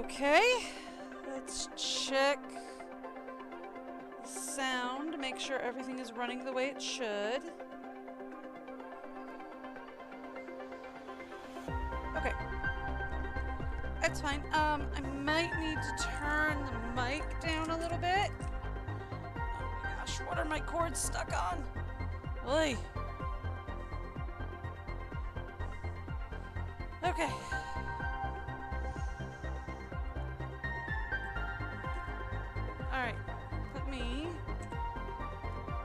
Okay, let's check sound, make sure everything is running the way it should. Okay. That's fine. I might need to turn the mic down a little bit. Oh my gosh, what are my cords stuck on? Oy. Okay. Alright. Let me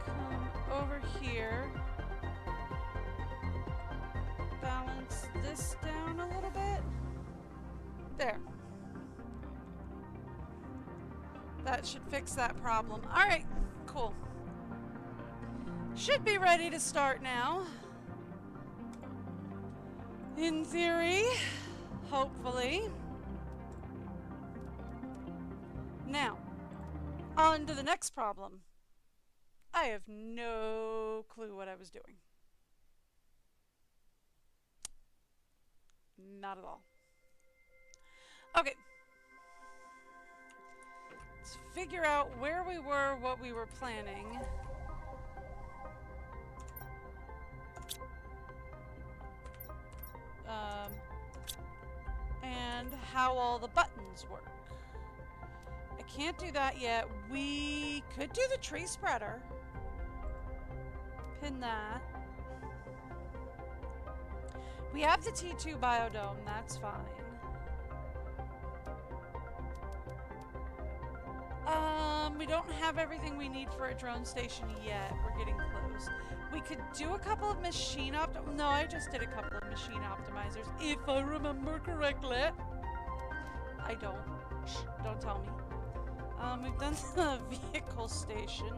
come over here. Balance this down a little bit. There. That should fix that problem. Alright, cool. Should be ready to start now. In theory, hopefully. Now, on to the next problem. I have no clue what I was doing. Not at all. Okay. Let's figure out where we were, what we were planning. And how all the buttons work. I can't do that yet. We could do the tree spreader. Pin that. We have the T2 biodome, that's fine. We don't have everything we need for a drone station yet. We're getting close. We could do a couple of machine No, I just did a couple of machine optimizers, if I remember correctly. I don't. Shh, don't tell me. We've done the vehicle station.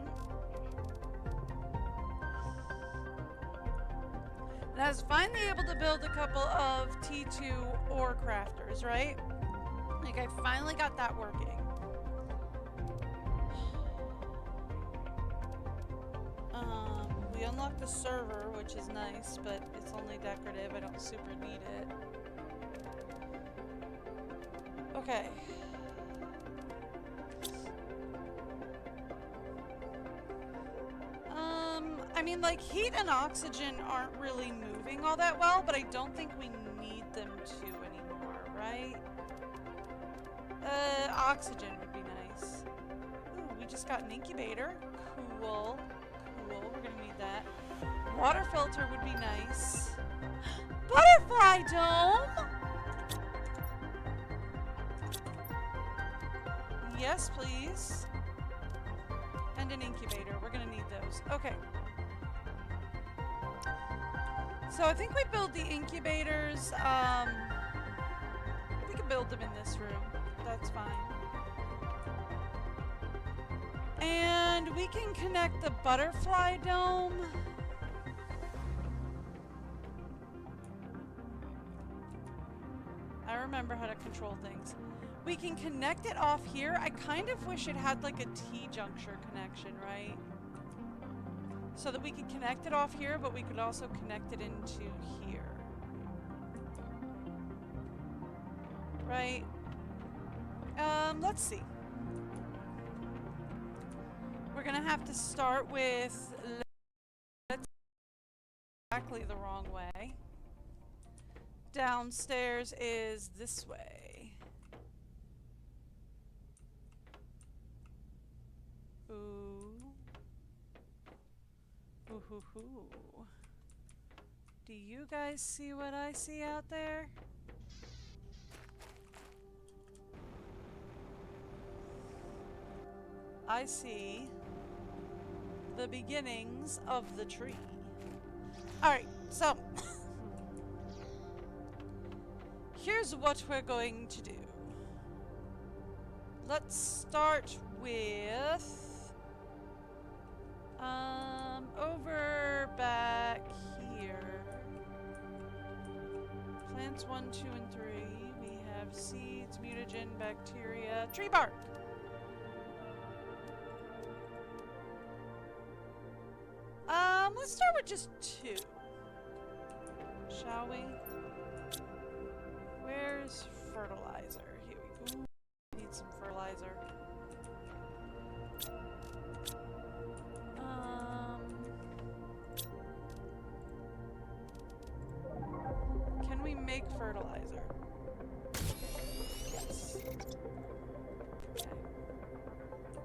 And I was finally able to build a couple of T2 ore crafters, right? Like, I finally got that working. We unlocked the server, which is nice, but it's only decorative. I don't super need it. Okay. I mean, like, heat and oxygen aren't really moving all that well, but I don't think we need them to anymore, right? Oxygen would be nice. Ooh, we just got an incubator. Cool. Cool, we're gonna need that. Water filter would be nice. Butterfly dome! Yes, please. And an incubator. We're gonna need those. Okay. So I think we build the incubators. We can build them in this room. That's fine. And we can connect the butterfly dome. I remember how to control things. We can connect it off here. I kind of wish it had like a T-juncture connection, right? So that we could connect it off here, but we could also connect it into here. Right? Let's see. We're gonna have to start with exactly the wrong way. Downstairs is this way. Ooh. Ooh hoo hoo. Do you guys see what I see out there? I see the beginnings of the tree. Alright, so here's what we're going to do. Let's start with over back here. Plants 1, 2, and 3. We have seeds, mutagen, bacteria, tree bark. Let's start with just 2. Shall we? Where's fertilizer? Here we go. need some fertilizer. Can we make fertilizer? Yes. Okay.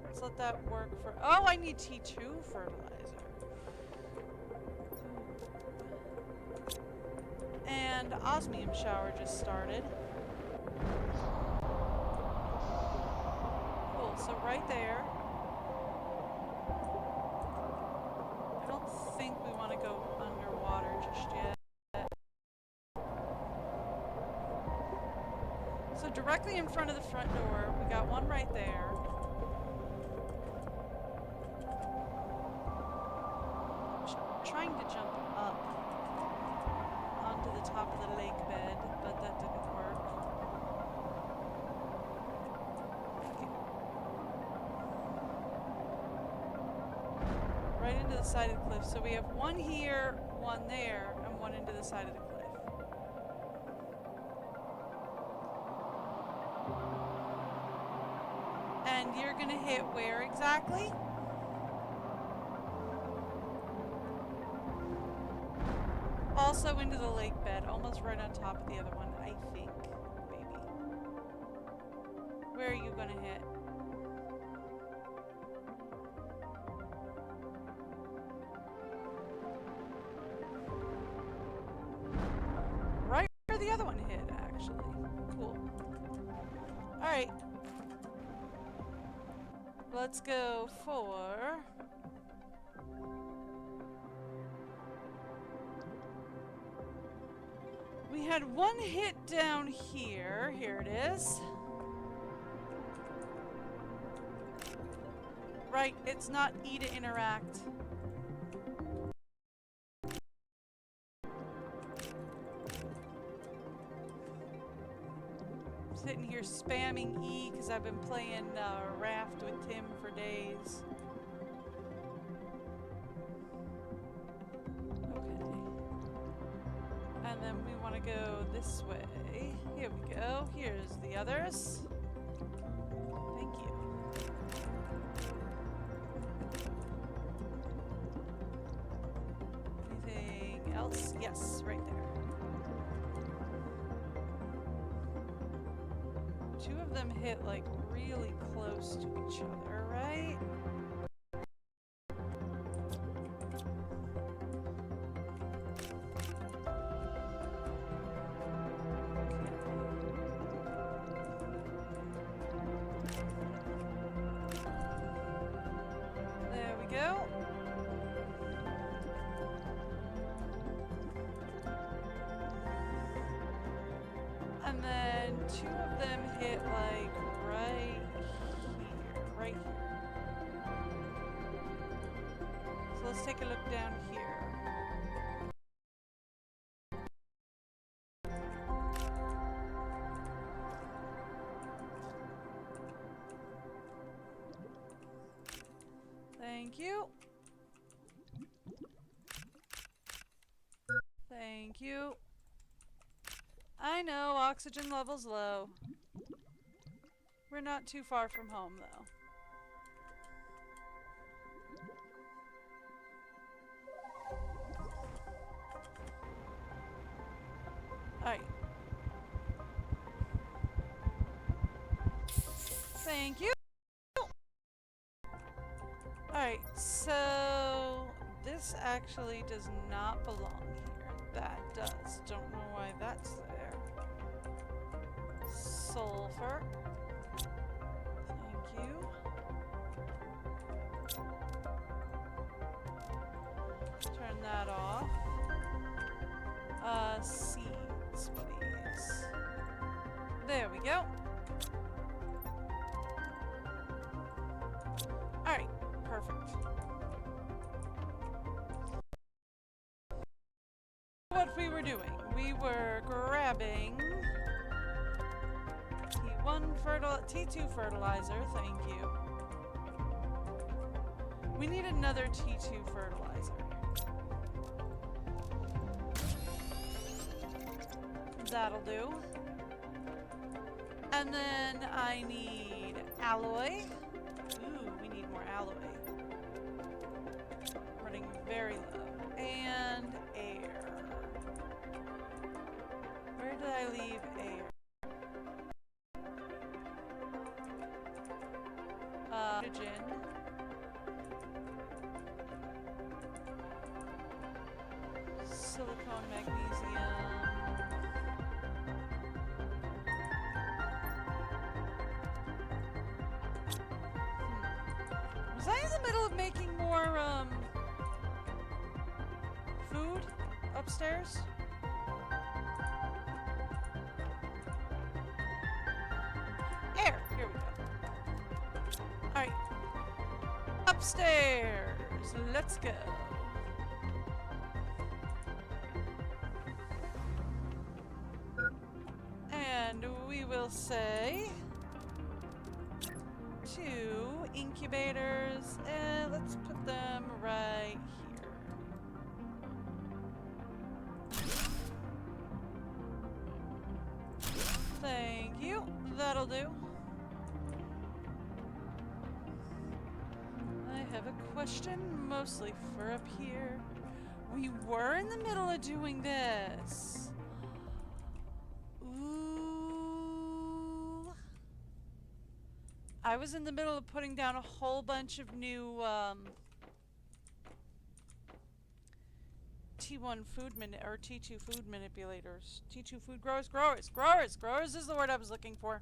Let's let that work for... Oh, I need T2 fertilizer. And osmium shower just started. Cool, so right there. I don't think we want to go underwater just yet. So directly in front of the front door, we got one right there. Trying to jump up onto the top of the lake bed, but that didn't work. Okay. Right into the side of the cliff. So we have one here, one there, and one into the side of the cliff. And you're gonna hit where exactly? Also into the lake bed, almost right on top of the other one, I think, maybe. Where are you gonna hit? Right where the other one hit, actually. Cool. Alright. Let's go for... We had one hit down here. Here it is. Right, it's not E to interact. I'm sitting here spamming E because I've been playing Raft with Tim for days. And then we want to go this way. Here we go. Here's the others. Thank you. Anything else? Yes, right there. Two of them hit like really close to each other, right? And then two of them hit like right here. So let's take a look down here. Thank you. Thank you. I know, oxygen level's low. We're not too far from home, though. Alright. Thank you! Alright, so... this actually does not belong here. That does. Don't know why that's there. Sulfur. Thank you. Turn that off. Seeds, please. There we go. Alright, perfect. What we were doing, we were grabbing T2 fertilizer, thank you. We need another T2 fertilizer. That'll do. And then I need alloy. Ooh, we need more alloy. Running very low. And air. Where did I leave air? Hydrogen. Silicone, magnesium. Was I in the middle of making more, food upstairs? Air! Here we go. Alright. Upstairs! Let's go. And we will say 2 incubators, and let's put them right here. Thank you. That'll do. I have a question, mostly for up here. We were in the middle of doing this. Ooh. I was in the middle of putting down a whole bunch of new, T1 food or T2 food manipulators. T2 food growers. Growers is the word I was looking for.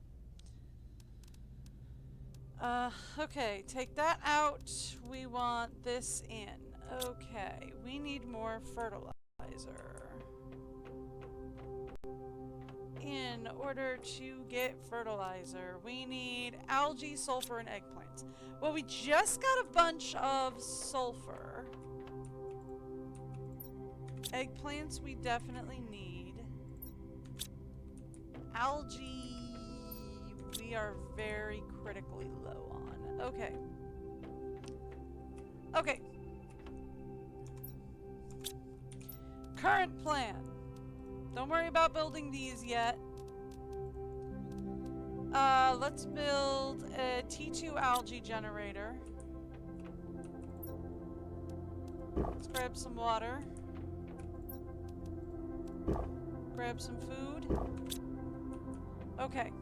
Okay, take that out. We want this in. Okay, we need more fertilizer. In order to get fertilizer, we need algae, sulfur, and eggplants. Well, we just got a bunch of sulfur. Eggplants we definitely need. Algae we are very critically low on. Okay. Okay. Current plan. Don't worry about building these yet. Let's build a T2 algae generator. Let's grab some water. Grab some food. Okay.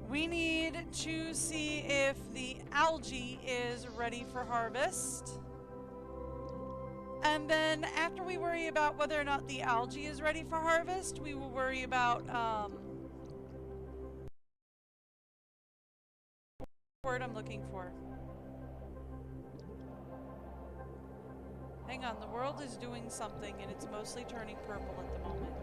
We need to see if the algae is ready for harvest. And then after we worry about whether or not the algae is ready for harvest, we will worry about, word I'm looking for. Hang on, the world is doing something and it's mostly turning purple at the moment.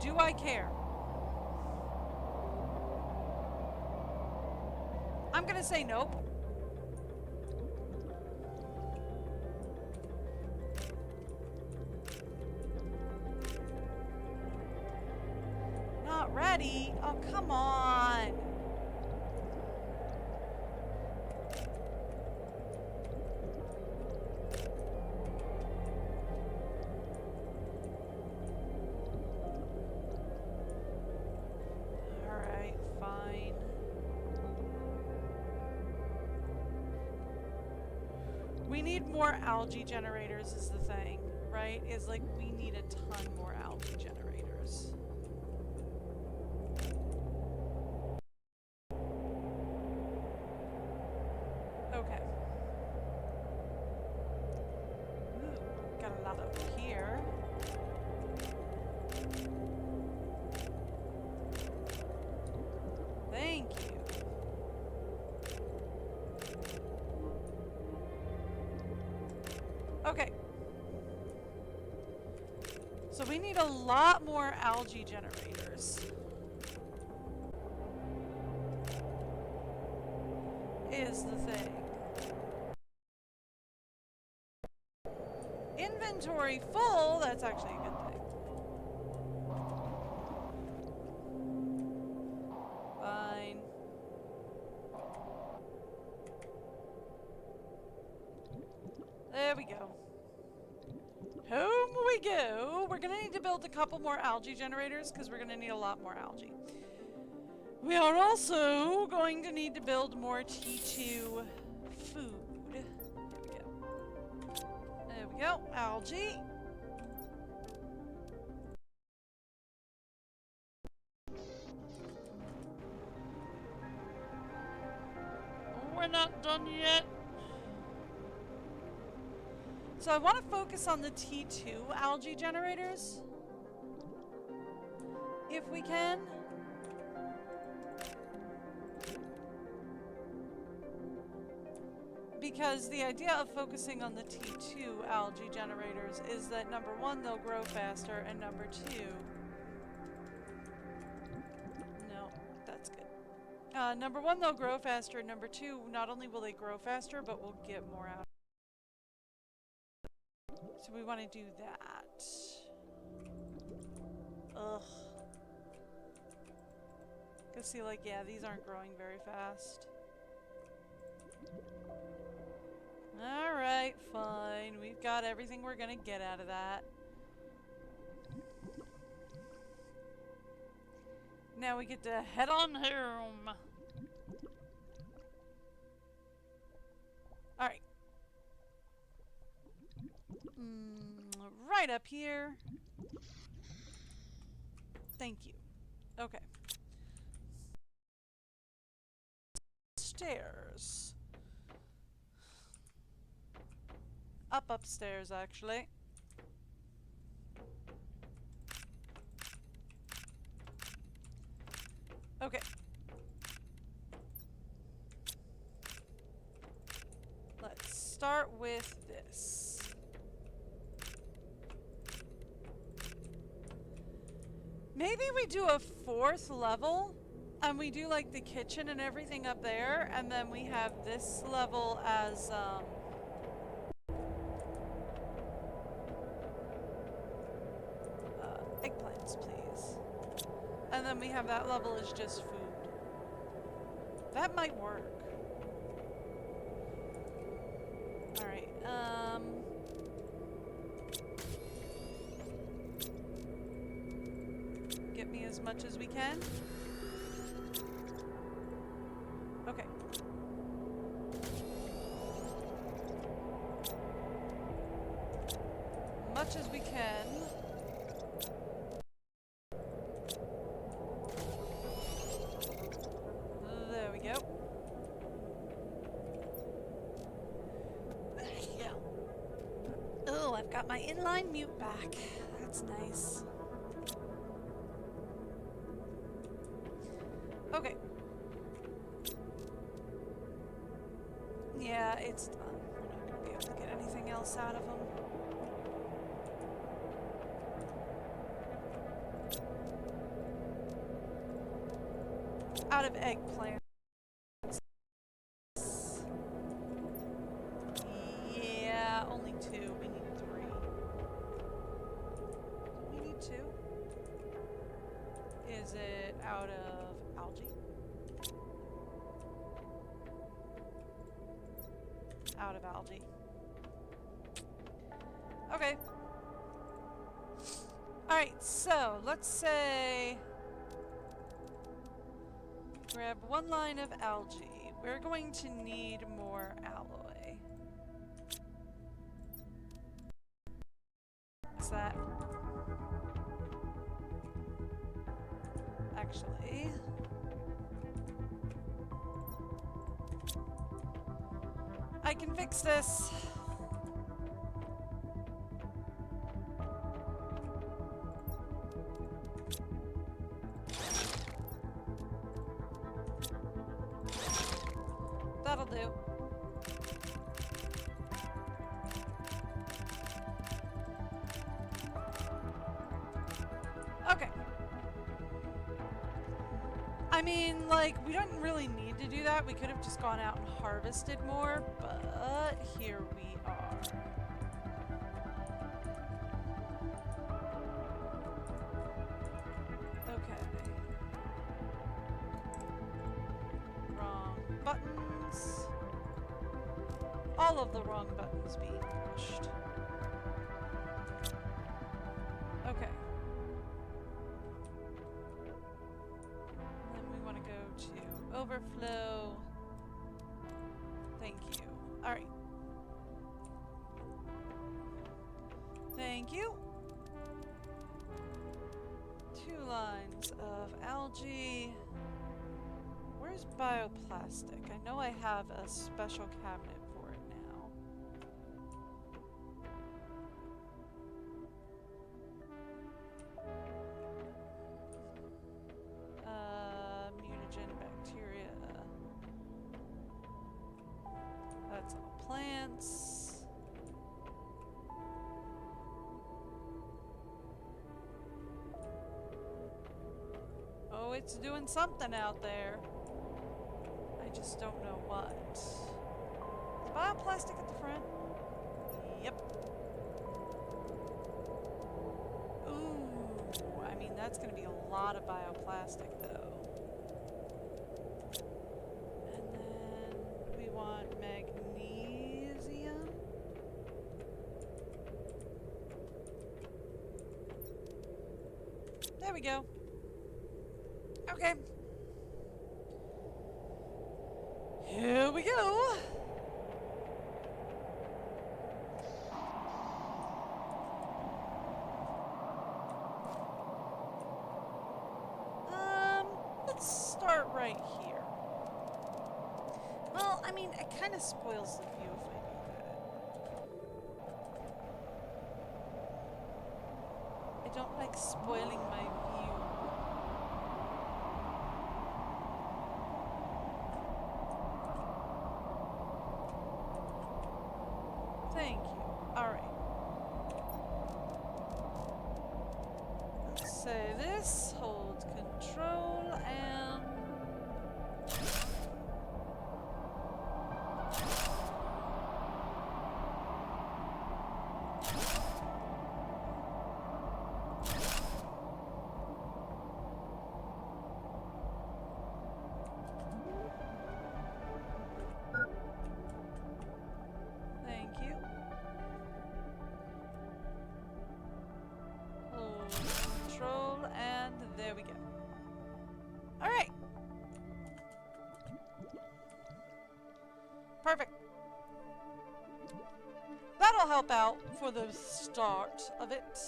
Do I care? I'm gonna say nope. Not ready? Oh, come on. Alright, fine. We need more algae generators is the thing, right? Is like we need a ton more algae generators. Okay. Ooh, got a lot over here. Thank you. Okay. So we need a lot more algae generators. Is the thing. Inventory full, that's actually a good thing. Fine. There we go. Who we go. We're going to need to build a couple more algae generators because we're going to need a lot more algae. We are also going to need to build more T2 food. There we go. There we go. Algae. We're not done yet. So I want to focus on the T2 algae generators. If we can. Because the idea of focusing on the T2 algae generators is that number one, they'll grow faster, and number two... No, that's good. Number one, they'll grow faster, and number two, not only will they grow faster, but we'll get more out. So we want to do that. Ugh. Cause see, like, yeah, these aren't growing very fast. Alright, fine. We've got everything we're gonna get out of that. Now we get to head on home. Alright. Right up here. Thank you. Okay. Stairs. Upstairs, actually. Okay. Let's start with this. Maybe we do a 4th level, and we do like the kitchen and everything up there, and then we have this level as, eggplants, please. And then we have that level as just food. That might work. Alright, get me as much as we can. Okay. Much as we can. There we go. Oh, I've got my inline mute back. That's nice. Okay. Yeah, it's done. We're not going to be able to get anything else out of them. Out of eggplant. Yeah, only 2. We need 3. We need 2. Is it out of algae? Out of algae. Okay. Alright, so let's say grab 1 line of algae. We're going to need more alloy. What's that? Actually, I can fix this. That'll do. Okay. I mean, like, we don't really need to do that. We could have just gone out and harvested more, but here we are. Okay. Wrong buttons. All of the wrong buttons being pushed. water flow. Thank you. Alright. Thank you. 2 lines of algae. Where's bioplastic? I know I have a special cabinet for it now. Mutagen bacteria. That's all plants. Oh, it's doing something out there. I just don't know what. Is bioplastic at the front? Yep. Ooh, I mean, that's going to be a lot of bioplastic, though. And then we want magnesium. There we go. Okay. Here we go. Let's start right here. Well, I mean, it kind of spoils the view if I do that. I don't like spoiling my view. Thank you. Alright. Let's say this, hold control, and... Thank you. Hold control, and there we go. Alright. Perfect. That'll help out for the start of it.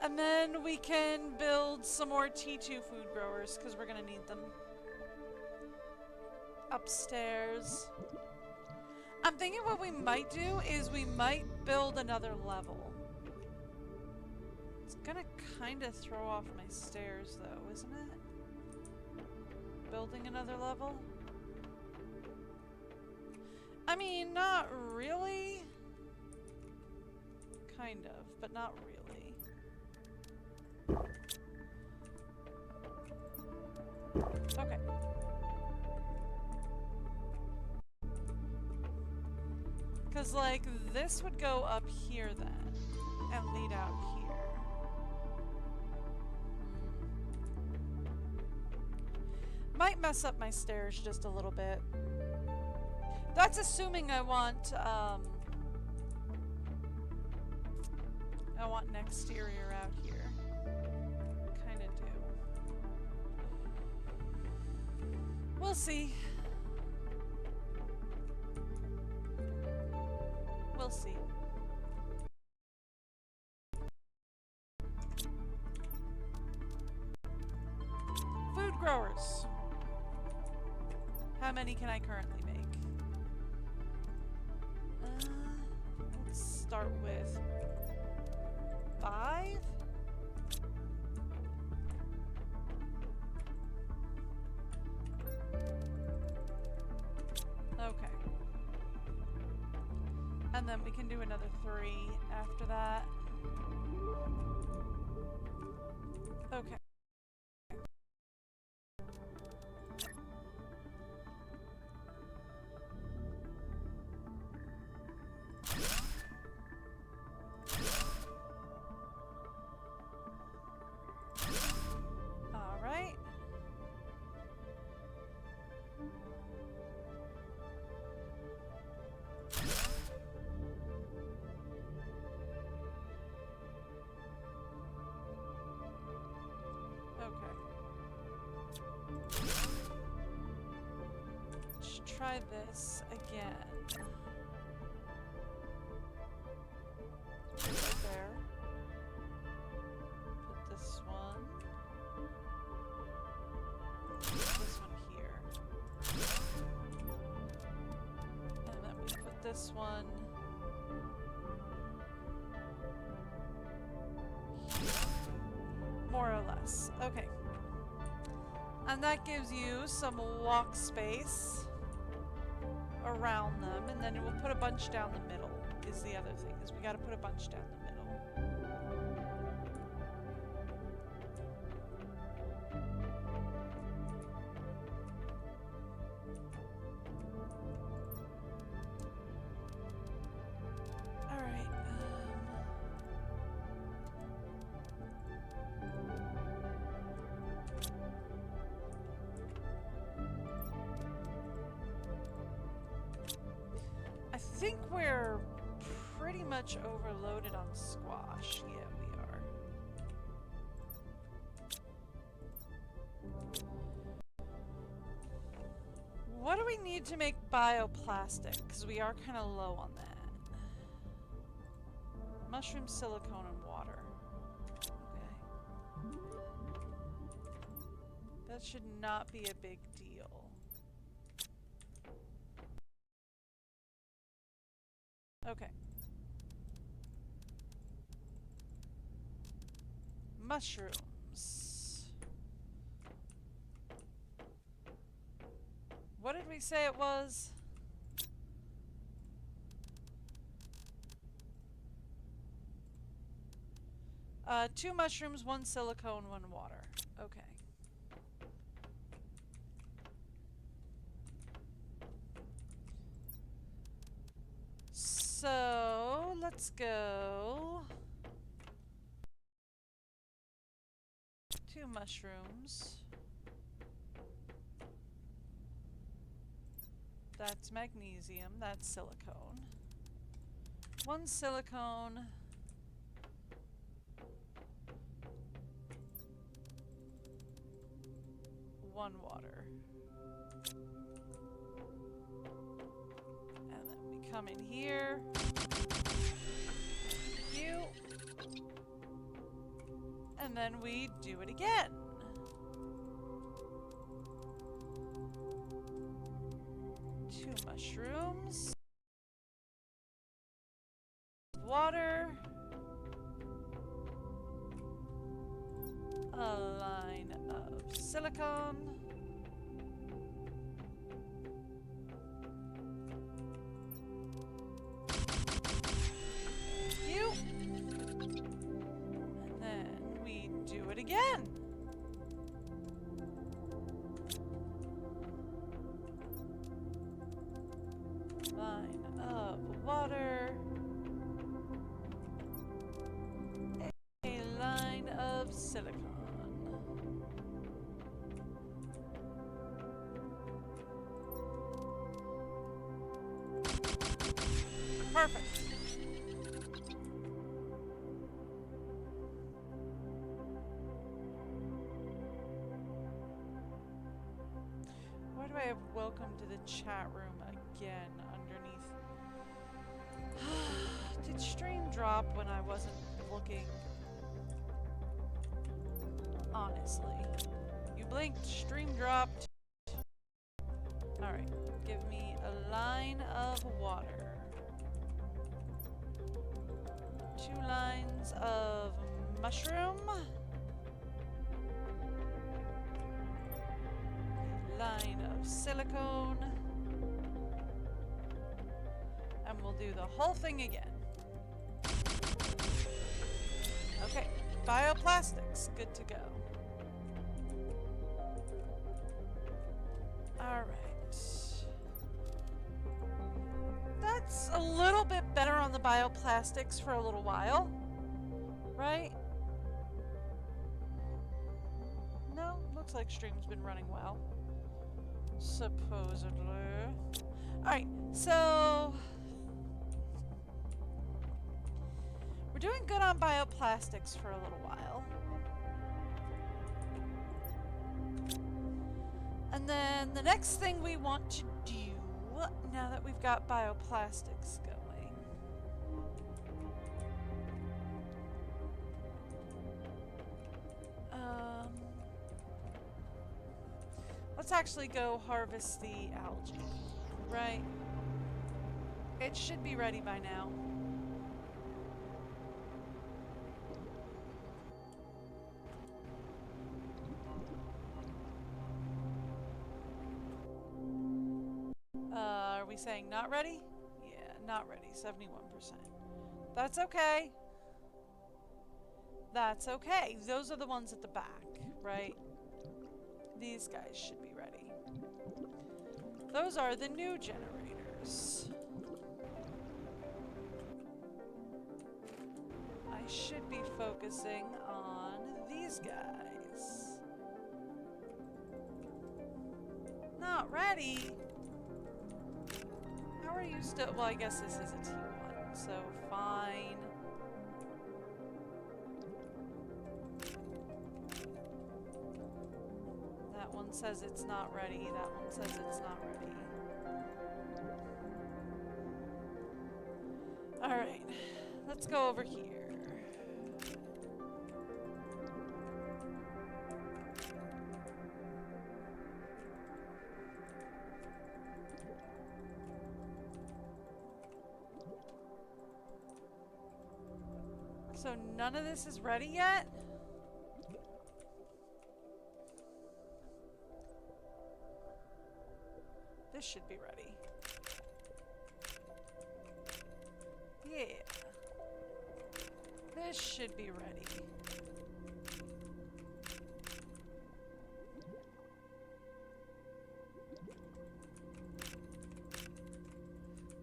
And then we can build some more T2 food growers, because we're going to need them. Upstairs. I'm thinking what we might do is we might build another level. It's gonna kind of throw off my stairs though, isn't it? Building another level? I mean, not really. Kind of, but not really. Okay. Because, like, this would go up here then, and lead out here. Might mess up my stairs just a little bit. That's assuming I want an exterior out here. Kinda do. We'll see. We'll see. Food growers. How many can I currently make? Let's start with 5. Okay. And then we can do another 3 after that. Okay. All right. try this again. Right there. Put this one. Put this one here. And then we put this one here. More or less. Okay. And that gives you some walk space around them, and then we'll put a bunch down the middle is the other thing, is we gotta put a bunch down the middle. Alright, I think we're pretty much overloaded on squash. Yeah, we are. What do we need to make bioplastic? Because we are kind of low on that. Mushroom, silicone, and water. Okay. That should not be a big deal. Okay. Mushrooms. What did we say it was? Two mushrooms, one silicone, one water. Okay. So, let's go. 2 mushrooms. That's magnesium, that's silicone. 1 silicone. 1 water. And then we come in here. You. And then we do it again. Two mushrooms. Water. A line of silicone. You. And then we do it again. Line of water. A line of silicone. Perfect. Why do I have welcome to the chat room again underneath? Did stream drop when I wasn't looking? Honestly. You blinked, stream dropped. Alright, give me a line of water. 2 lines of mushroom. A line of silicone. And we'll do the whole thing again. Okay, bioplastics, good to go. Alright. That's a little bit better on the bioplastics for a little while. Right? No, looks like stream's been running well. Supposedly. Alright, so we're doing good on bioplastics for a little while. And then the next thing we want to do that we've got bioplastics going. Let's actually go harvest the algae, right? It should be ready by now. Are we saying not ready? Yeah, not ready, 71%. That's okay. That's okay. Those are the ones at the back, right? These guys should be ready. Those are the new generators. I should be focusing on these guys. Not ready? How are you still? Well, I guess this is a T1, so fine. That one says it's not ready. That one says it's not ready. Alright, let's go over here. So none of this is ready yet? This should be ready. Yeah. This should be ready.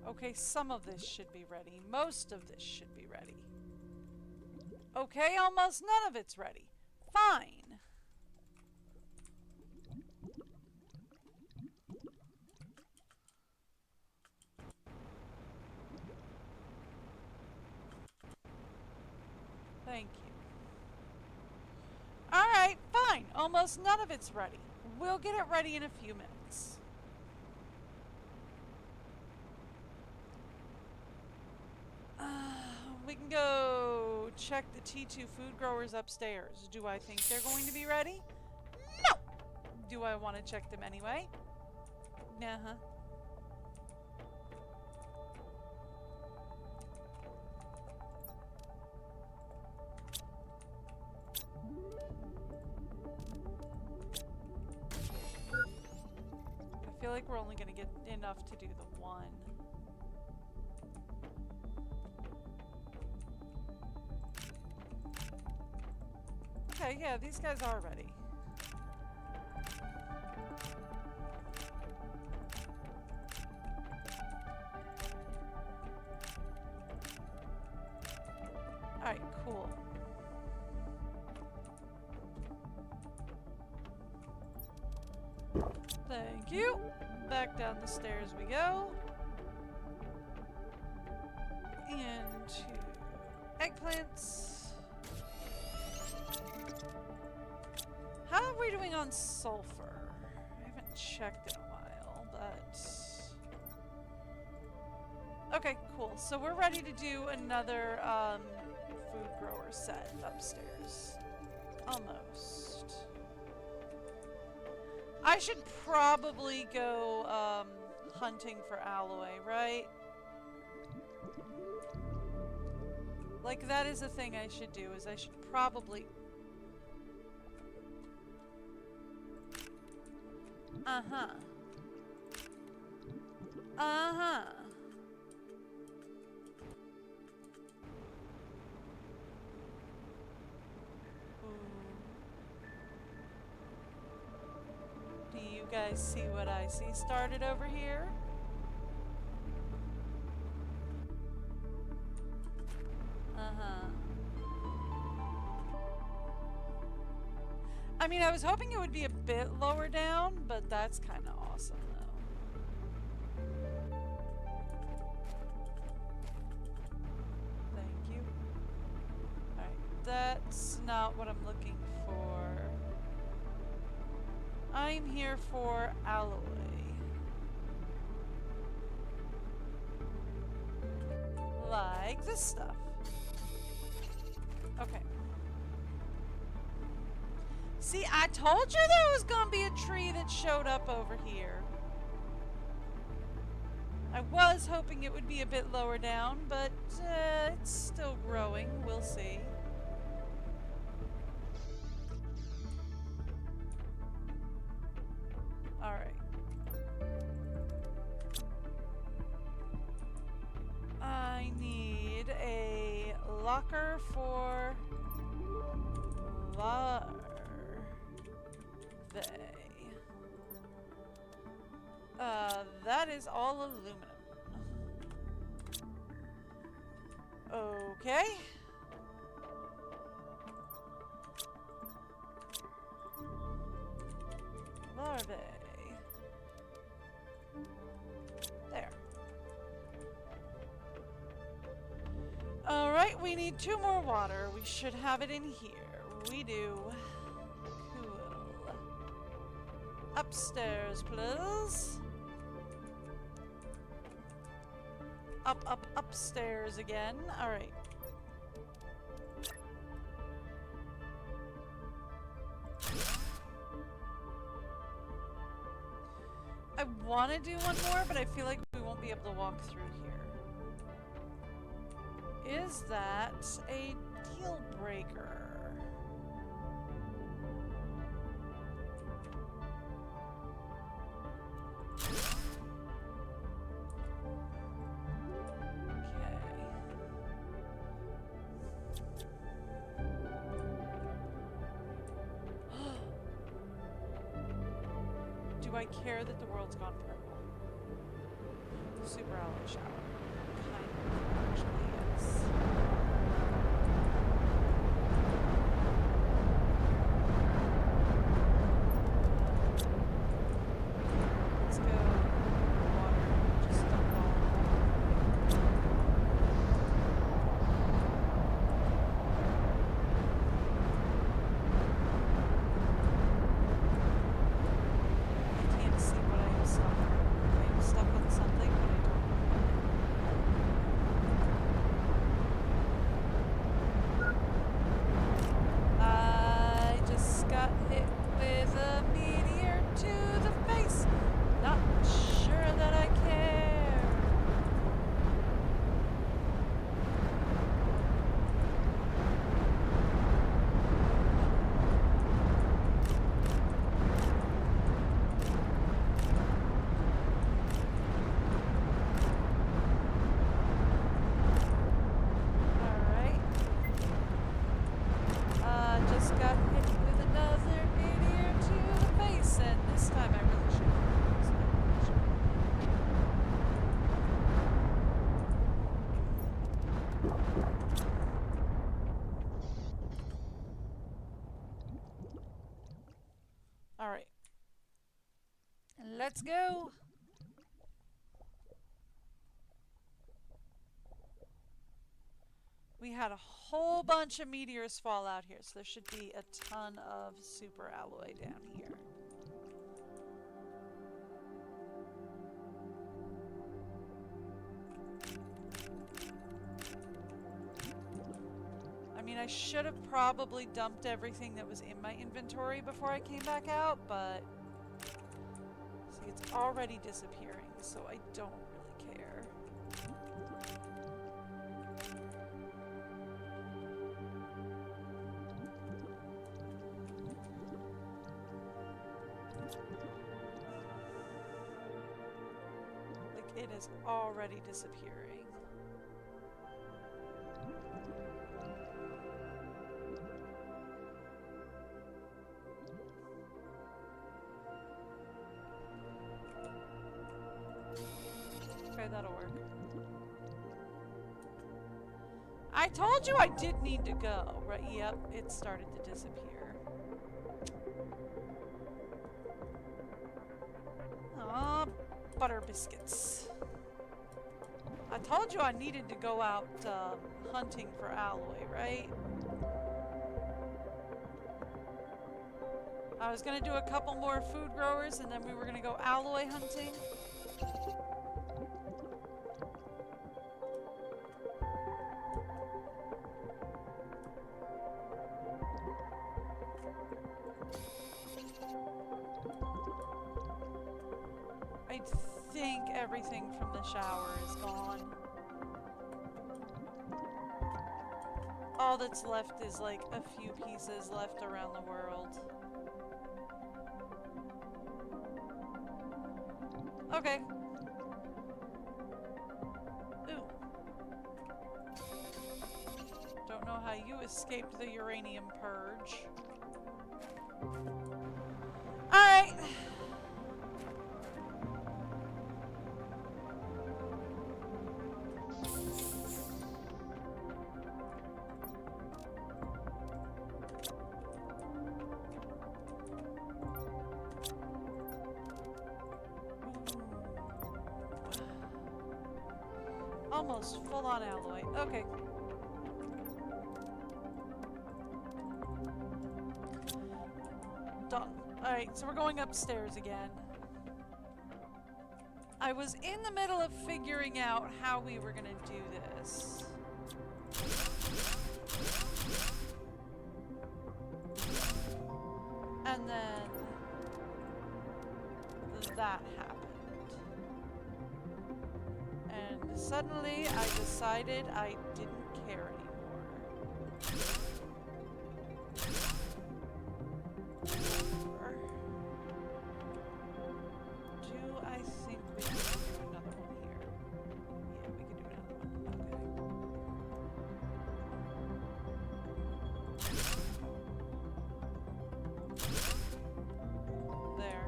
Okay, some of this should be ready. Most of this should be ready. Okay, almost none of it's ready. Fine. Thank you. Alright, fine. Almost none of it's ready. We'll get it ready in a few minutes. We can go check the T2 food growers upstairs. Do I think they're going to be ready? No! Do I want to check them anyway? Uh-huh. I feel like we're only going to get enough to do the one. Okay, yeah, these guys are ready. Alright, cool. Thank you. Back down the stairs we go. Into eggplants. How are we doing on sulfur? I haven't checked in a while, but... Okay, cool. So we're ready to do another food grower set upstairs. Almost. I should probably go hunting for alloy, right? Like, that is a thing I should do, is I should probably... Uh-huh. Uh-huh. Do you guys see what I see started over here? Uh-huh. I mean, I was hoping it would be a bit lower down, but that's kind of awesome, though. Thank you. Alright, that's not what I'm looking for. I'm here for alloy. Like this stuff. Okay. See, I told you there was gonna be a tree that showed up over here. I was hoping it would be a bit lower down, but it's still growing. We'll see. Alright. I need a locker for larvae. That is all aluminum. Okay. Larvae. There. Alright, we need 2 more water. We should have it in here. We do. Cool. Upstairs, please. Upstairs again. Alright. I want to do one more, but I feel like we won't be able to walk through here. Is that a deal breaker? Do I care that the world's gone purple? Super alloy shower. Kind of, actually, yes. Let's go. Water. Just dump all. Alright. Let's go! We had a whole bunch of meteors fall out here, so there should be a ton of super alloy down here. I mean, I should have probably dumped everything that was in my inventory before I came back out, but see, it's already disappearing, so I don't really care. Like, it is already disappearing. That'll work. I told you I did need to go, right? Yep, it started to disappear. Aw, butter biscuits. I told you I needed to go out hunting for alloy, right? I was gonna do a couple more food growers and then we were gonna go alloy hunting. think everything from the shower is gone. All that's left is like a few pieces left around the world. Okay. Ooh. Don't know how you escaped the uranium purge. Alright. Almost full-on alloy. Okay. Done. Alright, so we're going upstairs again. I was in the middle of figuring out how we were gonna do this. And then that happened. And suddenly I decided I didn't care anymore. Or do I think we can do another one here? Yeah, we can do another one. Okay. There.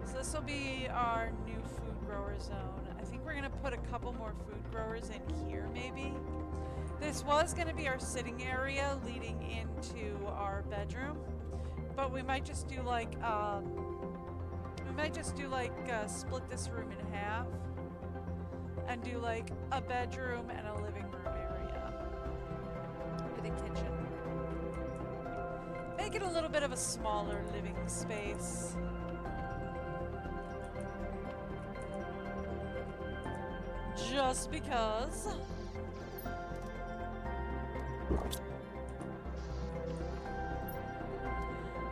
So this will be our new food grower zone. I think we're gonna put a couple more food growers in here, maybe. This was gonna be our sitting area leading into our bedroom, but we might just do like split this room in half and do like a bedroom and a living room area with a kitchen. Make it a little bit of a smaller living space. Just because.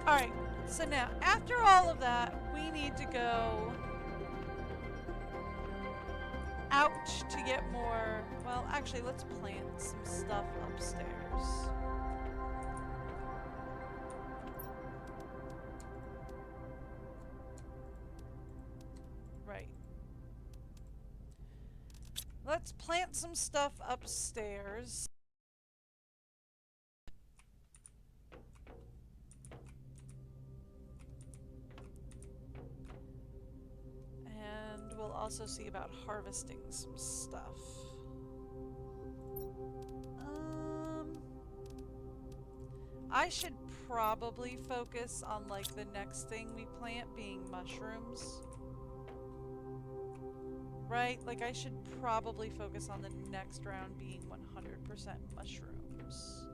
Alright, so now, after all of that, we need to go out to get more... Well, actually, let's plant some stuff upstairs. Right. Let's plant some stuff upstairs. And we'll also see about harvesting some stuff. I should probably focus on like the next thing we plant being mushrooms. Right? Like I should probably focus on the next round being 100% mushrooms.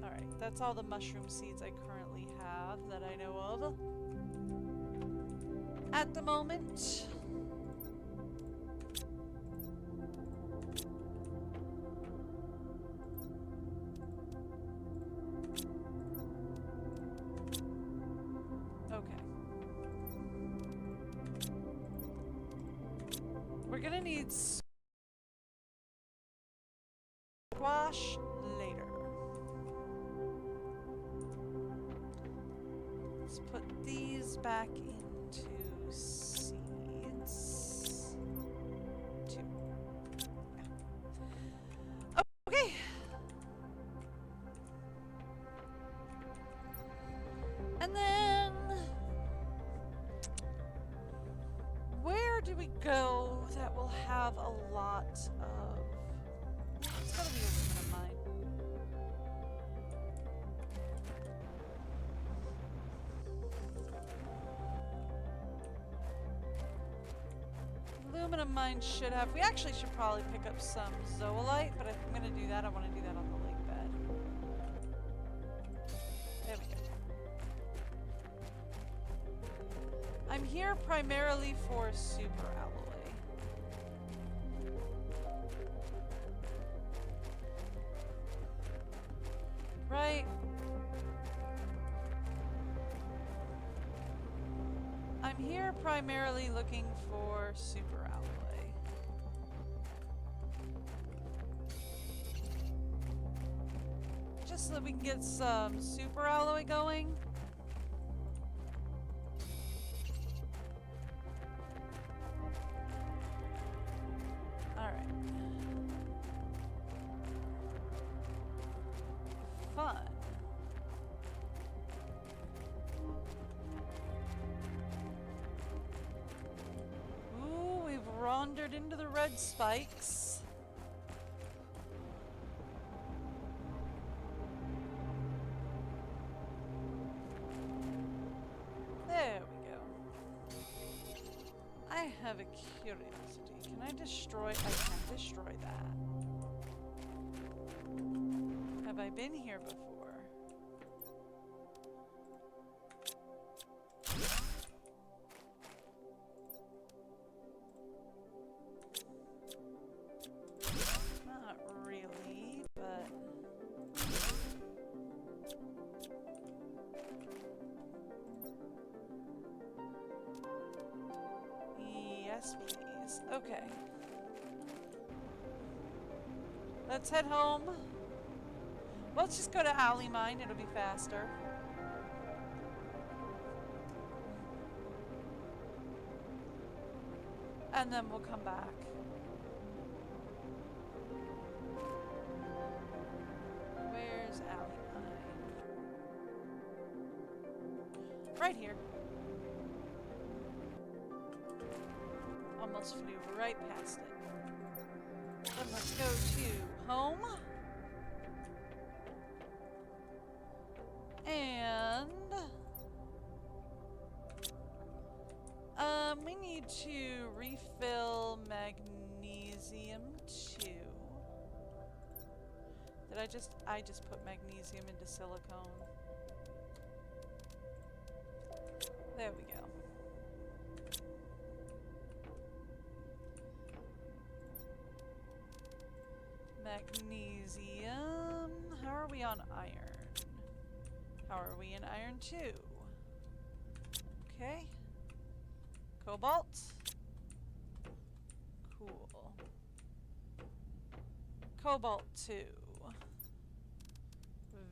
Alright, that's all the mushroom seeds I currently have that I know of at the moment. We're gonna need squash later. Let's put these back into seeds. Two. Yeah. Okay. And then where do we go that will have a lot of... It's gotta be aluminum mine. Aluminum mine should have... We actually should probably pick up some zoolite, but if I'm gonna do that, I want to do that on the lake bed. There we go. I'm here primarily for super alloy. here primarily looking for super alloy. Just so that we can get some super alloy going. Alright. Fun. Ooh, we've wandered into the red spikes. There we go. I have a curiosity. Can I destroy? I can destroy that. Have I been here before? Not really, but... Yes, please. Okay. Let's head home. Let's just go to Alley Mine, it'll be faster. And then we'll come back. Where's Alley Mine? Right here. Almost flew right past it. Then let's go to home. And we need to refill magnesium 2. Did I just put magnesium into silicone? There we go. Magnesium. How are we on iron? How are we in iron 2? Okay. Cobalt. Cool. Cobalt 2.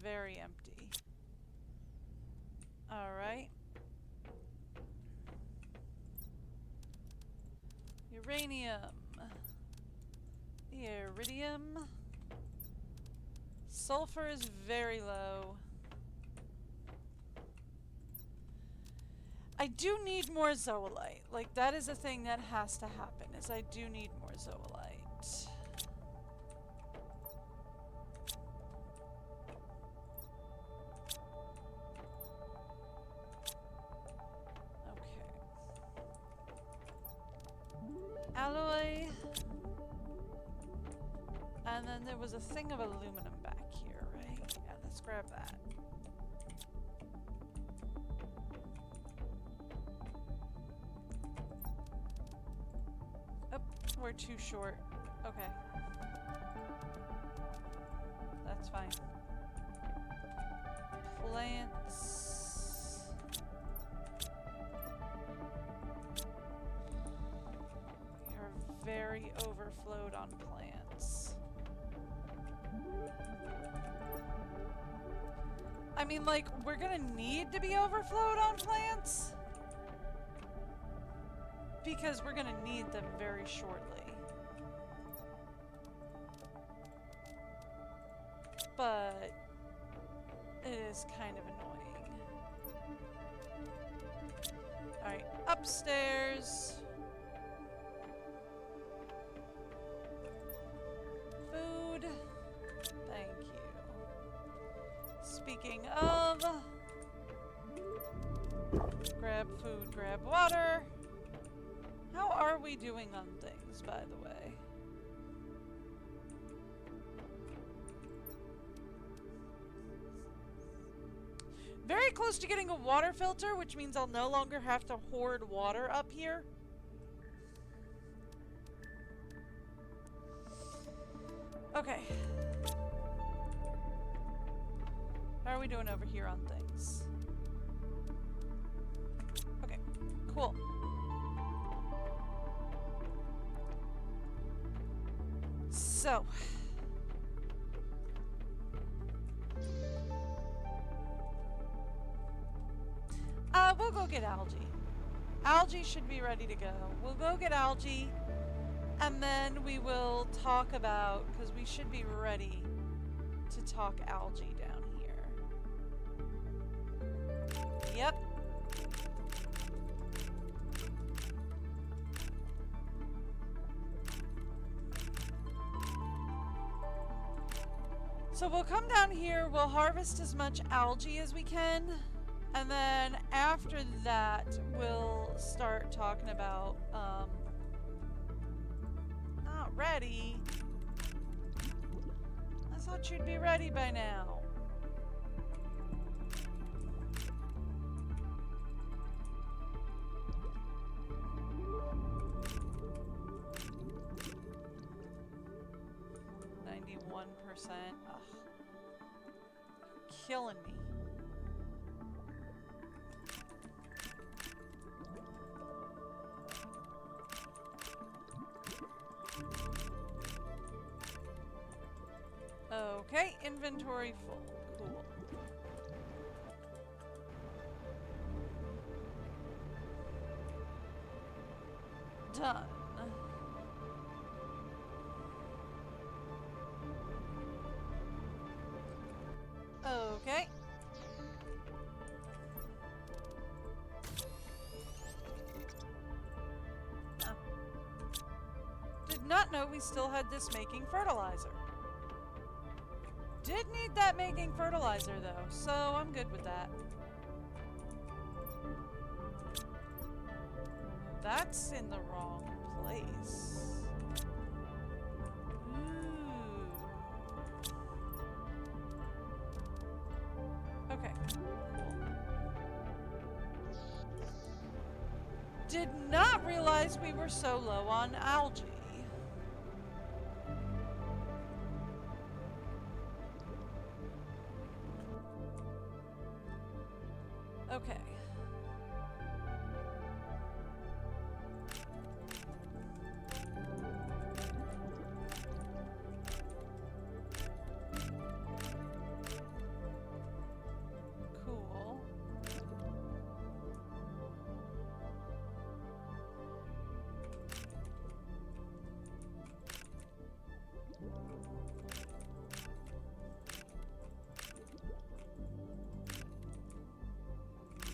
Very empty. Alright. Uranium. Iridium. Sulfur is very low. I do need more zoolite. Like, that is a thing that has to happen, is I do need more zoolite. Okay. Alloy. And then there was a thing of aluminum back here, right? Yeah, let's grab that. We're too short. Okay. That's fine. Plants. We are very overflowed on plants. I mean, like, we're gonna need to be overflowed on plants. Because we're gonna need them very shortly. But it is kind of annoying. Alright, upstairs. Food. Thank you. Speaking of, grab food, grab water. How are we doing on things, by the way? Very close to getting a water filter, which means I'll no longer have to hoard water up here. Okay. How are we doing over here on things? Okay. Cool. So. We'll go get Algae. Algae should be ready to go. We'll go get Algae, and then we will talk about, because we should be ready to talk Algae down here. Yep. So we'll come down here, we'll harvest as much Algae as we can, and then after that, we'll start talking about, not ready. I thought you'd be ready by now. Ugh. Killing me. Okay, inventory full. Cool. Done. Okay. Did not know we still had this making fertilizer. Did need that making fertilizer though, so I'm good with that. That's in the wrong place. Okay, cool. Did not realize we were so low on algae. Okay. Cool.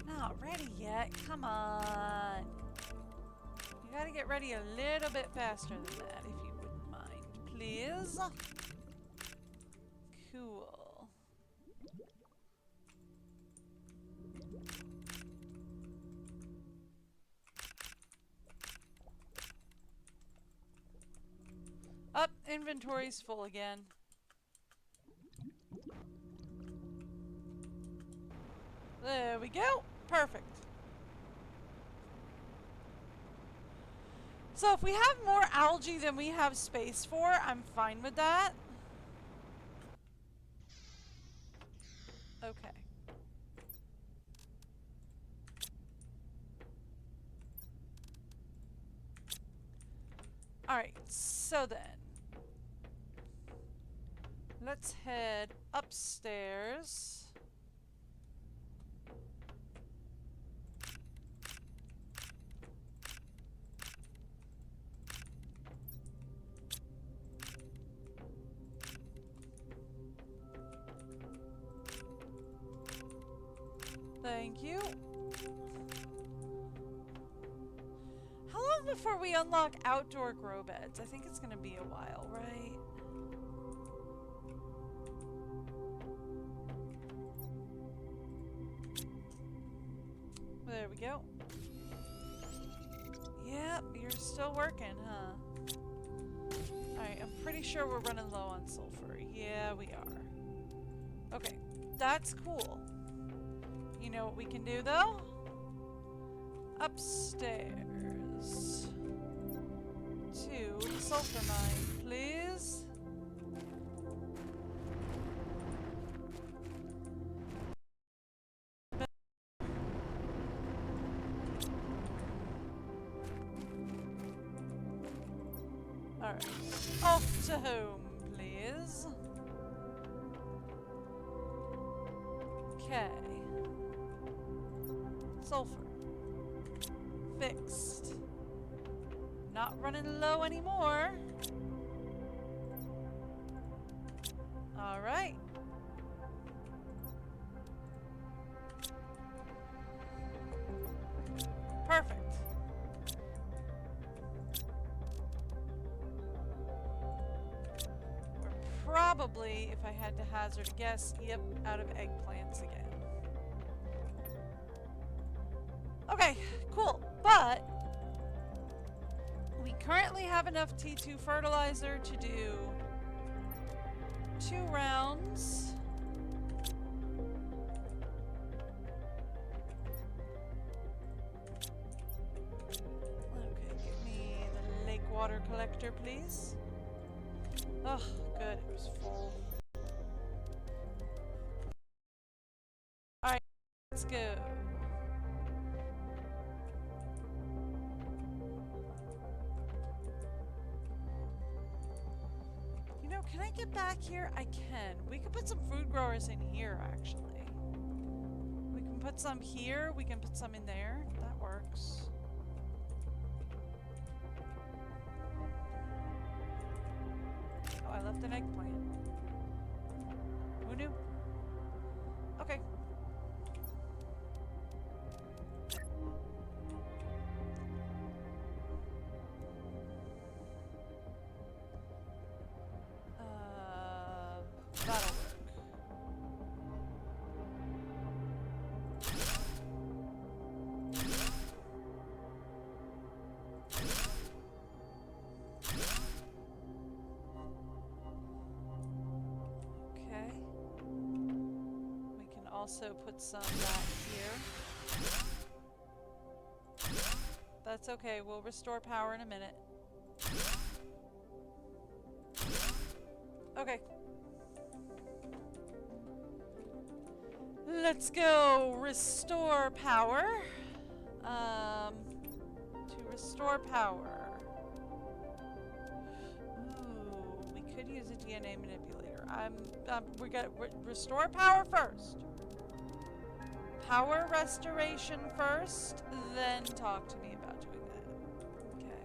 Not ready yet. Come on. You gotta get ready a little bit faster than that, if you wouldn't mind, please. Cool. Up, inventory's full again. There we go. Perfect. So if we have more algae than we have space for, I'm fine with that. Okay. Alright, so then. Let's head upstairs. Thank you. How long before we unlock outdoor grow beds? I think it's gonna be a while, right? There we go. Yep, you're still working, huh? Alright, I'm pretty sure we're running low on sulfur. Yeah, we are. Okay, that's cool. You know what we can do, though? Upstairs. To the sulfur mine, please. Alright. Off to home, please. Okay. Sulfur. Fixed. Not running low anymore. Alright. Perfect. We're probably, if I had to hazard a guess, yep, out of eggplants again. Okay, cool. But we currently have enough T2 fertilizer to do 2 rounds. Okay, give me the lake water collector, please. Oh, good, it was full. Alright, let's go. You know, can I get back here? I can. We could put some food growers in here, actually. We can put some here, we can put some in there. That works. Oh, I left an eggplant. Who knew? Okay. That'll work. Okay. We can also put some back here. That's okay, we'll restore power in a minute. Okay. Let's go restore power. To restore power. Ooh, we could use a DNA manipulator. We got restore power first. Power restoration first, then talk to me about doing that. Okay.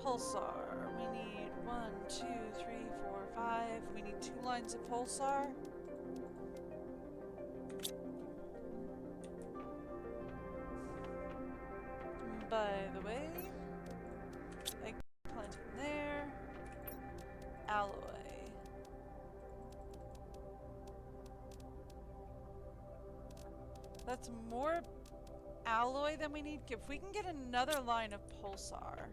Pulsar. We need 1, 2, 3, 4, 5. We need 2 lines of pulsar. By the way, eggplant in there. Alloy. That's more alloy than we need. If we can get another line of pulsar.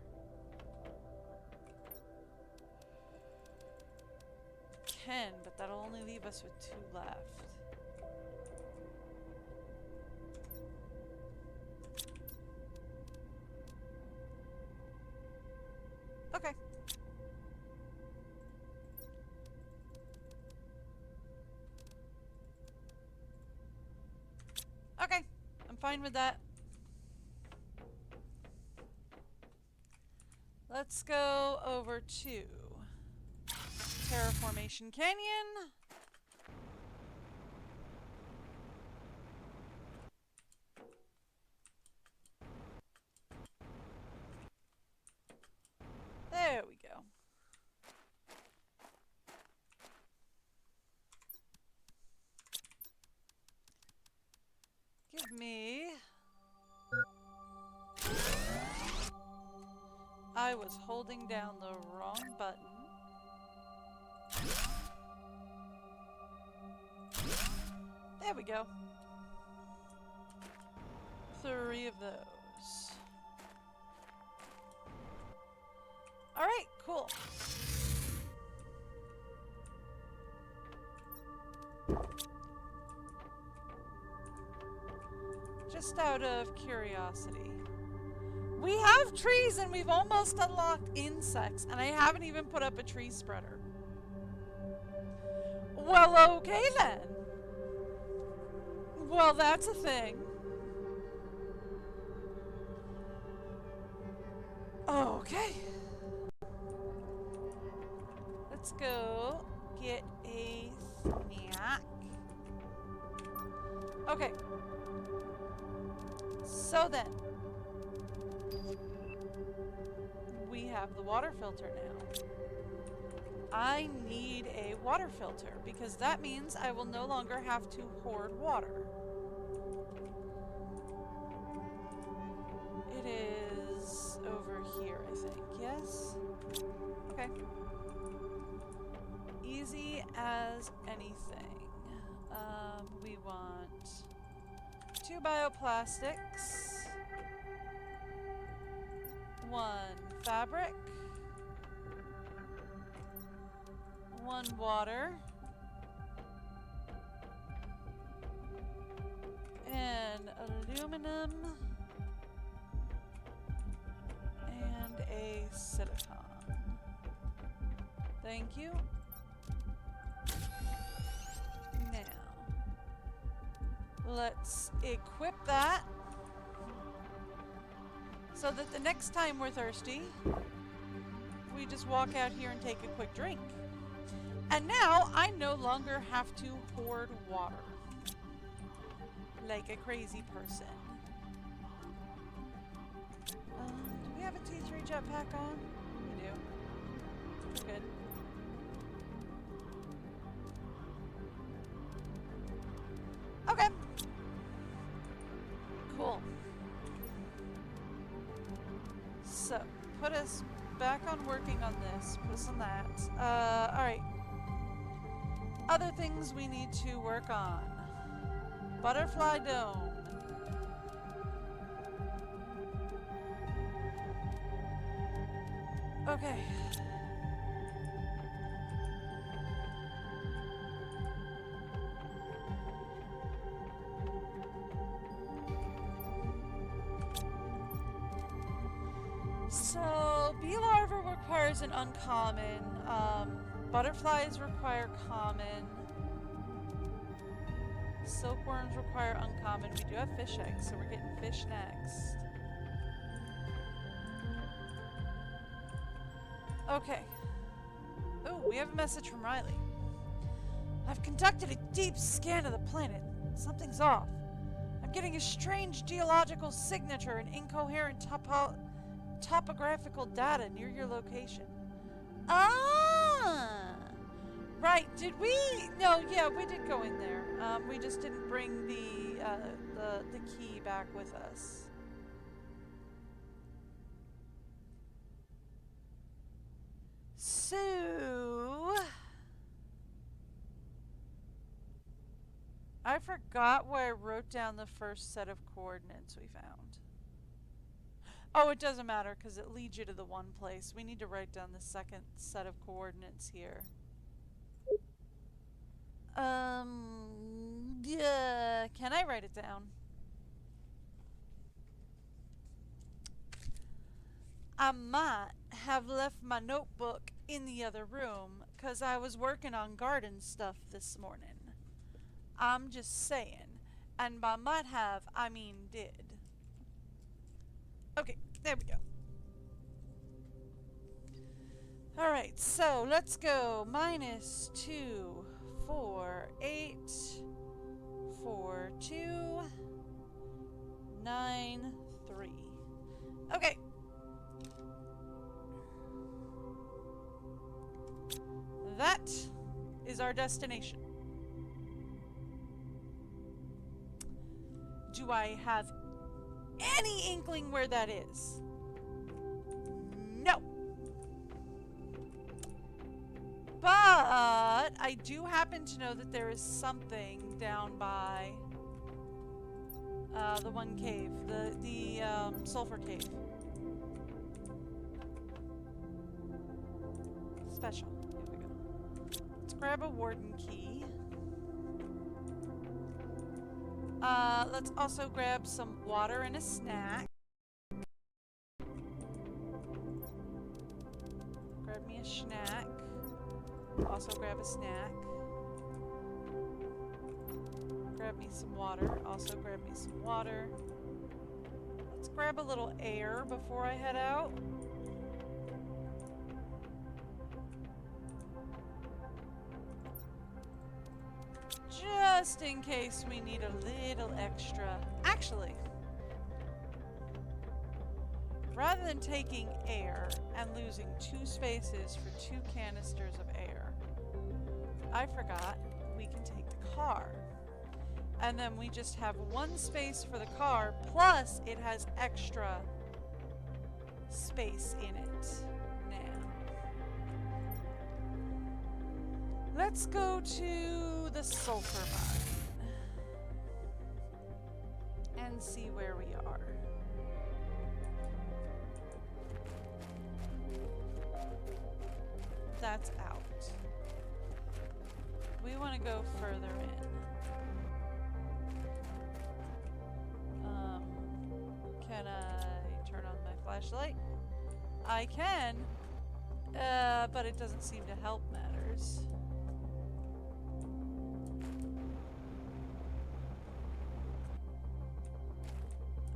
Can, but that'll only leave us with 2 left. Okay. Okay, I'm fine with that. Let's go over to Terraformation Canyon. There we go. Give me... I was holding down the wrong button. There we go. 3 of those. Alright, cool. Just out of curiosity. We have trees and we've almost unlocked insects, and I haven't even put up a tree spreader. Well, okay then. Well, that's a thing. Okay. Let's go get a snack. Okay. So then, we have the water filter now. I need a water filter because that means I will no longer have to hoard water. It is over here, I think. Yes? Okay. Easy as anything. We want 2 bioplastics, 1 fabric, 1 water, and aluminum, and a silicone. Thank you. Now, let's equip that so that the next time we're thirsty, we just walk out here and take a quick drink. And now I no longer have to hoard water like a crazy person. Do we have a T3 jetpack on? We do. We're good. Okay. Cool. So, put us back on working on this. Put us on that. Alright. Other things we need to work on. Butterfly dome. Okay. So, bee larva requires an uncommon. Butterflies require common. Silkworms require uncommon. We do have fish eggs, so we're getting fish next. Okay. Oh, we have a message from Riley. I've conducted a deep scan of the planet. Something's off. I'm getting a strange geological signature and incoherent topographical data near your location. Ah! Right, did we? No, yeah, we did go in there. We just didn't bring the key back with us. So I forgot where I wrote down the first set of coordinates we found. Oh, it doesn't matter because it leads you to the one place. We need to write down the second set of coordinates here. Yeah, can I write it down? I might have left my notebook in the other room because I was working on garden stuff this morning. I'm just saying. And by might have, I mean did. Okay, there we go. Alright, so let's go. -2, 4, 8, 4, 2, 9, 3. Okay. That is our destination. Do I have any inkling where that is? No. But I do happen to know that there is something down by the one cave, the sulfur cave. Special. Here we go. Let's grab a warden key. Let's also grab some water and a snack. Grab me a snack. Also grab a snack. Grab me some water. Also grab me some water. Let's grab a little air before I head out. Just in case we need a little extra. Actually, rather than taking air and losing 2 spaces for 2 canisters of air, I forgot we can take the car. And then we just have 1 space for the car, plus it has extra space in it now. Let's go to the sulfur mine and see where we are. That's out. We want to go further in. Can I turn on my flashlight? I can, but it doesn't seem to help matters.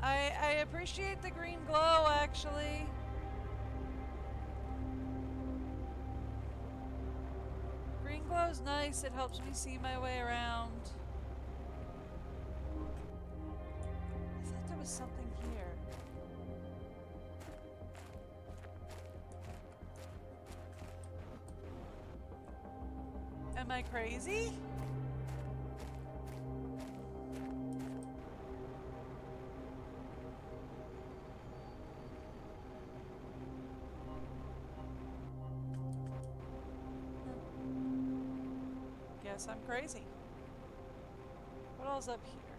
I appreciate the green glow, actually. Green glow's nice, it helps me see my way around. I thought there was something here. Am I crazy? Guess I'm crazy. What else up here?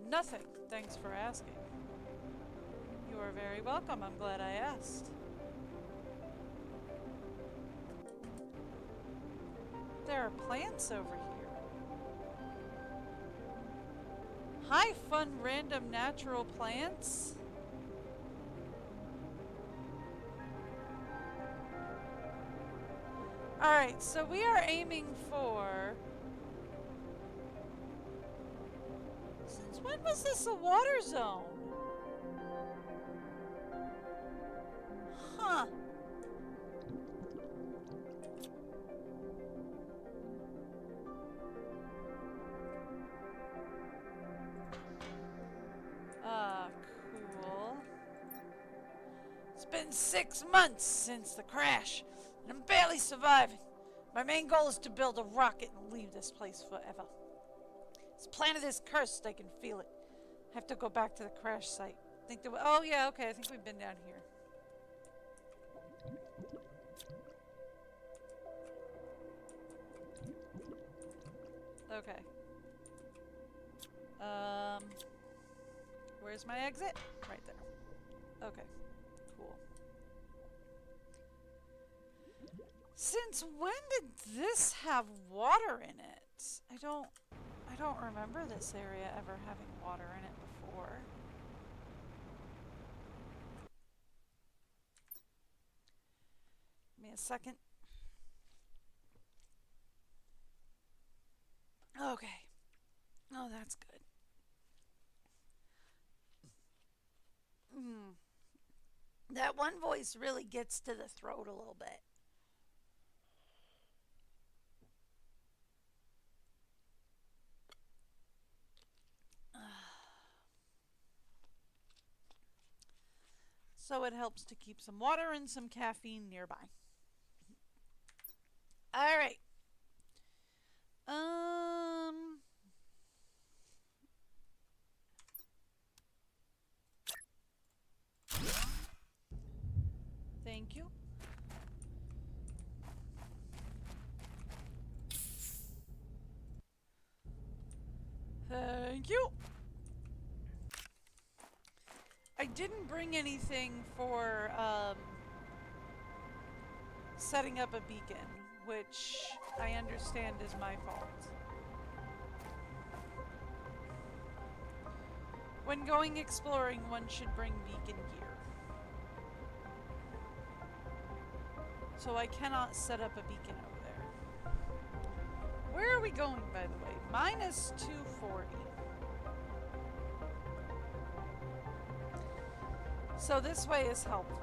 Nothing. Thanks for asking. You are very welcome. I'm glad I asked. There are plants over here. Hi, fun random natural plants. Alright, so we are aiming for... Since when was this a water zone? Huh. Cool. It's been 6 months since the crash, and I'm barely surviving. My main goal is to build a rocket and leave this place forever. This planet is cursed, I can feel it. I have to go back to the crash site. Oh yeah, okay, I think we've been down here. Okay. Where's my exit? Right there. Okay. Cool. Since when did this have water in it? I don't remember this area ever having water in it before. Give me a second. Okay. Oh, that's good. That one voice really gets to the throat a little bit. So it helps to keep some water and some caffeine nearby. All right. Thank you. Thank you. I didn't bring anything for setting up a beacon, which I understand is my fault. When going exploring, one should bring beacon gear. So I cannot set up a beacon over there. Where are we going, by the way? Minus 240. So this way is helpful.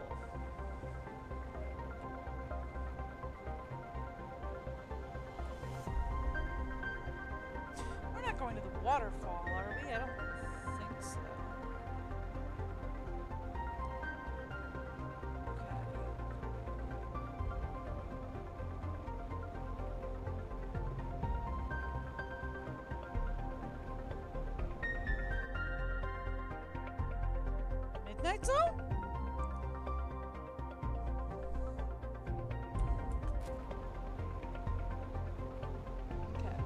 Midnight Zone? Okay.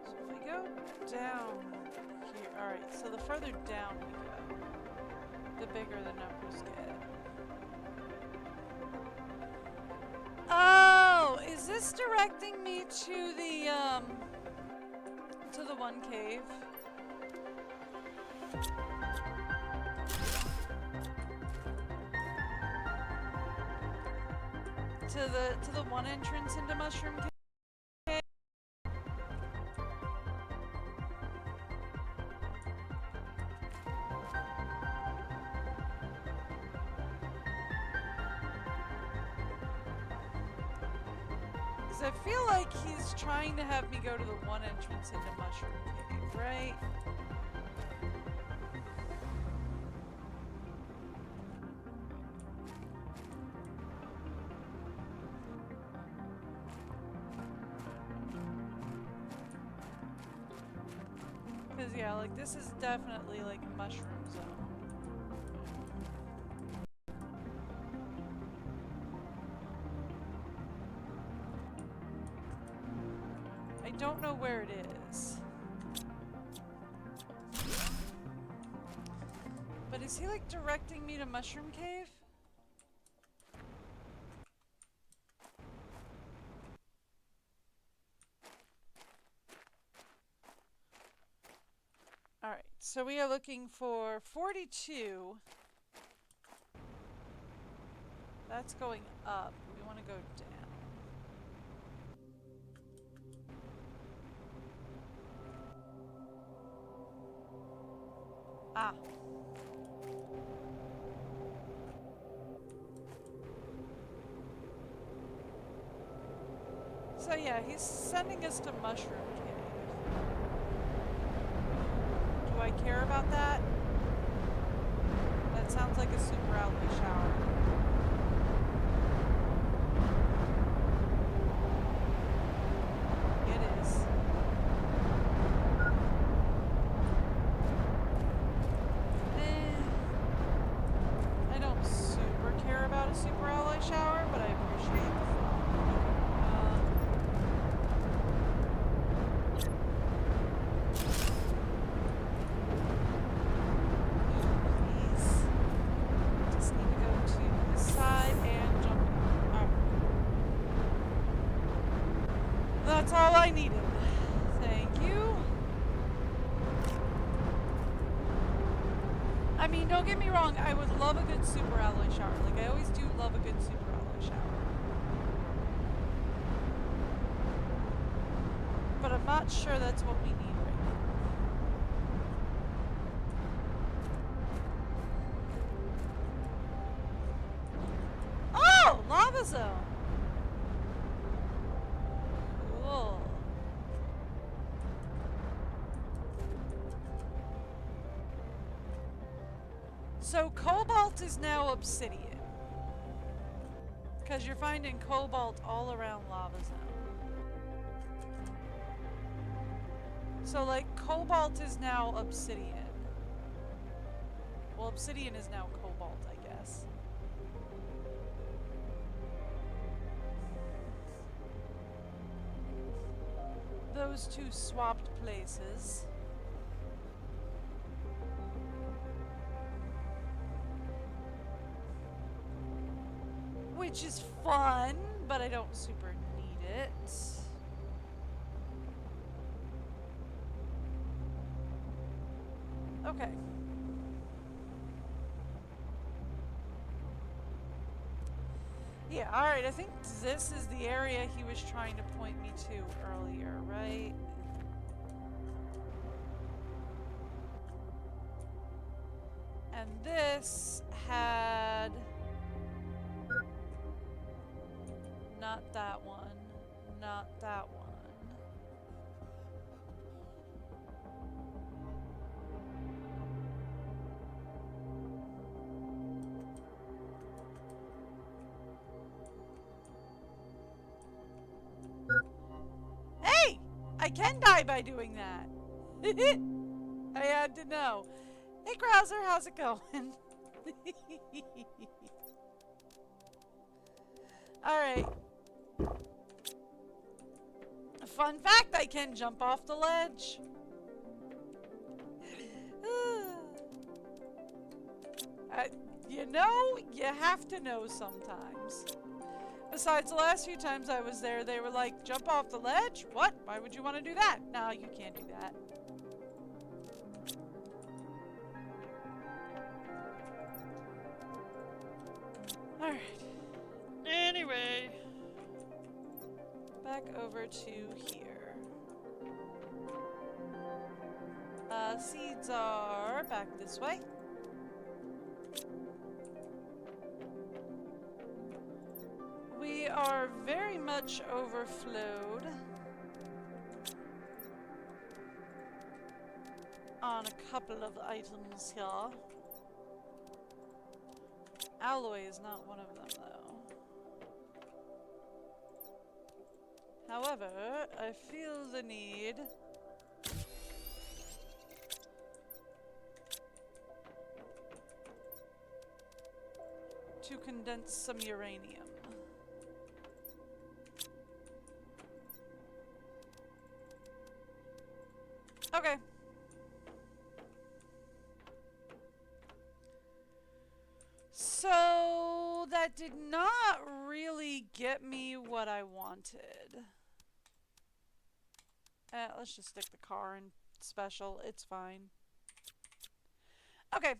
So if we go down here, alright, so the further down we go, the bigger the numbers get. Oh, is this directing me to the one cave? To the one entrance into Mushroom Cave? I feel like he's trying to have me go to the one entrance into Mushroom Cave, right? Because, yeah, like, this is definitely, like, Mushroom Zone. I don't know where it is. But is he, like, directing me to Mushroom Cave? Alright, so we are looking for 42. That's going up. We want to go down. Ah. So yeah, he's sending us to Mushroom Cave. Do I care about that? That sounds like a super alloy shower. It is. I don't super care about a super alloy shower, but I appreciate the fun. That's all I needed. Thank you. I mean, don't get me wrong, I would love a good super alloy shower. Like, I always do love a good super alloy shower. But I'm not sure that's what we need right now. Oh! Lava zone! Cool. So cobalt is now obsidian. Because you're finding cobalt all around lava zone. So like cobalt is now obsidian. Well, obsidian is now cobalt, I guess. Those two swapped places. Which is fun, but I don't super need it. Okay. Yeah, alright, I think this is the area he was trying to point me to earlier, right? And this had... Not that one. Not that one. I can die by doing that. I had to know. Hey, Krauser, how's it going? Alright. Fun fact, I can jump off the ledge. You know, you have to know sometimes. Besides, the last few times I was there, they were like, jump off the ledge? What? Why would you want to do that? No, you can't do that. Alright. Anyway. Back over to here. Seeds are back this way. We are very much overflowed on a couple of items here. Alloy is not one of them, though. However, I feel the need to condense some uranium. Okay. So that did not really get me what I wanted. Let's just stick the car in special. It's fine. Okay.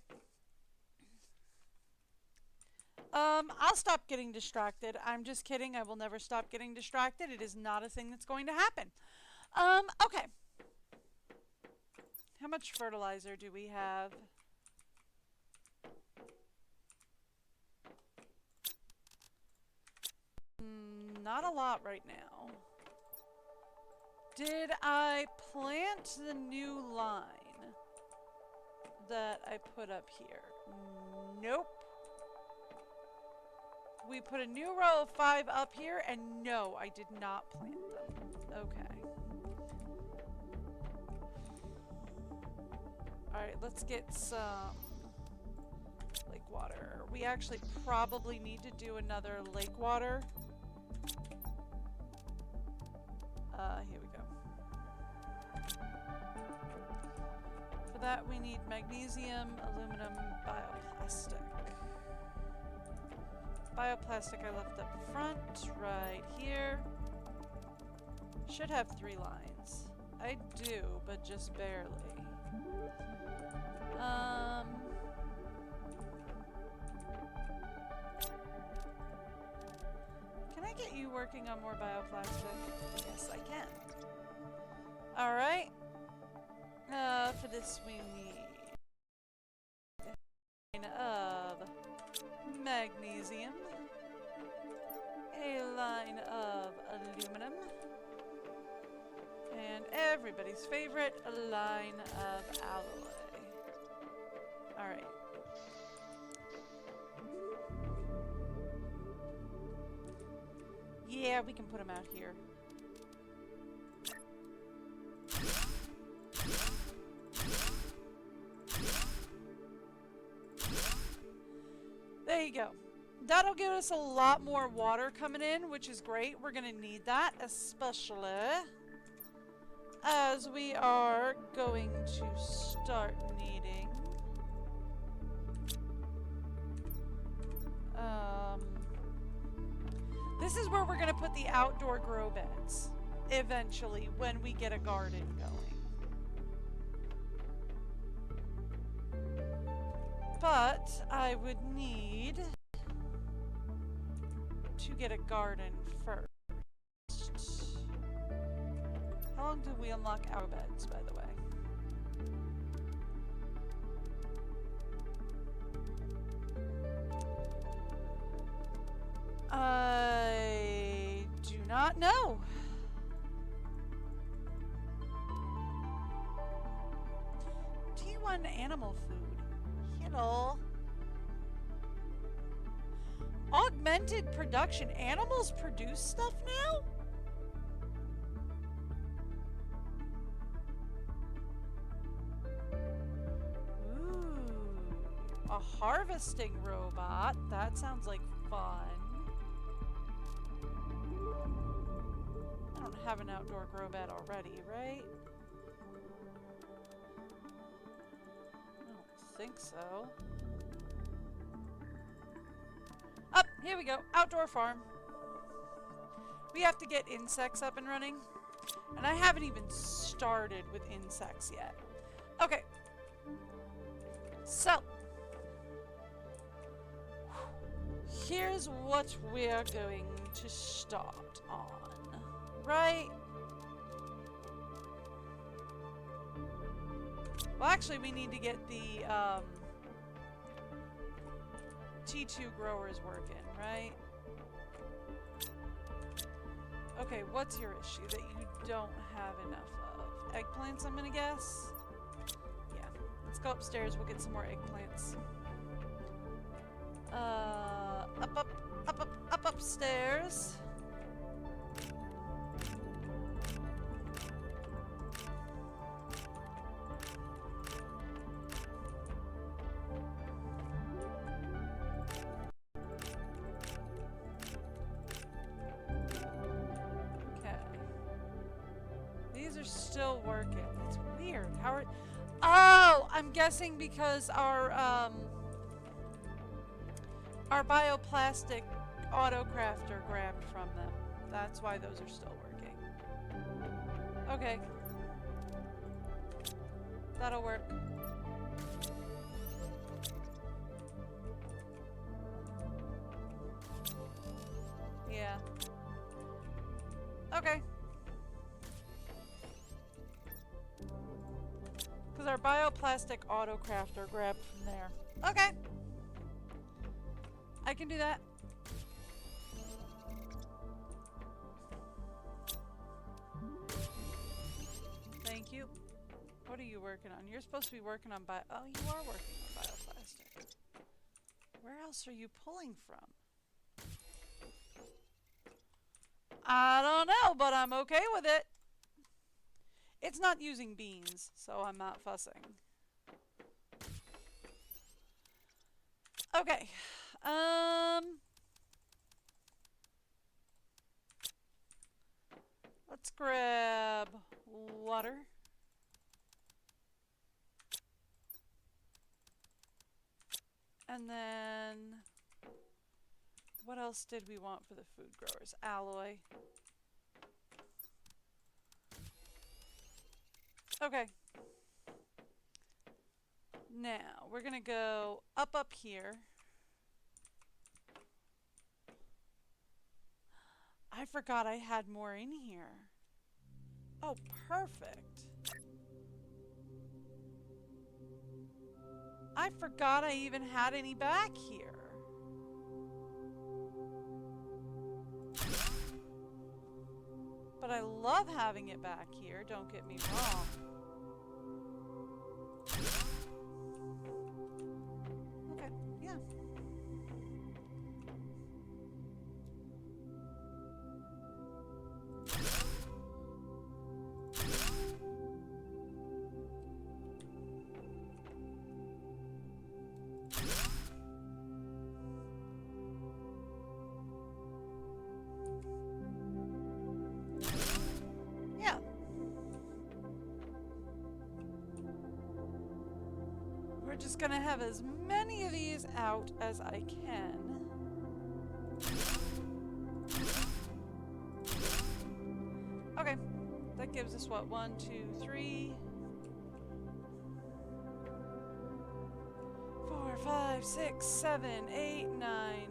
I'll stop getting distracted. I'm just kidding. I will never stop getting distracted. It is not a thing that's going to happen. Okay. How much fertilizer do we have? Not a lot right now. Did I plant the new line that I put up here? Nope. We put a new row of 5 up here, and no, I did not plant them. Okay. Alright, let's get some lake water. We actually probably need to do another lake water. Here we go. For that we need magnesium, aluminum, bioplastic. Bioplastic I left up front, right here. Should have 3 lines. I do, but just barely. Can I get you working on more bioplastic? Yes, I can. Alright. For this we need a line of magnesium, a line of aluminum, and everybody's favorite, a line of alloy. Alright. Yeah, we can put them out here. There you go. That'll give us a lot more water coming in, which is great. We're going to need that, especially as we are going to start needing this is where we're going to put the outdoor grow beds eventually when we get a garden going. But I would need to get a garden first. How long did we unlock our beds, by the way? I do not know. Do you want animal food? Hello. Augmented production. Animals produce stuff now? harvesting robot. That sounds like fun. I don't have an outdoor grow bed already, right? I don't think so. Up, here we go. Outdoor farm. We have to get insects up and running. And I haven't even started with insects yet. Okay. So. Here's what we're going to start on. Right? Well, actually, we need to get the T2 growers working, right? Okay, what's your issue that you don't have enough of? Eggplants, I'm gonna guess? Yeah. Let's go upstairs, we'll get some more eggplants. Up upstairs. Still working. It's weird. How are... Oh! I'm guessing because our bioplastic autocrafter grabbed from them. That's why those are still working. Okay. That'll work. Yeah. Okay. Because our bioplastic autocrafter grabbed from there. Okay. I can do that. Thank you. What are you working on? You're supposed to be working on Oh, you are working on bioplastic. Where else are you pulling from? I don't know, but I'm okay with it. It's not using beans, so I'm not fussing. Okay. Let's grab water. And then what else did we want for the food growers? Alloy. Okay. Now, we're going to go up here. I forgot I had more in here. Oh, perfect. I forgot I even had any back here. But I love having it back here, don't get me wrong. Okay, yeah. Yeah. We're just gonna have as many of these out as I can. Okay, that gives us what? 1, 2, 3, 4, 5, 6, 7, 8, 9,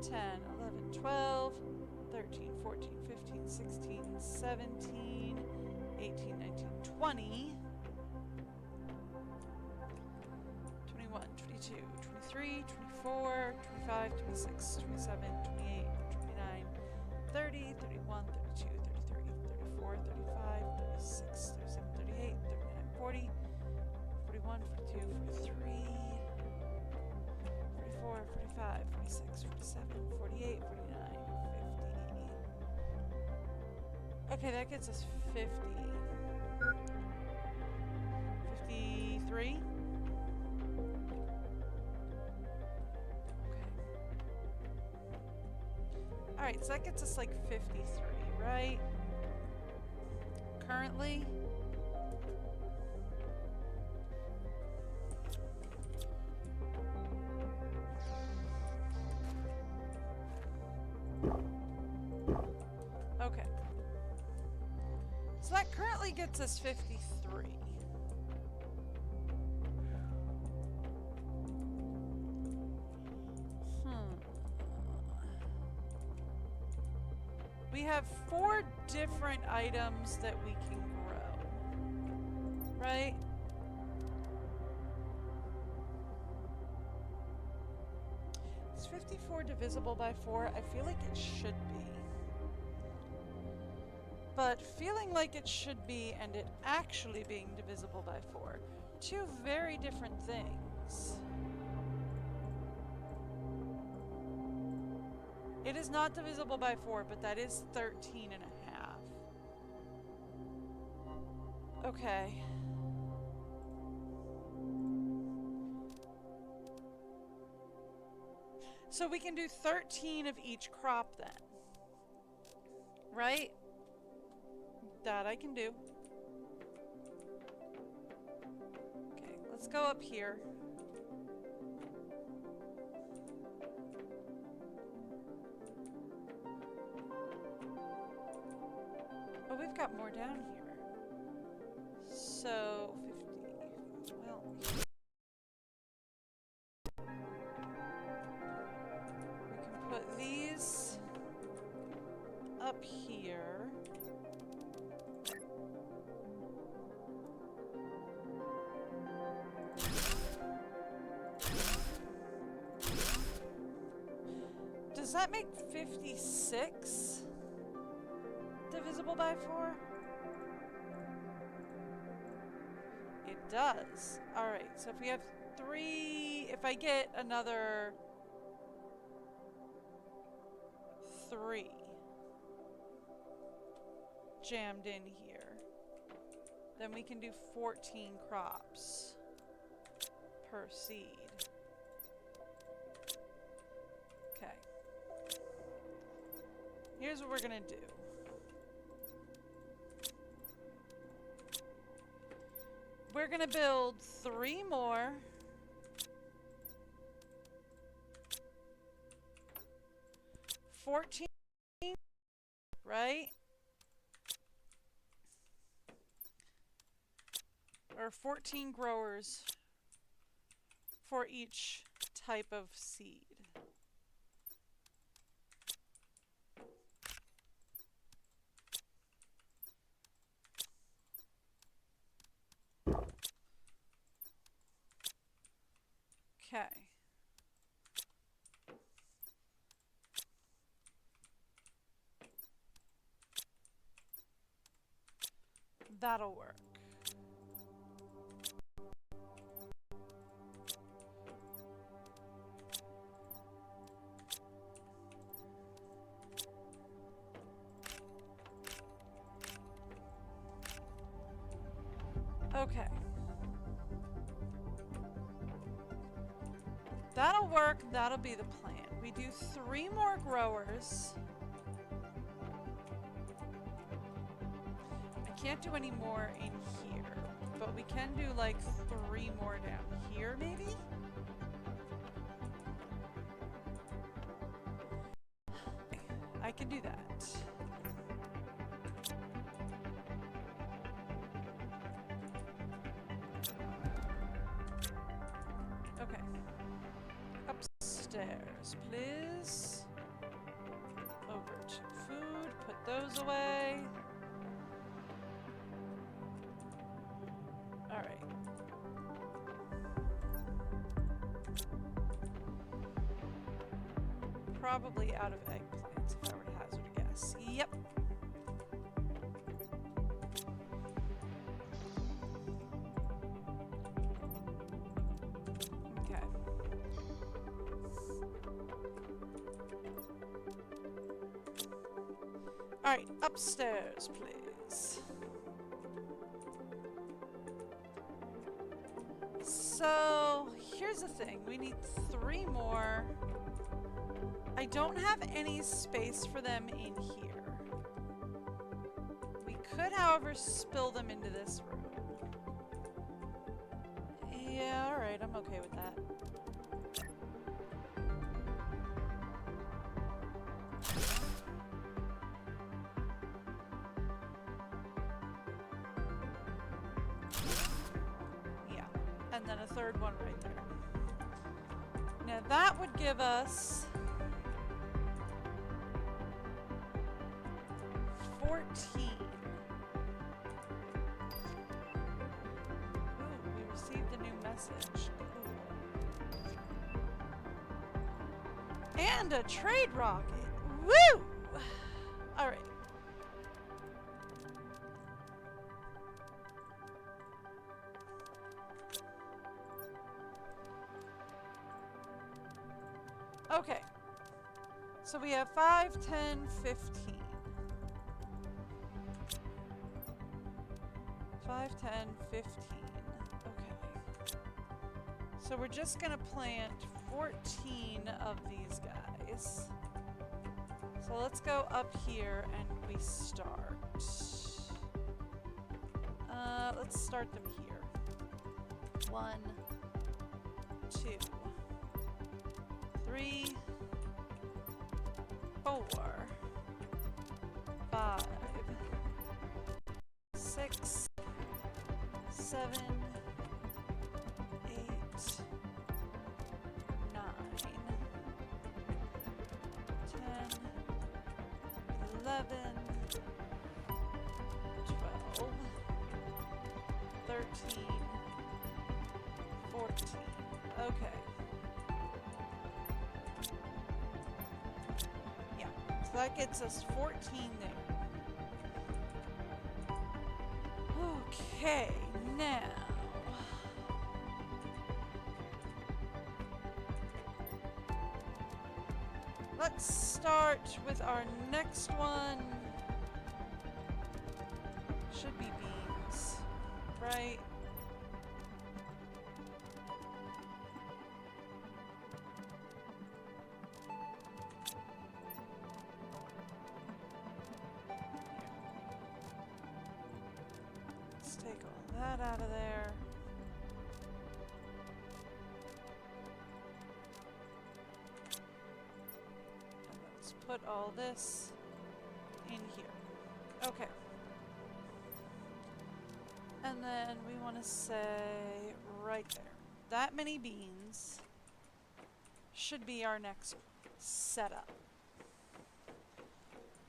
10, 11, 12, 13, 14, 15, 16, 17, 18, 19, 20. 21, 22, 23, 24, 25, 26, 27, 28, 29, 30, 31, 32, 33, 34, 35, 36, 37, 38, 39, 40, 41, 42, 43, 44, 45, 46, 47, 48, 49, 50. Okay, that gets us 50. 53. Alright, so that gets us like 53, right? Currently. Okay. So that currently gets us 53. We have 4 different items that we can grow, right? Is 54 divisible by 4? I feel like it should be. But feeling like it should be and it actually being divisible by 4, 2 very different things. It is not divisible by 4, but that is 13 and a half. Okay. So we can do 13 of each crop then. Right? That I can do. Okay, let's go up here. Oh, we've got more down here. So, 50. Well, we can put these up here. Does that make 56 divisible by 4? It does. Alright, so if we have 3... If I get another 3 jammed in here, then we can do 14 crops per seed. Okay. Here's what we're gonna do. We're gonna build 3 more. $14, right? Or 14 growers for each type of seed. Okay. That'll work. Okay. That'll work. That'll be the plan. We do 3 more growers. I can't do any more in here, but we can do like 3 more down here, maybe? I can do that. Okay. Upstairs, please. Over to food. Put those away. Alright. Probably out of eggplants if I were to hazard a guess. Yep. Okay. Alright, upstairs, please. So, here's the thing. We need 3 more. I don't have any space for them in here. We could, however, spill them into this room. Yeah, alright, I'm okay with that. Yeah, and then a third one right there. Now that would give us 14. Ooh, we received a new message. Cool. And a trade rocket. Woo! Alright. Okay. So we have 5, 10, 15. 5, 10, 15. Okay. So we're just gonna plant 14 of these guys. So let's go up here and we start. Let's start them here. 1, 2, 3, 4, 5, 6, 7, 8, 9, 10, 11, 12, 13, 14. Okay. Yeah, so that gets us 14 there. Okay, now let's start with our next one. Should be beans, right? Let's take all that out of there. And let's put all this in here. Okay. And then we want to say right there. That many beans should be our next setup.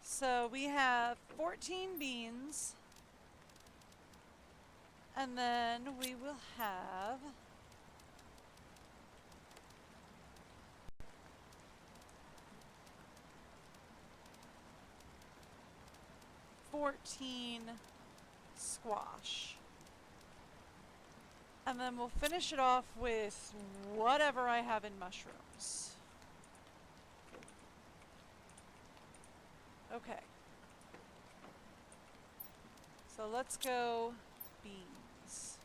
So we have 14 beans. And then we will have 14 squash. And then we'll finish it off with whatever I have in mushrooms. Okay. So let's go beans.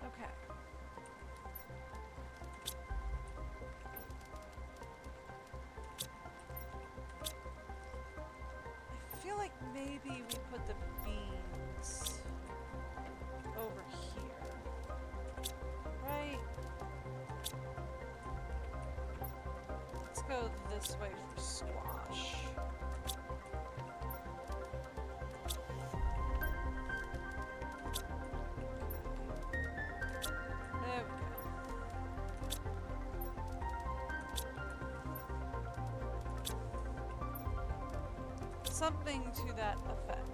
Okay. I feel like maybe we put the beans over here. Right? Let's go this way for squash. There we go. Something to that effect.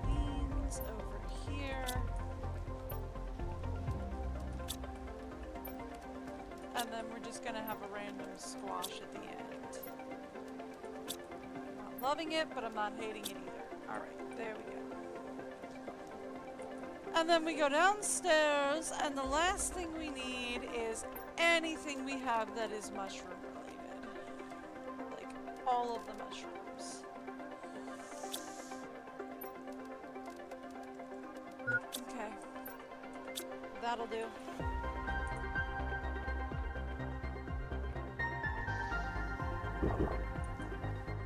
Beans over here. And then we're just gonna have a random squash at the end. Not loving it, but I'm not hating it either. Alright, there we go. And then we go downstairs, and the last thing we need is anything we have that is mushroom related. Like, all of the mushrooms. Okay. That'll do.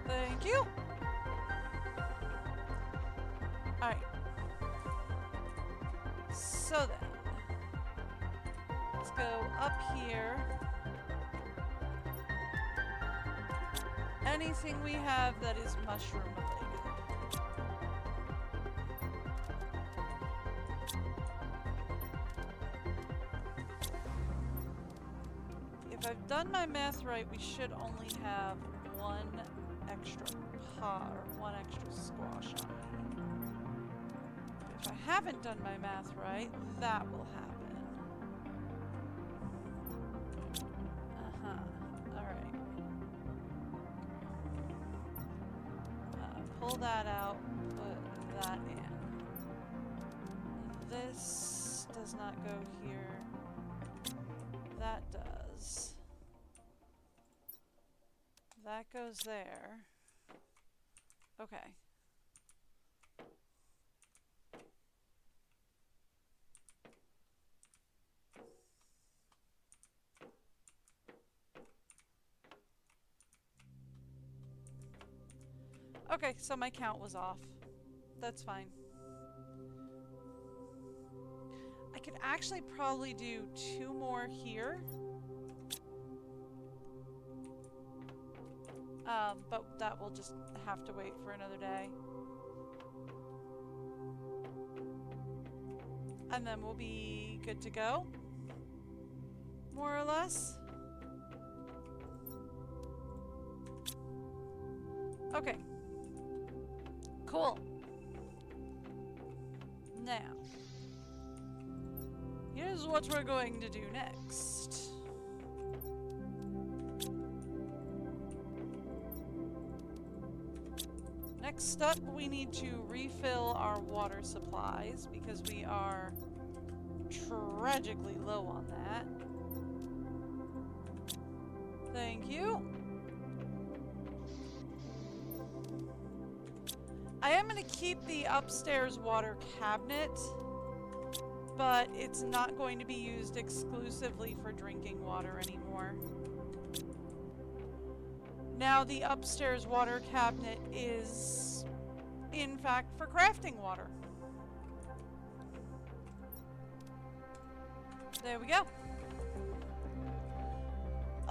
Thank you! Alright. So then, let's go up here. Anything we have that is mushroom related. If I've done my math right, we should only have one extra pot or one extra squash on it. If I haven't done my math right, that will happen. Alright. Pull that out, put that in. This does not go here. That does. That goes there. Okay. Okay, so my count was off. That's fine. I could actually probably do 2 more here. But that will just have to wait for another day. And then we'll be good to go. More or less. Okay. Cool. Now, here's what we're going to do next. Next up, we need to refill our water supplies because we are tragically low on that. Thank you. I am going to keep the upstairs water cabinet, but it's not going to be used exclusively for drinking water anymore. Now the upstairs water cabinet is, in fact, for crafting water. There we go.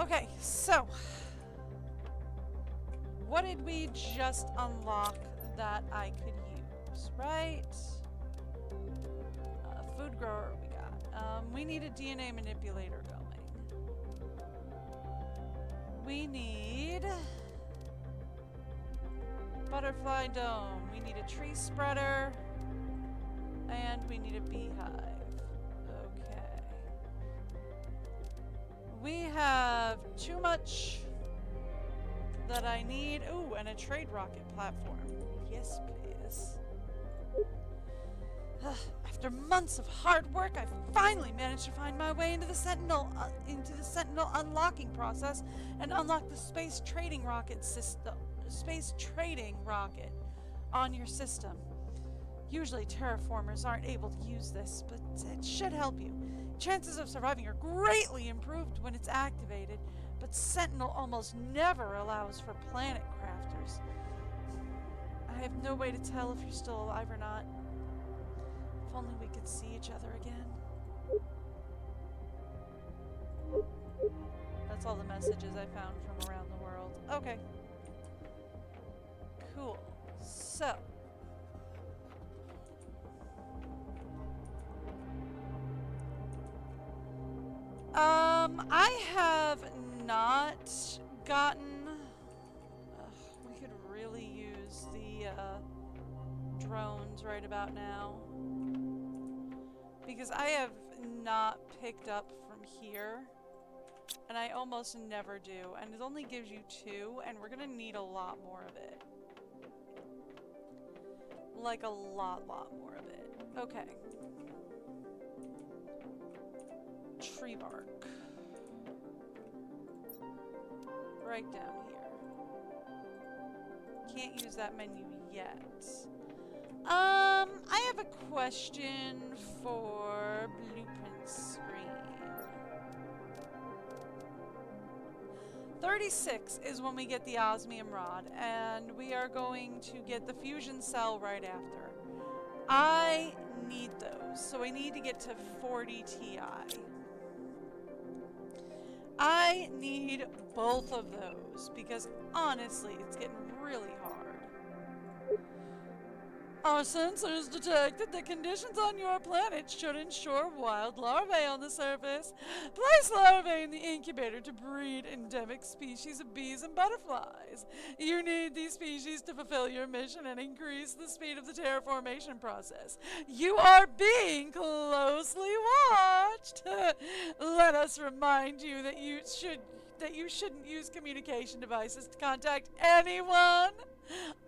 Okay, so what did we just unlock that I could use, right? Food grower we got. We need a DNA manipulator going. We need butterfly dome. We need a tree spreader. And we need a beehive. Okay. We have too much that I need. Ooh, and a trade rocket platform. Yes, please. After months of hard work, I finally managed to find my way into the Sentinel unlocking process and unlock the space trading rocket system. Space trading rocket on your system. Usually terraformers aren't able to use this, but it should help you. Chances of surviving are greatly improved when it's activated, but Sentinel almost never allows for planet crafters. I have no way to tell if you're still alive or not. If only we could see each other again. That's all the messages I found from around the world. Okay. Cool. So. I have not gotten... we could really use the, drones right about now. Because I have not picked up from here. And I almost never do. And it only gives you 2, and we're gonna need a lot more of it. Like a lot more of it. Okay. Tree bark. Right down here. Can't use that menu yet. I have a question for blueprint screen. 36 is when we get the osmium rod, and we are going to get the fusion cell right after. I need those, so I need to get to 40 Ti. I need both of those because honestly, it's getting really hard. Our sensors detected that conditions on your planet should ensure wild larvae on the surface. Place larvae in the incubator to breed endemic species of bees and butterflies. You need these species to fulfill your mission and increase the speed of the terraformation process. You are being closely watched. Let us remind you that you shouldn't use communication devices to contact anyone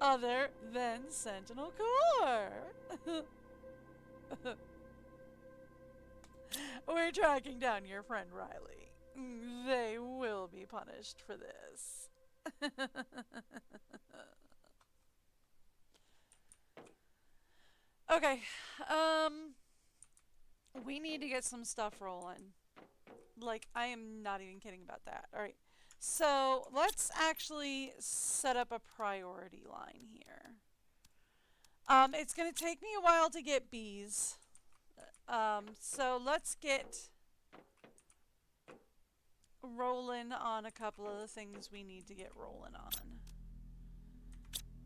other than Sentinel Core. We're tracking down your friend Riley. They will be punished for this. Okay, we need to get some stuff rolling. Like, I am not even kidding about that. Alright. So, let's actually set up a priority line here. It's going to take me a while to get bees. So, let's get rolling on a couple of the things we need to get rolling on.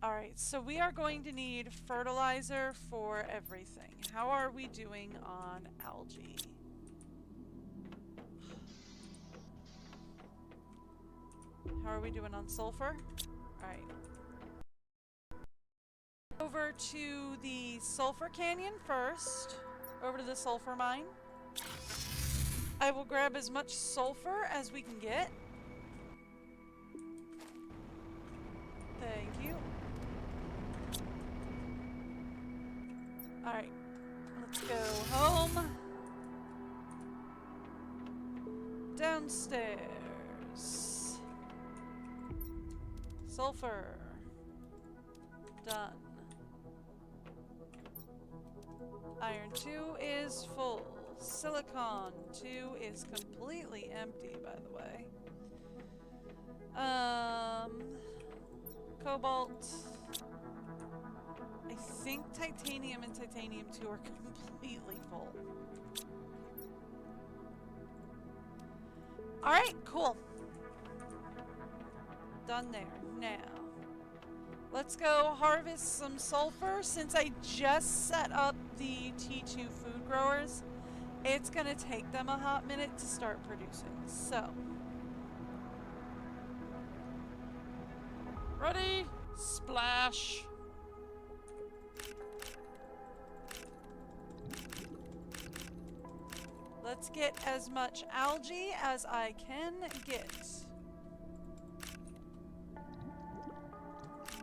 Alright, so we are going to need fertilizer for everything. How are we doing on algae? How are we doing on sulfur? Alright. Over to the sulfur canyon first. Over to the sulfur mine. I will grab as much sulfur as we can get. Thank you. Alright. Let's go home. Downstairs. Sulfur. Done. Iron 2 is full. Silicon 2 is completely empty, by the way. Cobalt. I think titanium and titanium 2 are completely full. Alright, cool. Done there. Now, let's go harvest some sulfur. Since I just set up the T2 food growers, it's going to take them a hot minute to start producing. So, ready? Splash. Let's get as much algae as I can get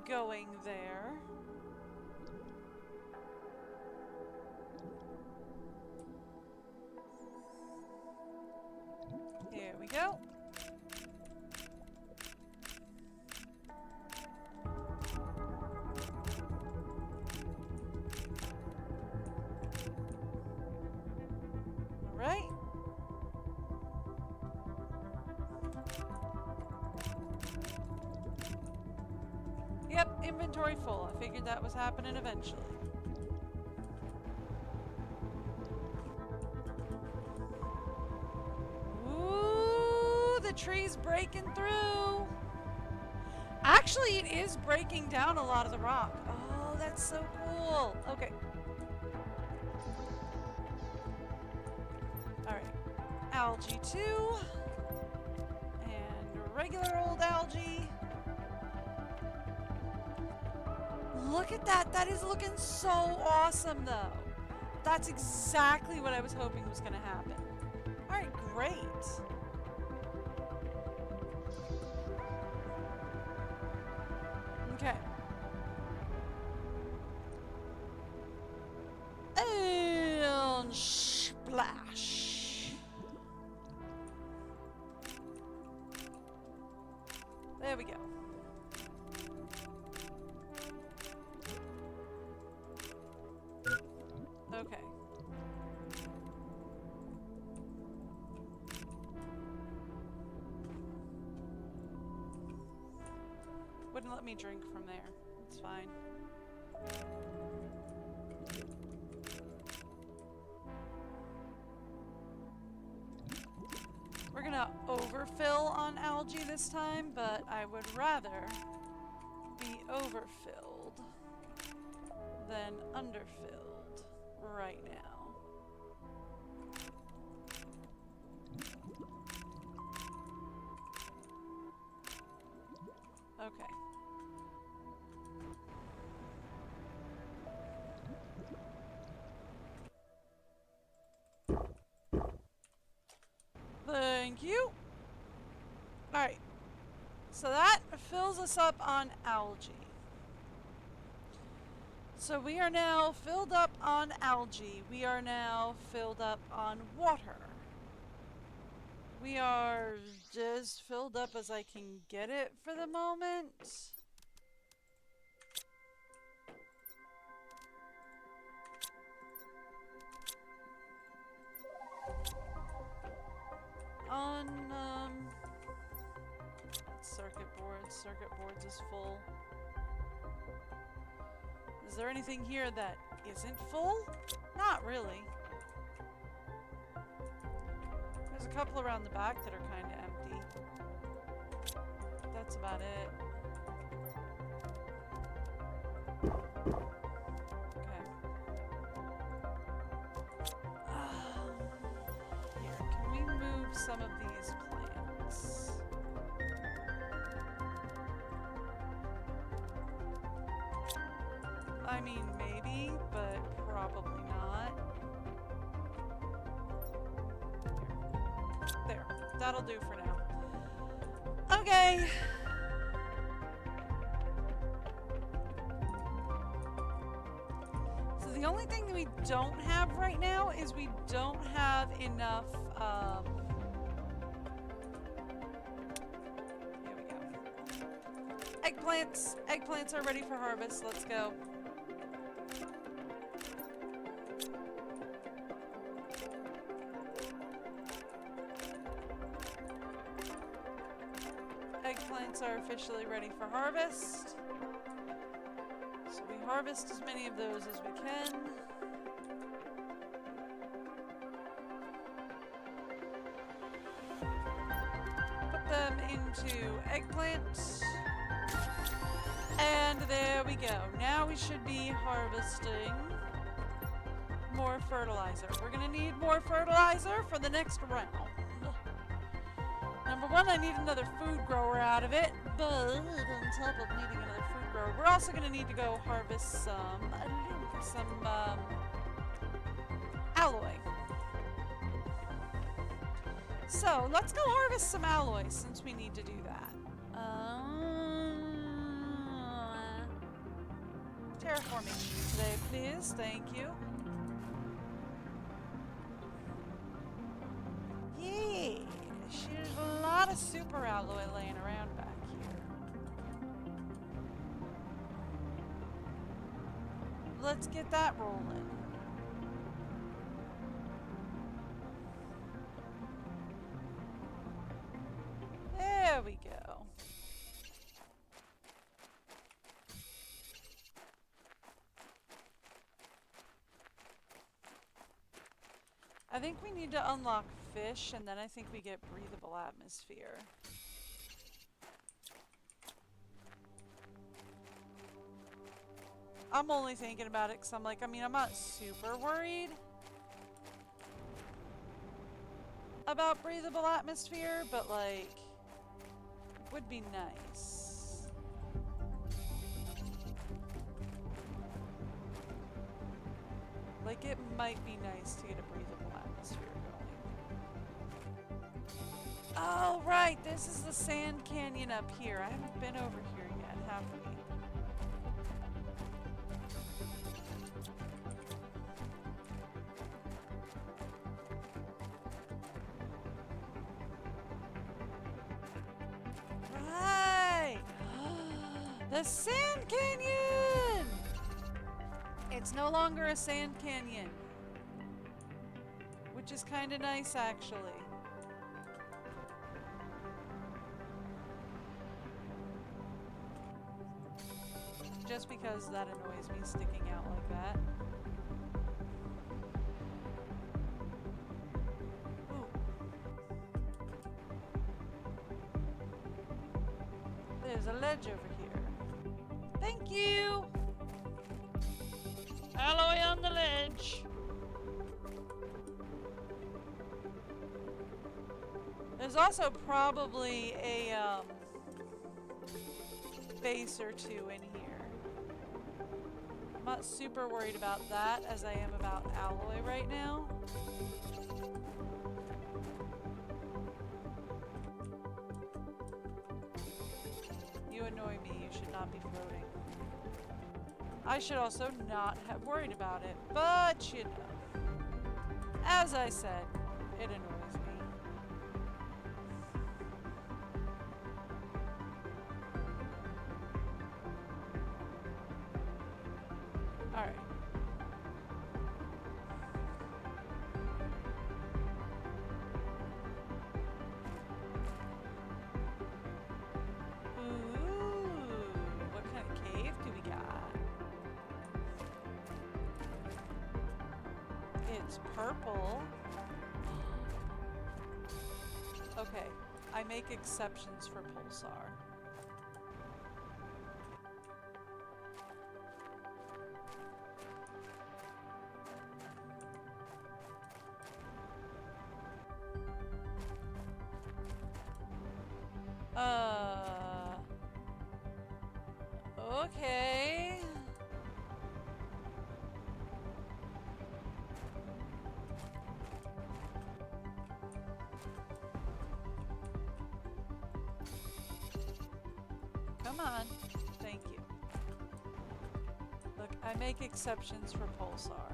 going there. Here we go. All right. Yep, inventory full. I figured that was happening eventually. Ooh, the tree's breaking through. Actually, it is breaking down a lot of the rock. Oh, that's so cool. Okay. Alright. Algae 2. And regular old algae. Look at that. That is looking so awesome, though. That's exactly what I was hoping was going to happen. Alright, great. Okay. and splash. There we go. Okay. Wouldn't let me drink from there. It's fine. We're gonna overfill on algae this time, but I would rather be overfilled than underfilled right now. Okay. Thank you. Alright. So that fills us up on algae. So we are now filled up on algae. We are now filled up on water. We are as filled up as I can get it for the moment. On circuit boards is full. Is there anything here that isn't full? Not really. There's a couple around the back that are kind of empty. That's about it. Okay. Here, can we move some of these plants? I mean, maybe, but probably not. There. That'll do for now. Okay. So the only thing that we don't have right now is we don't have enough, here we go. Eggplants. Eggplants are ready for harvest. Let's go. Eggplants are officially ready for harvest. So we harvest as many of those as we can. Put them into eggplant. And there we go. Now we should be harvesting more fertilizer. We're gonna need more fertilizer for the next round. Number one, I need another food grower out of it, but on top of needing another food grower, we're also going to need to go harvest some alloy. So, let's go harvest some alloy since we need to do that. Terraforming today, please. Thank you. Yeah. There's a lot of super alloy laying around back here. Let's get that rolling. There we go. I think we need to unlock fish, and then I think we get breathable atmosphere. I'm only thinking about it because I'm like, I mean, I'm not super worried about breathable atmosphere, but like, it would be nice. Like, it might be nice to get a breathable atmosphere going. Oh, right, this is the sand canyon up here. I haven't been over here yet, have we? The Sand Canyon! It's no longer a sand canyon. Which is kind of nice, actually. Just because that annoys me sticking out like that. Ooh. There's a ledge over here. Thank you! Alloy on the ledge. There's also probably a base or two in here. I'm not super worried about that as I am about alloy right now. You annoy me. You should not be floating. I should also not have worried about it, but you know. As I said, it annoys me. Alright. Ooh, what kind of cave do we got? It's purple. Okay, I make exceptions for Pulsar. Okay. Come on. Thank you. Look, I make exceptions for Pulsar.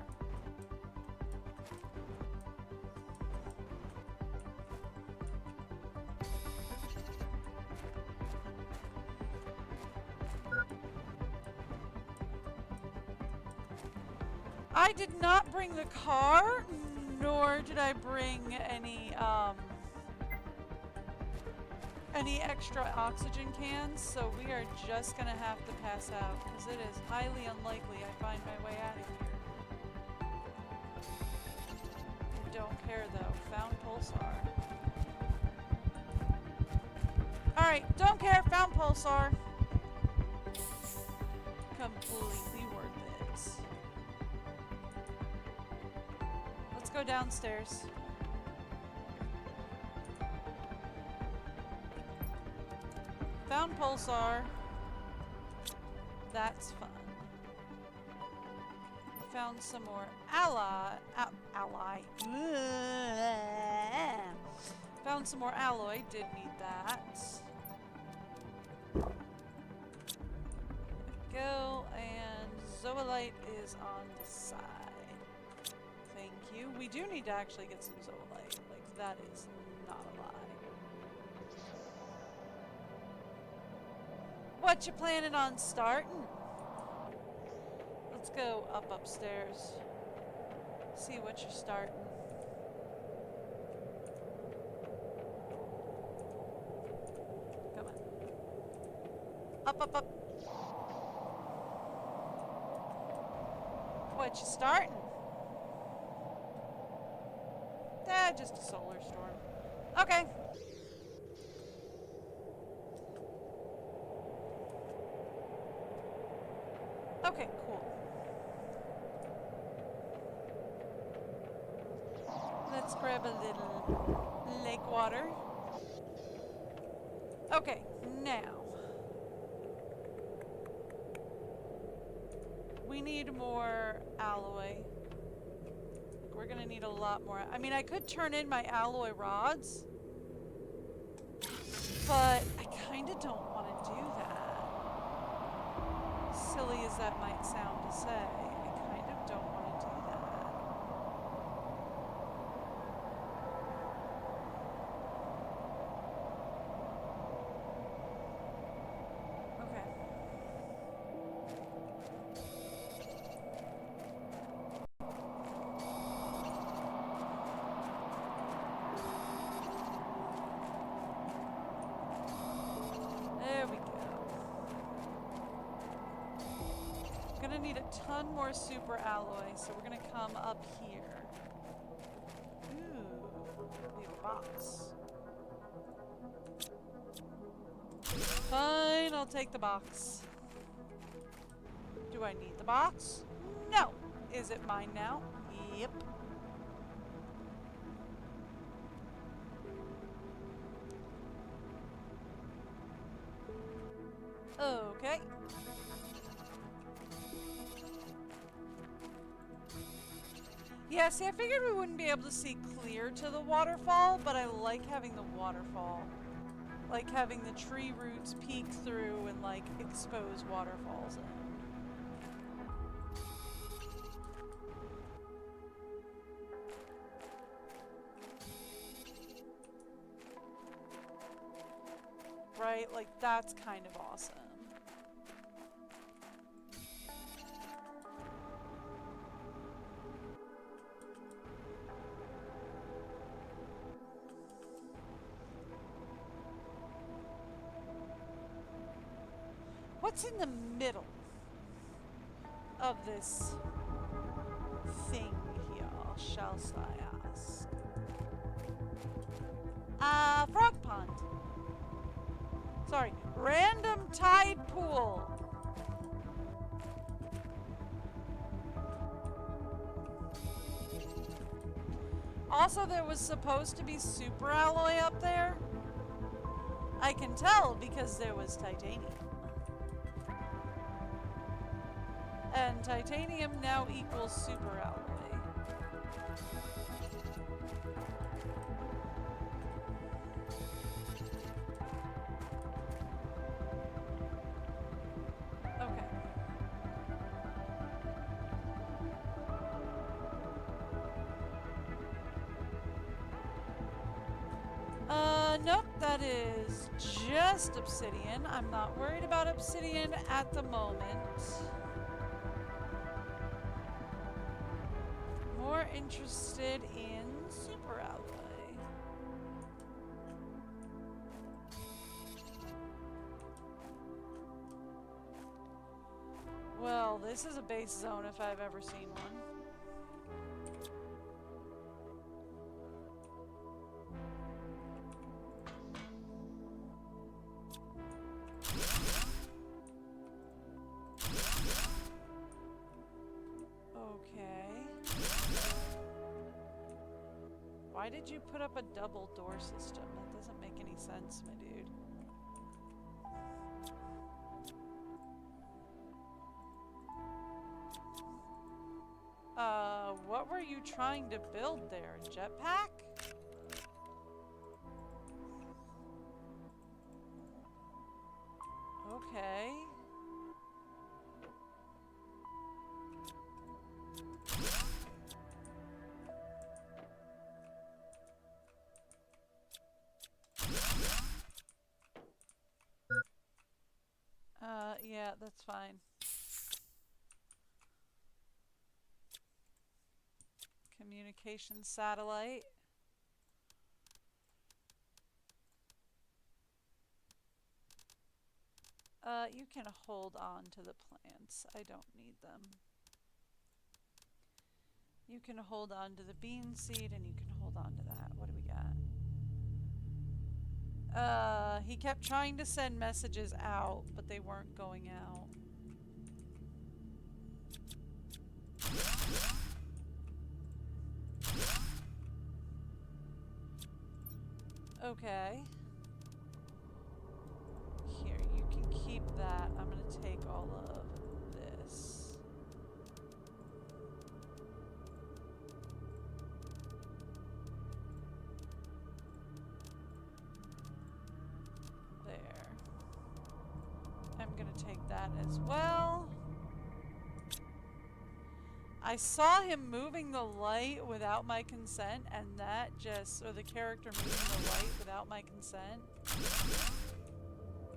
I did not bring the car, nor did I bring any extra oxygen cans, so we are just gonna have to pass out, because it is highly unlikely I find my way out of here. I don't care though. Found Pulsar. Alright, don't care. Found Pulsar. Completely worth it. Let's go downstairs. Found Pulsar. That's fun. Found some more ally. Found some more alloy. Did need that. Go, and Zoolite is on the side. Thank you. We do need to actually get some Zoolite. Like, that is not a lie. What you planning on starting? Let's go upstairs. See what you're starting. Come on. Up. What you starting? Just a solar storm. Okay. Okay, cool. Let's grab a little lake water. Okay, now. We need more alloy. We're gonna need a lot more. I mean, I could turn in my alloy rods, but I kinda don't want to do that. Silly as that might sound to say, I kind of don't want to do that. Okay. need a ton more super alloy, so we're gonna come up here. Ooh, we have a box. Fine, I'll take the box. Do I need the box? No. Is it mine now? Yep. Okay. Yeah, see, I figured we wouldn't be able to see clear to the waterfall, but I like having the waterfall. Like having the tree roots peek through and, like, expose waterfalls in. Right? Like, that's kind of awesome. What's in the middle of this thing here, shall I ask? Frog pond. Sorry, random tide pool. Also, there was supposed to be super alloy up there. I can tell because there was titanium. And titanium now equals super alloy. Okay. Nope, that is just obsidian. I'm not worried about obsidian at the moment. More interested in super alloy. Well, this is a base zone if I've ever seen one. Why did you put up a double door system? That doesn't make any sense, my dude. What were you trying to build there? A jetpack? Okay. Yeah, that's fine. Communication satellite. You can hold on to the plants. I don't need them. You can hold on to the bean seed and you can hold on to that. What do we got? He kept trying to send messages out, but they weren't going out. Okay. Here, you can keep that. I'm gonna take all of this. There. I'm gonna take that as well. I saw him moving the light without my consent, and that just, or the character moving the light without my consent,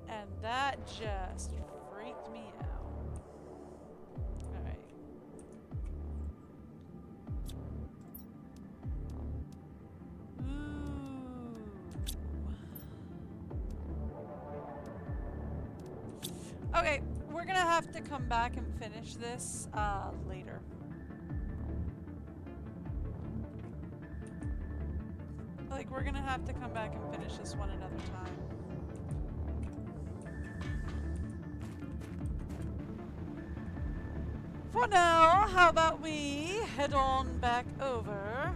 and that just freaked me out. Alright. Ooh. Okay, we're gonna have to come back and finish this later. Like, we're gonna have to come back and finish this one another time. For now, how about we head on back over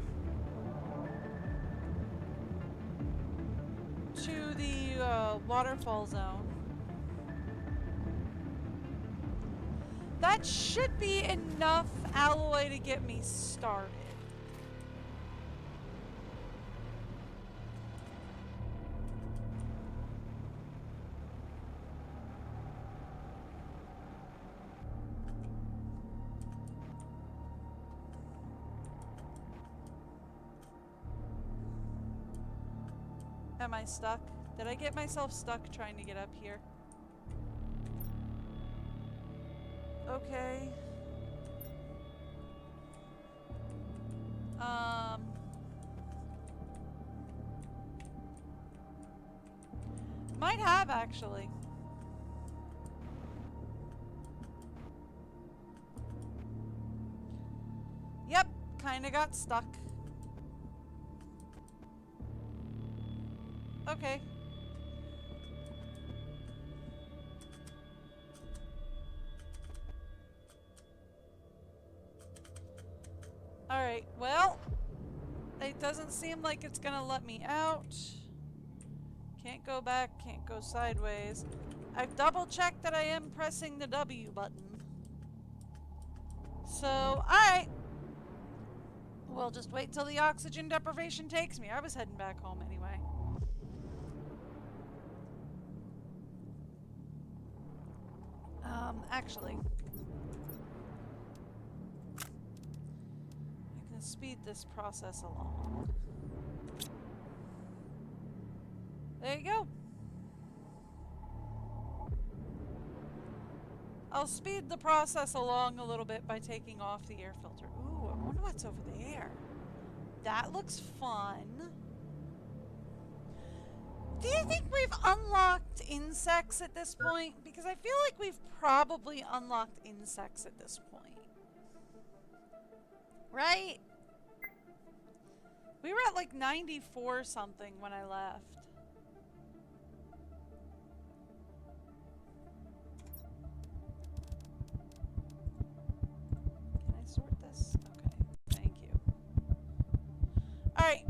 to the waterfall zone. That should be enough alloy to get me started. Am I stuck? Did I get myself stuck trying to get up here? Okay. Might have, actually. Yep, kinda got stuck. Okay. Alright, well, it doesn't seem like it's gonna let me out. Can't go back, can't go sideways. I've double checked that I am pressing the W button. So, alright. We'll just wait till the oxygen deprivation takes me. I was heading back home anyway. Actually, I can speed this process along. There you go. I'll speed the process along a little bit by taking off the air filter. Ooh, I wonder what's over there. That looks fun. Do you think we've unlocked insects at this point? Because I feel like we've probably unlocked insects at this point. Right? We were at like 94 something when I left. Can I sort this? Okay, thank you. Alright.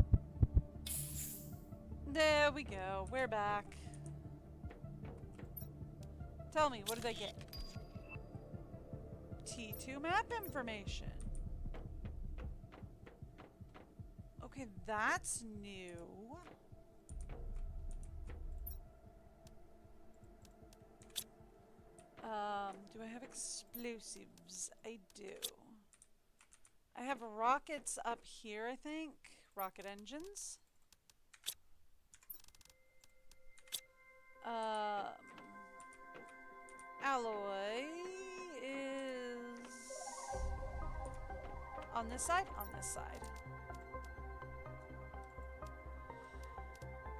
There we go. We're back. Tell me, what did I get? T2 map information. Okay, that's new. Do I have explosives? I do. I have rockets up here, I think. Rocket engines. Alloy is on this side? On this side.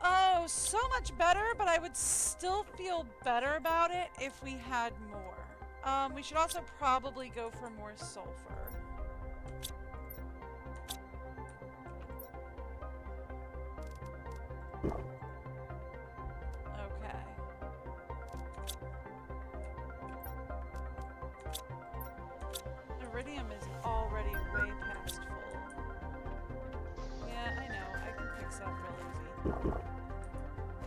Oh, so much better, but I would still feel better about it if we had more. We should also probably go for more sulfur. Iridium is already way past full. Yeah, I know. I can fix that real easy.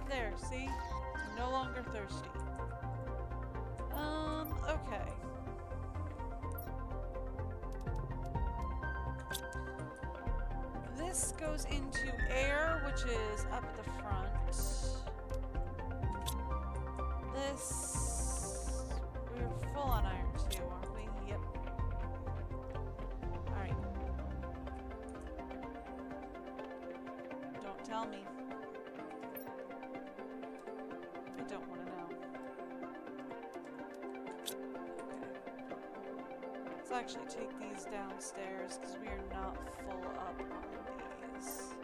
There, see? I'm no longer thirsty. Okay. This goes into air, which is up at the front. This... We're full on iron too, aren't we? Yep. Alright. Don't tell me. I don't want to know. Okay. Let's actually take these downstairs because we are not full up on these.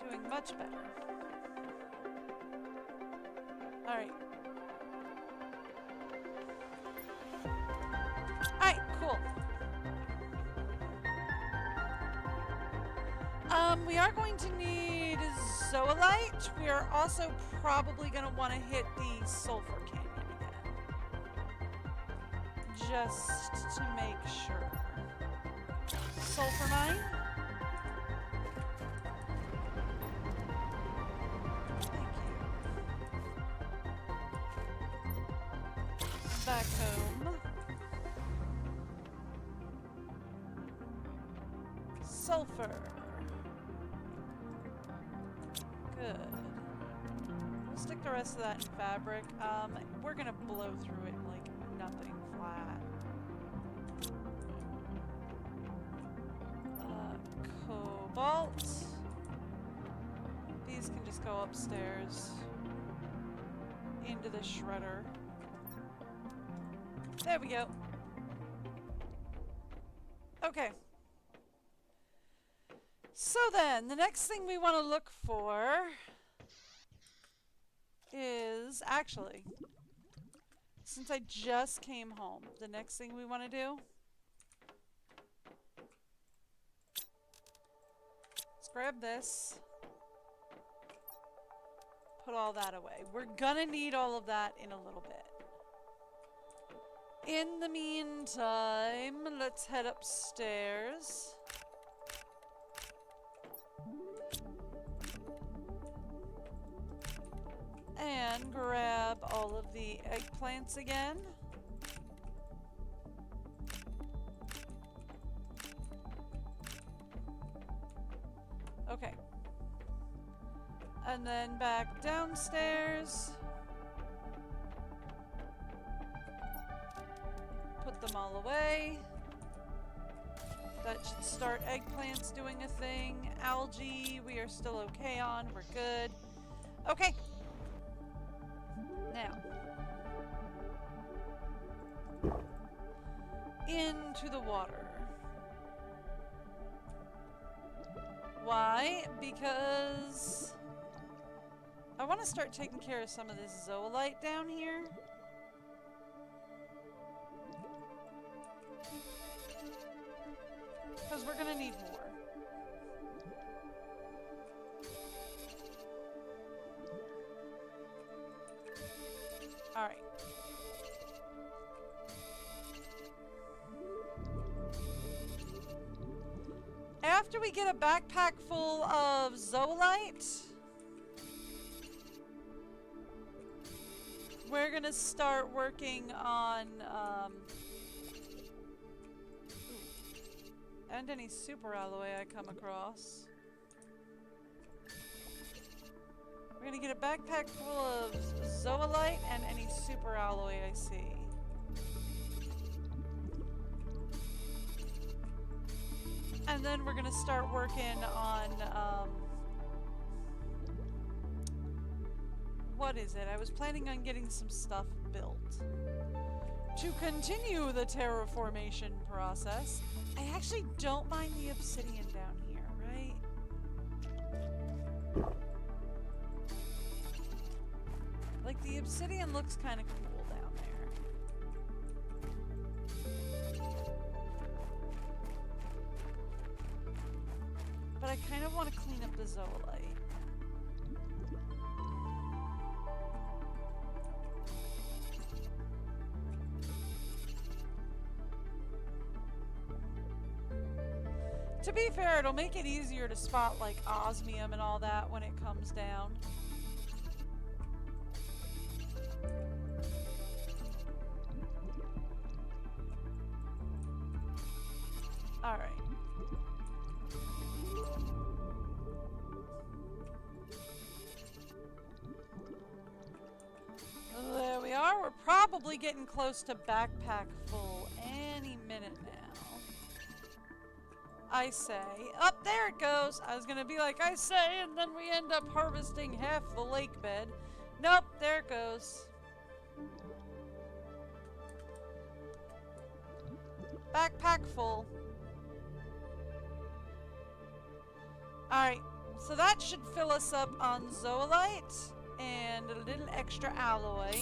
Doing much better. We are going to need zoolite. We are also probably going to want to hit the sulfur canyon again. Just to make sure. Sulfur mine. Thank you. Back home. Sulfur. Good. We'll stick the rest of that in fabric. We're gonna blow through it like nothing flat. Cobalt. These can just go upstairs into the shredder. There we go. Okay. So then, the next thing we want to look for is, actually, since I just came home, the next thing we want to do, let's grab this, put all that away. We're gonna need all of that in a little bit. In the meantime, let's head upstairs. And grab all of the eggplants again. Okay. And then back downstairs. Put them all away. That should start eggplants doing a thing. Algae, we are still okay on. We're good. Okay. Now. Into the water. Why? Because I want to start taking care of some of this zoolite down here. Because we're going to need more. Alright. After we get a backpack full of zoolite, we're going to start working on and any super alloy I come across. We're gonna get a backpack full of zoolite and any super alloy I see. And then we're gonna start working on, what is it? I was planning on getting some stuff built. To continue the terraformation process, I actually don't mind the obsidian down here, right? Like, the obsidian looks kind of cool down there. But I kind of want to clean up the zoolite. To be fair, it'll make it easier to spot, like, osmium and all that when it comes down. Alright. There we are. We're probably getting close to backpack full any minute now. I say. Up there it goes. I was gonna be like, I say, and then we end up harvesting half the lake bed. Nope, there it goes. Backpack full. Alright, so that should fill us up on zoolite and a little extra alloy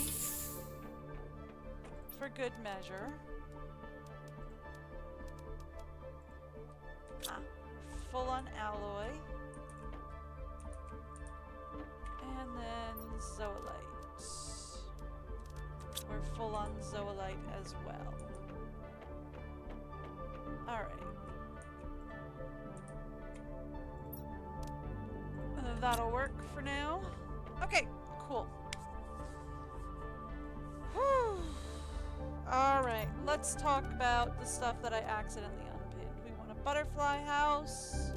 for good measure. full on alloy. And then zoolite. We're full on zoolite as well. Alright. That'll work for now. Okay, cool. Alright, let's talk about the stuff that I accidentally unpinned. We want a butterfly house.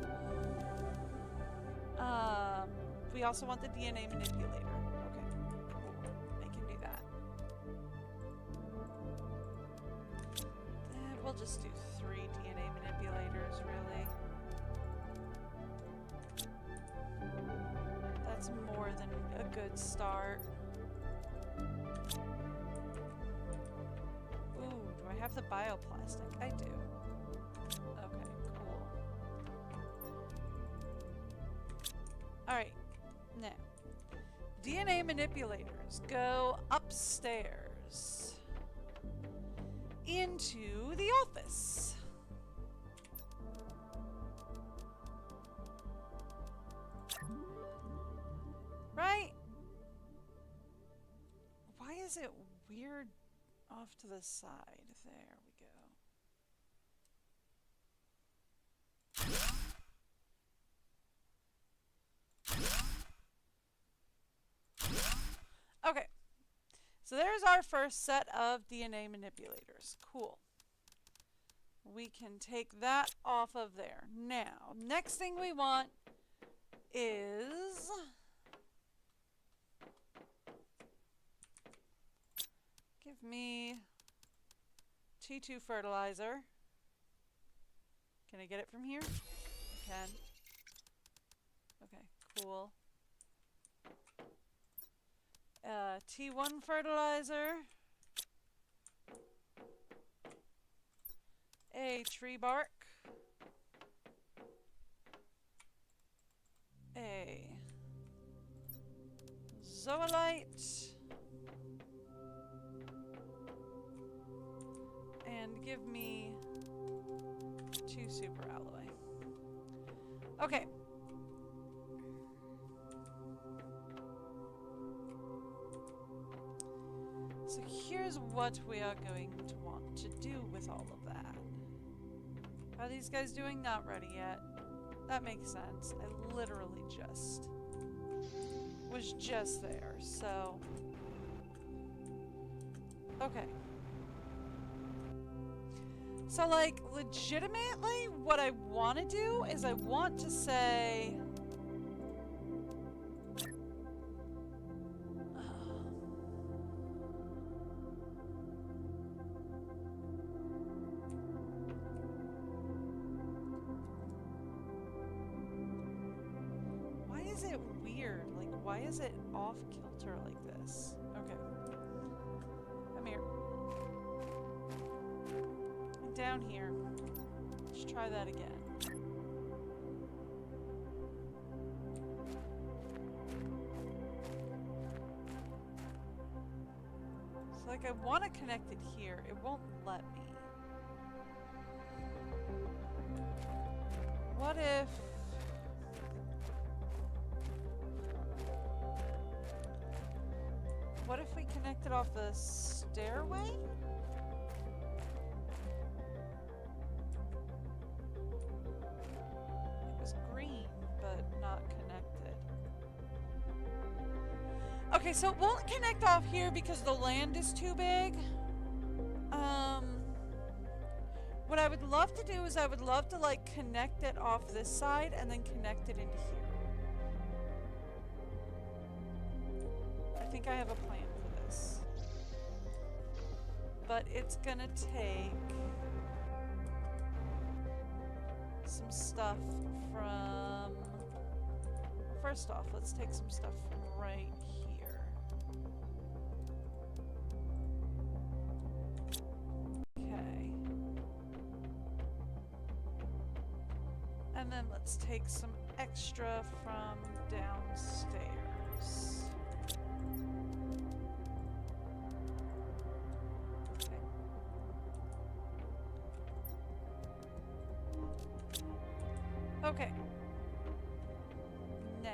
We also want the DNA manipulator. Okay, cool. I can do that. We'll just do 3 DNA manipulators, really. That's more than a good start. Ooh, do I have the bioplastic? I do. Okay, cool. Alright, now. DNA manipulators go upstairs into the office. Right? Why is it weird off to the side? There we go. Okay. So there's our first set of DNA manipulators. Cool. We can take that off of there. Now, next thing we want is give me T2 fertilizer. Can I get it from here? I can. Okay, cool. T1 fertilizer. A tree bark. A zoolite. And give me 2 super alloy. Okay. So here's what we are going to want to do with all of that. How are these guys doing? Not ready yet. That makes sense. I literally was just there, so. Okay. So, like, legitimately, what I want to do is I want to say... Why is it weird? Like, why is it off kilter like this? Okay. Come here. Down here. Let's try that again. So, like, I want to connect it here. It won't let me. What if... What if we connected off the stairway? It was green, but not connected. Okay, so it won't connect off here because the land is too big. What I would love to do is I would love to, like, connect it off this side and then connect it into here. I think I have a plan for this. But it's gonna take some stuff from... First off, let's take some stuff from right here. Okay. And then let's take some extra from downstairs. Okay. Now.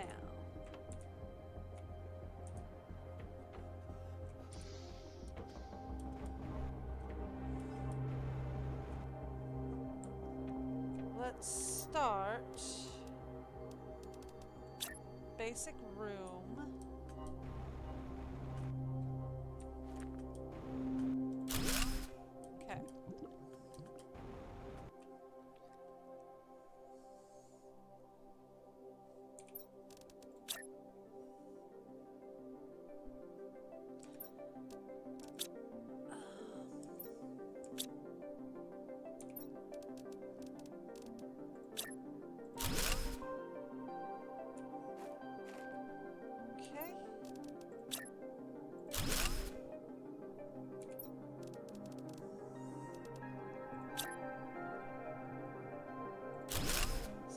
Let's start. Basic room. Okay. Okay.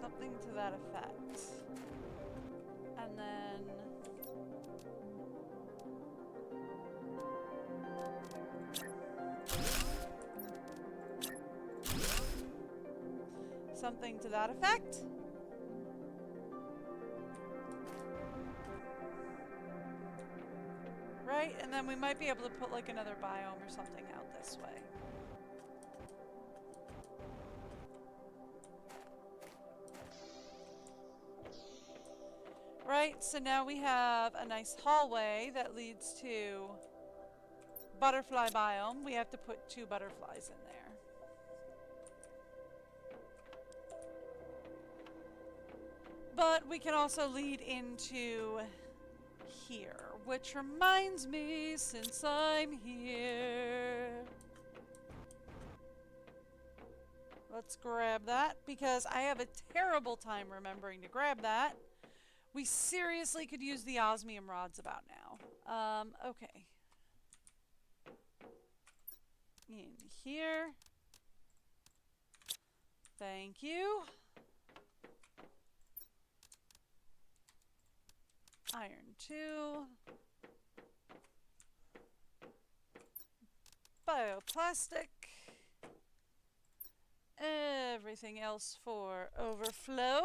Something to that effect. And then something to that effect. Right? And then we might be able to put like another biome or something out this way. Right, so now we have a nice hallway that leads to butterfly biome. We have to put 2 butterflies in there. But we can also lead into here, which reminds me, since I'm here, let's grab that because I have a terrible time remembering to grab that. We seriously could use the osmium rods about now. Okay. In here. Thank you. Iron 2. Bioplastic. Everything else for overflow.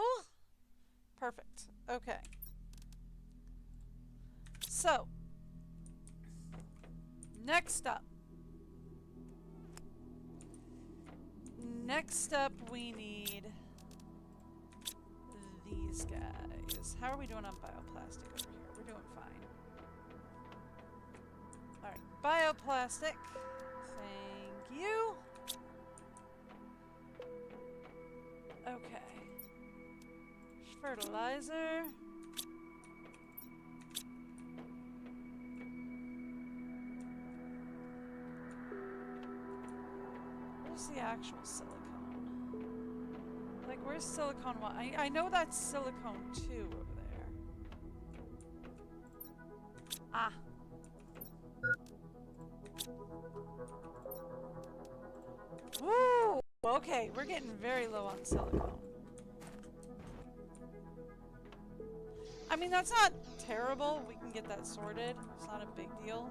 Perfect. Okay. So, next up. Next up, we need these guys. How are we doing on bioplastic over here? We're doing fine. Alright, bioplastic. Thank you. Okay. Fertilizer. Where's the actual silicone? Like, where's silicone 1? I know that's silicone 2 over there. Ah. Woo! Okay, we're getting very low on silicone. I mean, that's not terrible. We can get that sorted. It's not a big deal.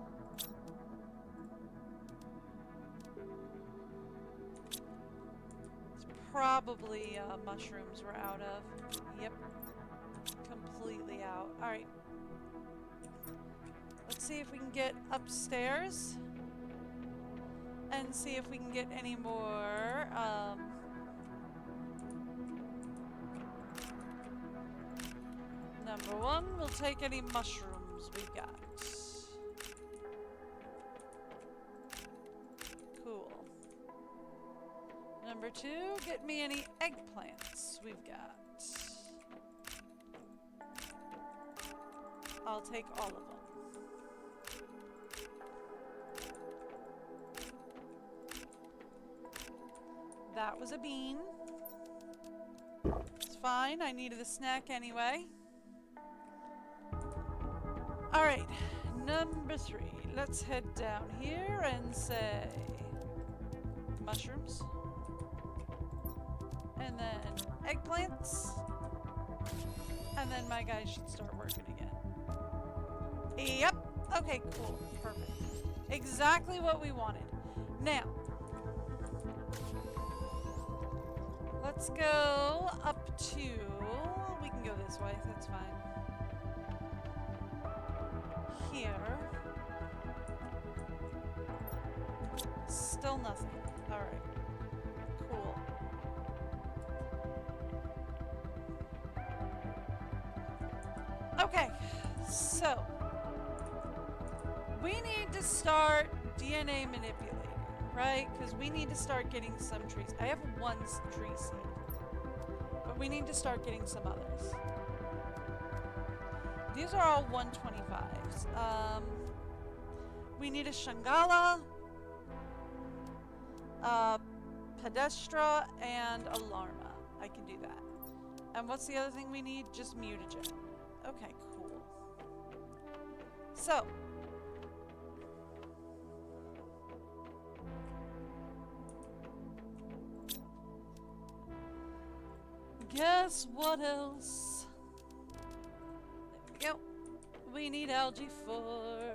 It's probably mushrooms we're out of. Yep. Completely out. Alright. Let's see if we can get upstairs. And see if we can get any more, Number 1, we'll take any mushrooms we've got. Cool. Number 2, get me any eggplants we've got. I'll take all of them. That was a bean. It's fine, I needed a snack anyway. Alright, number 3. Let's head down here and say mushrooms. And then eggplants. And then my guys should start working again. Yep. Okay, cool. Perfect. Exactly what we wanted. Now, let's go up to... We can go this way, that's fine. Here. Still nothing. Alright. Cool. Okay, so we need to start DNA manipulating, right? Because we need to start getting some trees. I have one tree seed, but we need to start getting some others. These are all 125s. We need a Shangala, Pedestra, and a Larma. I can do that. And what's the other thing we need? Just mutagen. Okay, cool. So. Guess what else? There we go. We need algae for...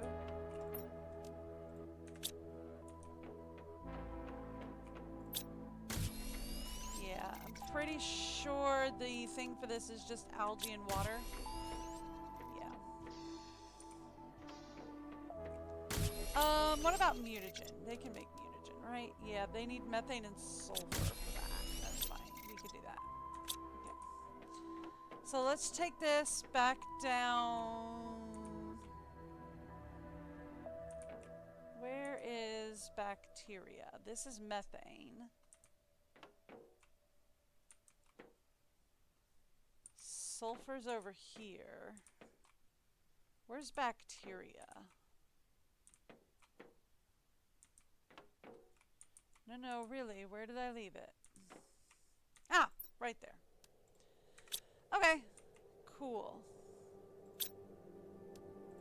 Yeah, I'm pretty sure the thing for this is just algae and water. What about mutagen? They can make mutagen, right? Yeah, they need methane and sulfur for that. That's fine. We could do that. Okay. So let's take this back down. Where is bacteria? This is methane. Sulfur's over here. Where's bacteria? No, really, where did I leave it? Ah, right there. Okay, cool.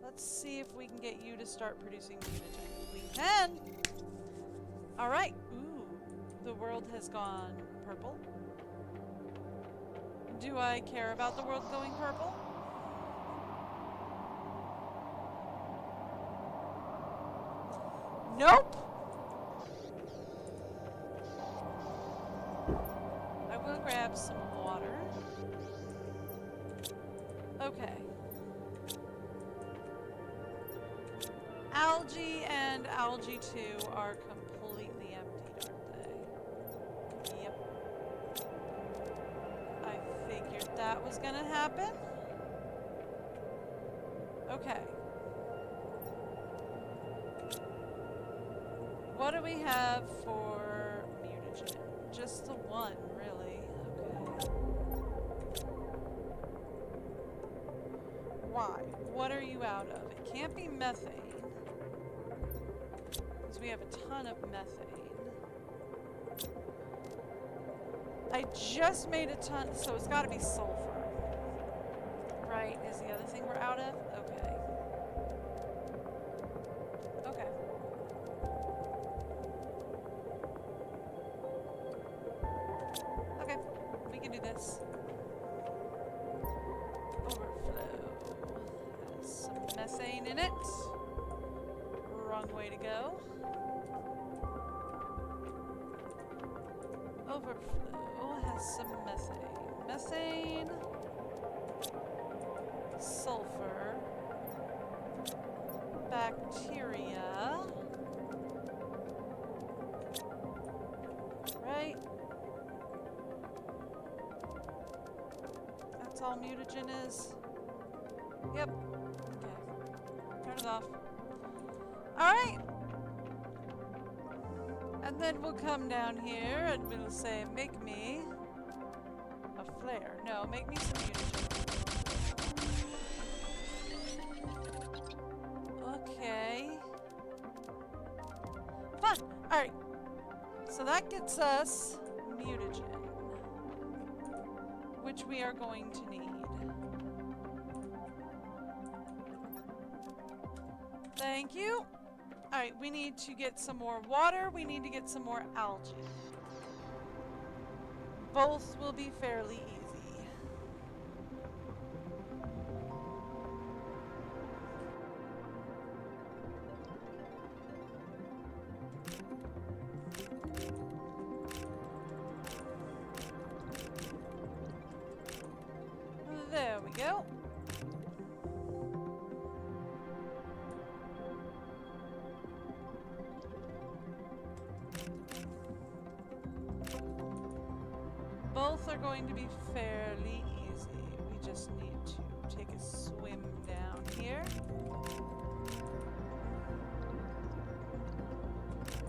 Let's see if we can get you to start producing mutagen. We can! Alright, ooh, the world has gone purple. Do I care about the world going purple? Nope! Grab some water. Okay. Algae and algae 2 are completely emptied, aren't they? Yep. I figured that was gonna happen. Okay. What do we have for mutagen? Just the one, really. Why? What are you out of? It can't be methane. Because we have a ton of methane. I just made a ton, so it's got to be sulfur. Right? Is the other thing we're out of? Okay. Okay. Okay. We can do this. Methane in it. Wrong way to go. Overflow has some methane. Methane. Sulfur. Bacteria. Right? That's all mutagen is. Yep. Turn it off. Alright. And then we'll come down here and we'll say, make me a flare. No, make me some mutagen. Okay. Fun! Alright. So that gets us mutagen, which we are going to need. Thank you. Alright, we need to get some more water. We need to get some more algae. Both will be fairly easy. we go. Both are going to be fairly easy. We just need to take a swim down here.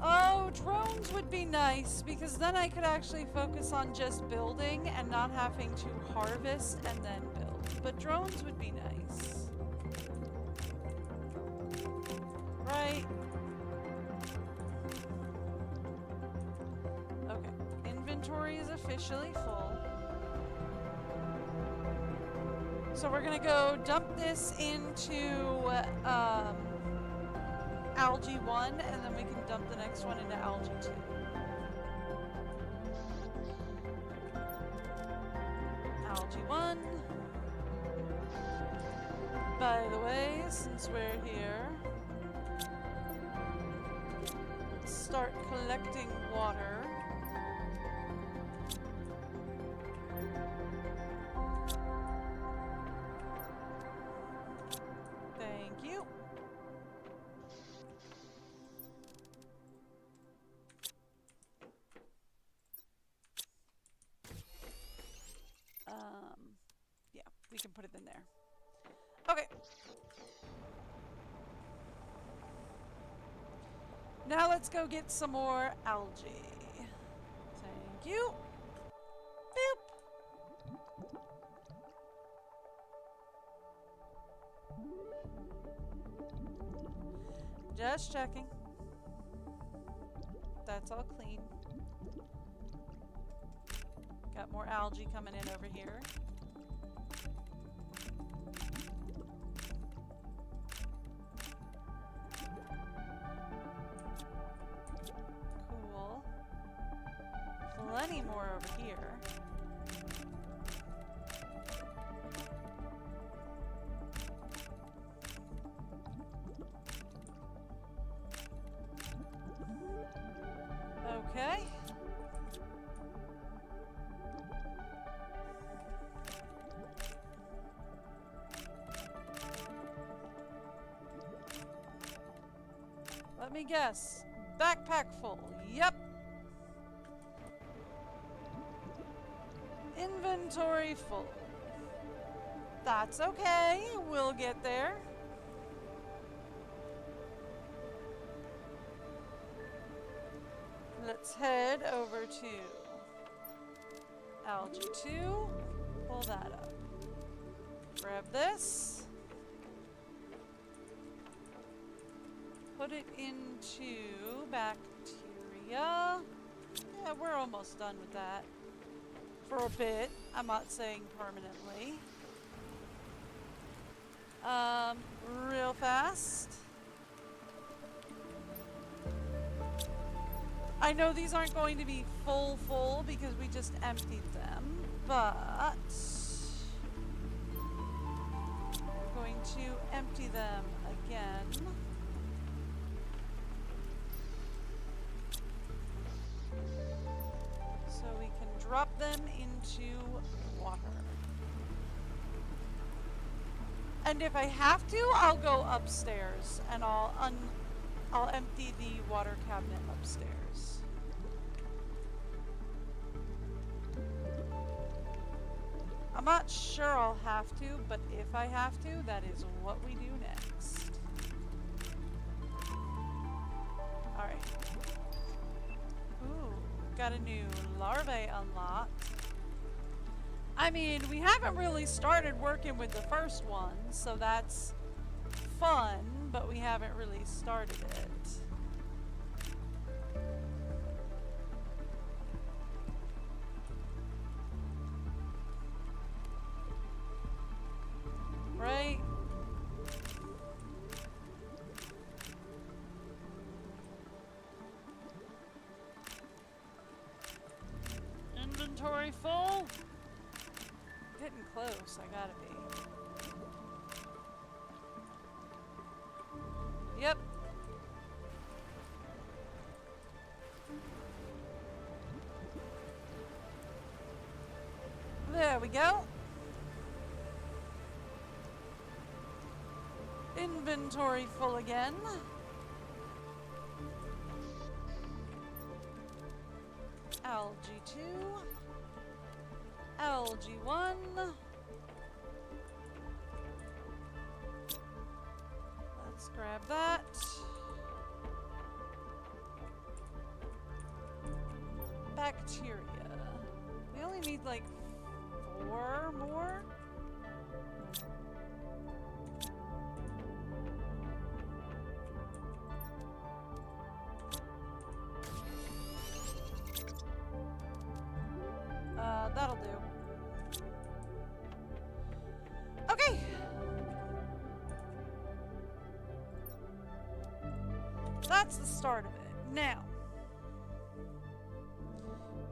Oh, drones would be nice because then I could actually focus on just building and not having to harvest and then build. But drones would be nice. Right? Okay. Inventory is officially full. So we're gonna go dump this into algae 1, and then we can dump the next one into algae 2. Algae 1. By the way, since we're here, start collecting water. Thank you. Yeah, we can put it in there. Okay. Now let's go get some more algae. Thank you. Boop. Just checking. That's all clean. Got more algae coming in over here. Cool. Plenty more over here. Okay. Let me guess. Backpack full. Yep. Inventory full. That's okay. We'll get there. Let's head over to algae 2. Pull that up. Grab this. Put it into bacteria. Yeah, we're almost done with that. For a bit. I'm not saying permanently. Real fast. I know these aren't going to be full because we just emptied them, but we're going to empty them again. So we can drop them into water. And if I have to, I'll go upstairs and I'll empty the water cabinet upstairs. I'm not sure I'll have to, but if I have to, that is what we do next. Alright. Ooh, got a new larvae unlocked. I mean, we haven't really started working with the first one, so that's fun, but we haven't really started it. Right? Inventory full? Getting close, I gotta be. Yep. There we go. inventory full again. Algae 2. Algae 1. Let's grab that. Bacteria. We only need like 4 more. That'll do. Okay. That's the start of it. Now,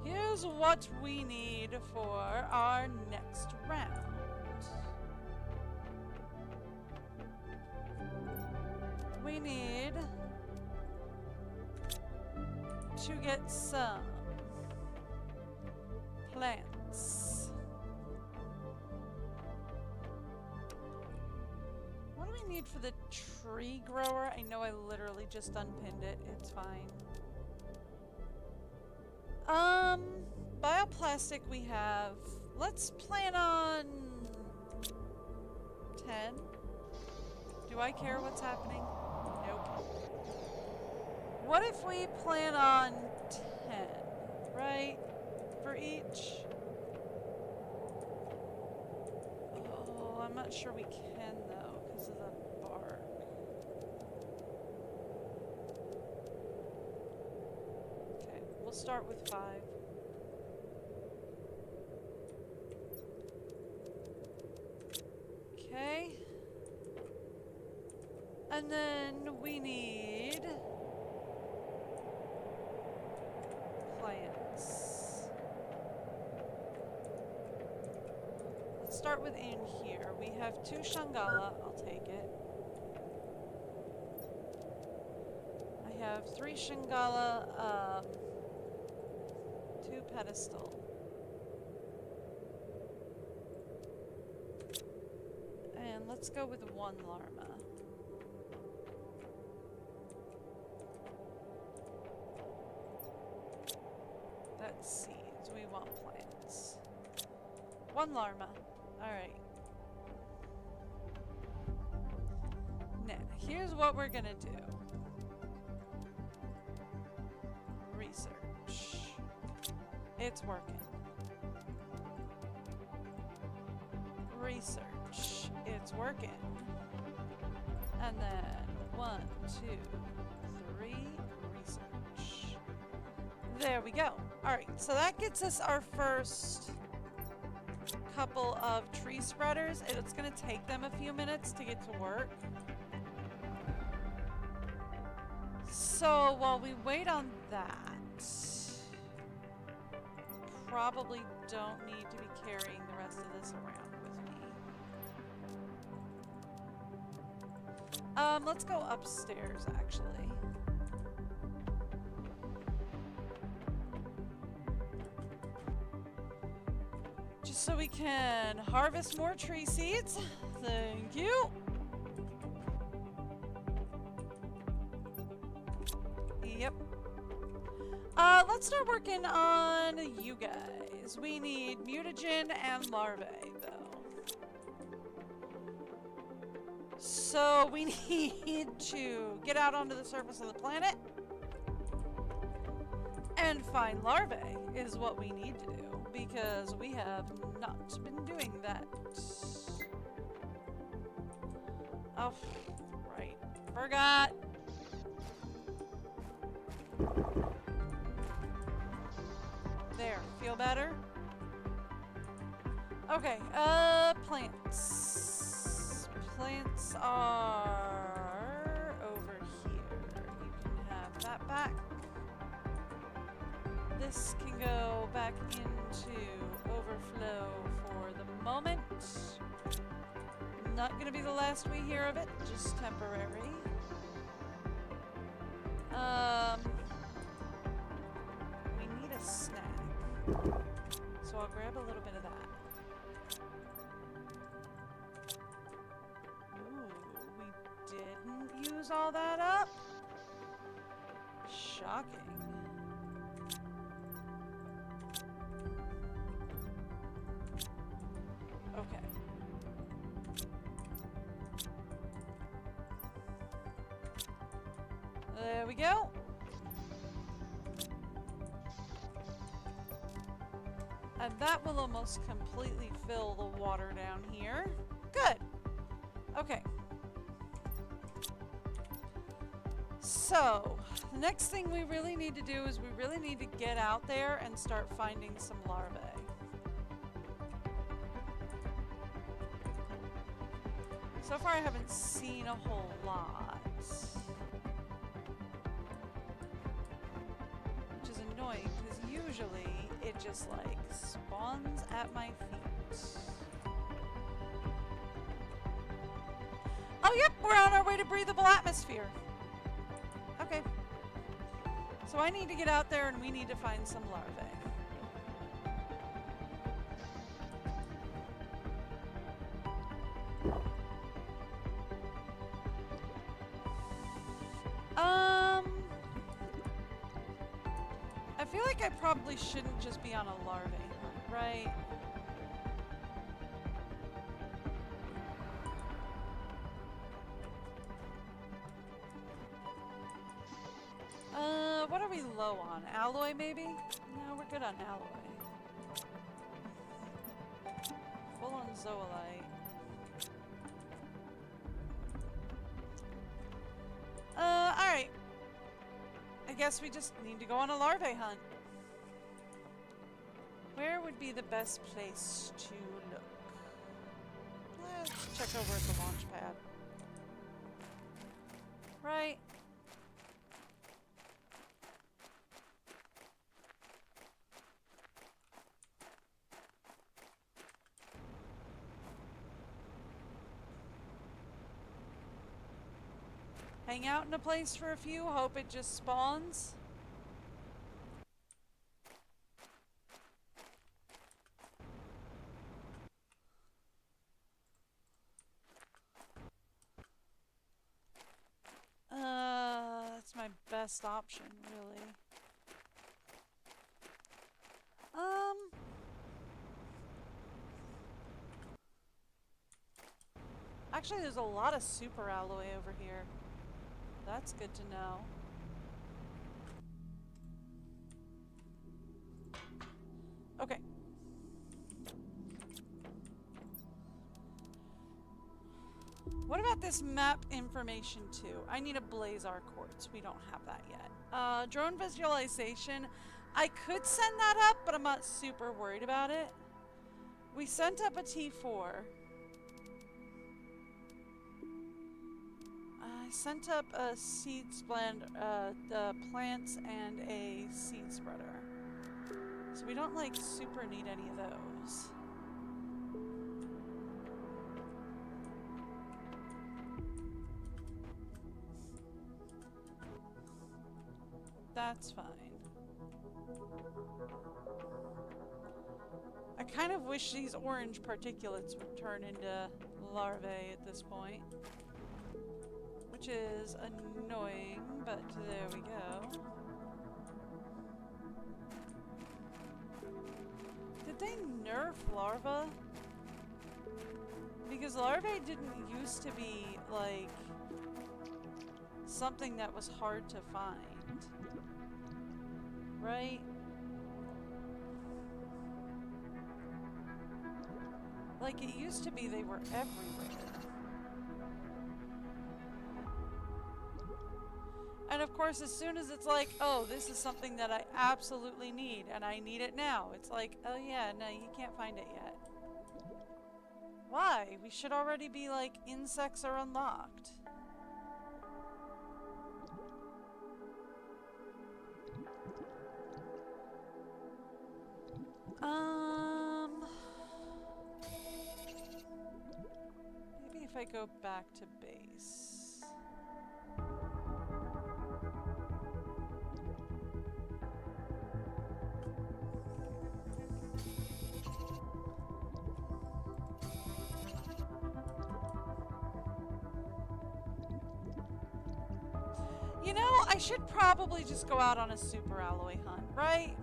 here's what we need for our next round. We need to get some plants. What do we need for the tree grower? I know I literally just unpinned it. It's fine. Bioplastic we have. Let's plan on 10. Do I care what's happening? Nope. What if we plan on 10, right? For each? Oh, I'm not sure we can though, because of the bark. Okay, we'll start with 5. Okay. And then we need plants. Let's start with in here. We have 2 Shangala. I'll take it. I have 3 Shangala, 2 pedestal. And let's go with 1 Larma. That's seeds. We want plants. 1 Larma. Alright. Now, here's what we're gonna do. Research. It's working. Research. It's working. And then 1, 2, 3, research. There we go. Alright, so that gets us our first couple of tree spreaders. It's going to take them a few minutes to get to work. So while we wait on that, probably don't need to be carrying the rest of this around with me. Let's go upstairs actually. Just so we can harvest more tree seeds. Thank you. Yep. Let's start working on you guys. We need mutagen and larvae, though. So we need to get out onto the surface of the planet and find larvae is what we need to do, because we have not been doing that. Oh, right. Forgot. There, feel better? Okay, plants. Plants are over here. You can have that back. This can go back into overflow for the moment. Not gonna be the last we hear of it, just temporary. We need a snack. So I'll grab a little bit of that. Ooh, we did all that up? Shocking. Okay. There we go. And that will almost completely fill the water down here. Good. Okay. So, the next thing we really need to do is we really need to get out there and start finding some larvae. So far I haven't seen a whole lot. Which is annoying because usually it just like spawns at my feet. Oh yep, we're on our way to breathable atmosphere. Okay. So I need to get out there and we need to find some larvae. I feel like I probably shouldn't just be on a larvae hunt, right? What are we low on? Alloy, maybe? No, we're good on alloy. Full on zoolite. Alright. I guess we just need to go on a larvae hunt. Where would be the best place to look? Let's check over at the launch pad. Right. Hang out in a place for a few, hope it just spawns. That's my best option, really. Actually, there's a lot of super alloy over here. That's good to know. Okay. What about this map information too? I need a Blazar quartz. We don't have that yet. Drone visualization. I could send that up, but I'm not super worried about it. We sent up a T4. I sent up a seed blend, the plants and a seed spreader. So we don't like super need any of those. That's fine. I kind of wish these orange particulates would turn into larvae at this point. Which is annoying, but there we go. Did they nerf larvae? Because larvae didn't used to be, like, something that was hard to find. Right? Like, it used to be they were everywhere. And of course, as soon as it's like, oh, this is something that I absolutely need, and I need it now, it's like, oh yeah, no, you can't find it yet. Why? We should already be like, insects are unlocked. Maybe if I go back to base. I should probably just go out on a super alloy hunt, right?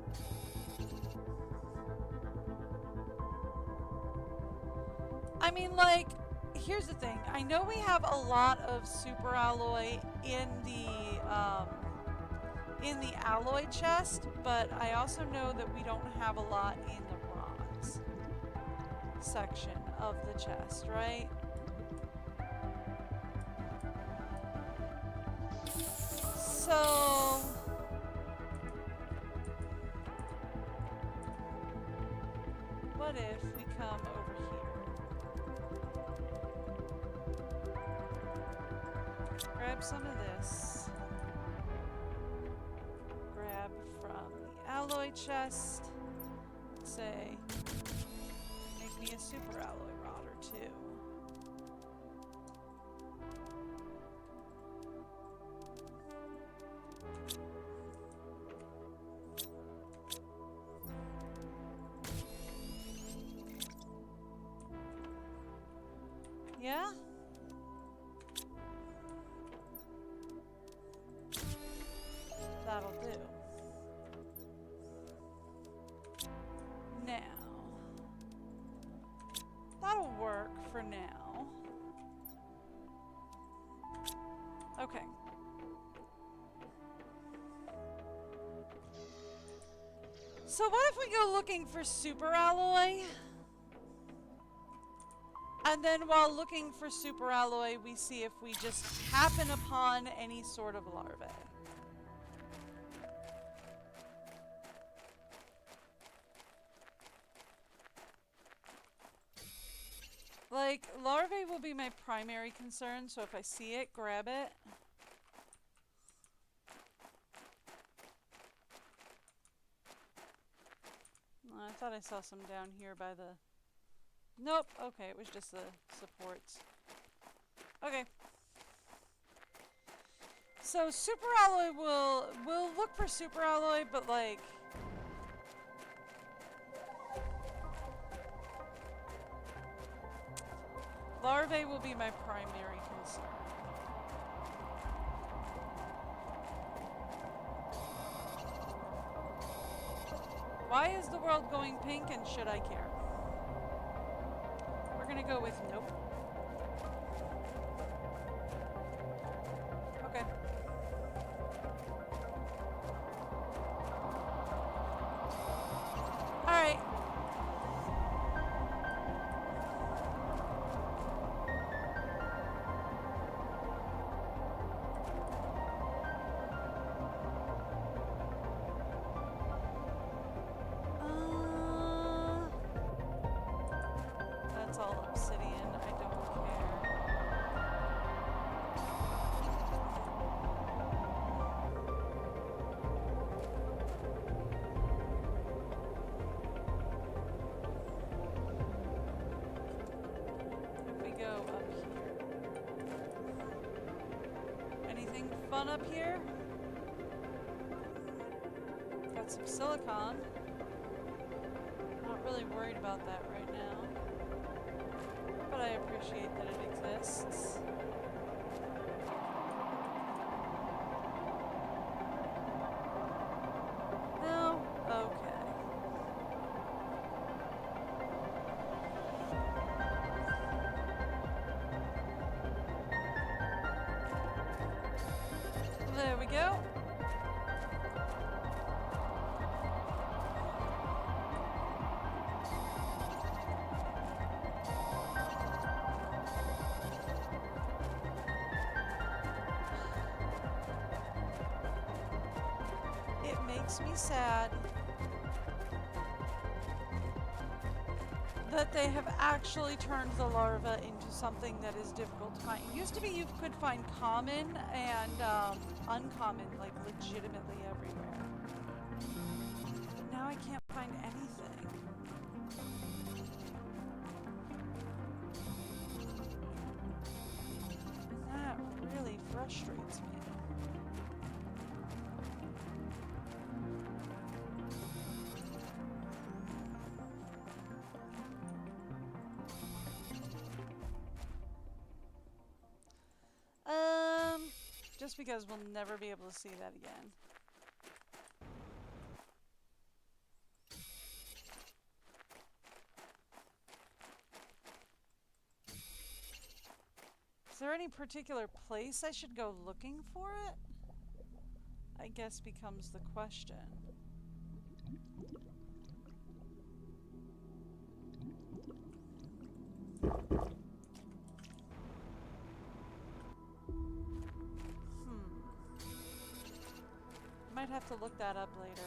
I mean, like, here's the thing. I know we have a lot of super alloy in the alloy chest, but I also know that we don't have a lot in the bronze section of the chest, right? So what if we come over here? Grab some of this. Grab from the alloy chest. Say, make me a super alloy rod or two. Yeah? That'll do. Now. That'll work for now. Okay. So what if we go looking for super alloy? And then while looking for super alloy, we see if we just happen upon any sort of larvae. Like, larvae will be my primary concern, so if I see it, grab it. Oh, I thought I saw some down here by the... Nope, okay, it was just the supports. Okay. So super alloy we'll look for super alloy, but like larvae will be my primary concern. Why is the world going pink and should I care? We're gonna go with nope. Okay. Alright. That's all obsidian. I don't care. If we go up here. Anything fun up here? Got some silicon. Not really worried about that right now. But I appreciate that it exists. No? Okay. There we go. It makes me sad that they have actually turned the larva into something that is difficult to find. It used to be you could find common and uncommon, like legitimately everywhere. But now I can't find anything. And that really frustrates me. Just because we'll never be able to see that again. Is there any particular place I should go looking for it? I guess becomes the question. Might have to look that up later.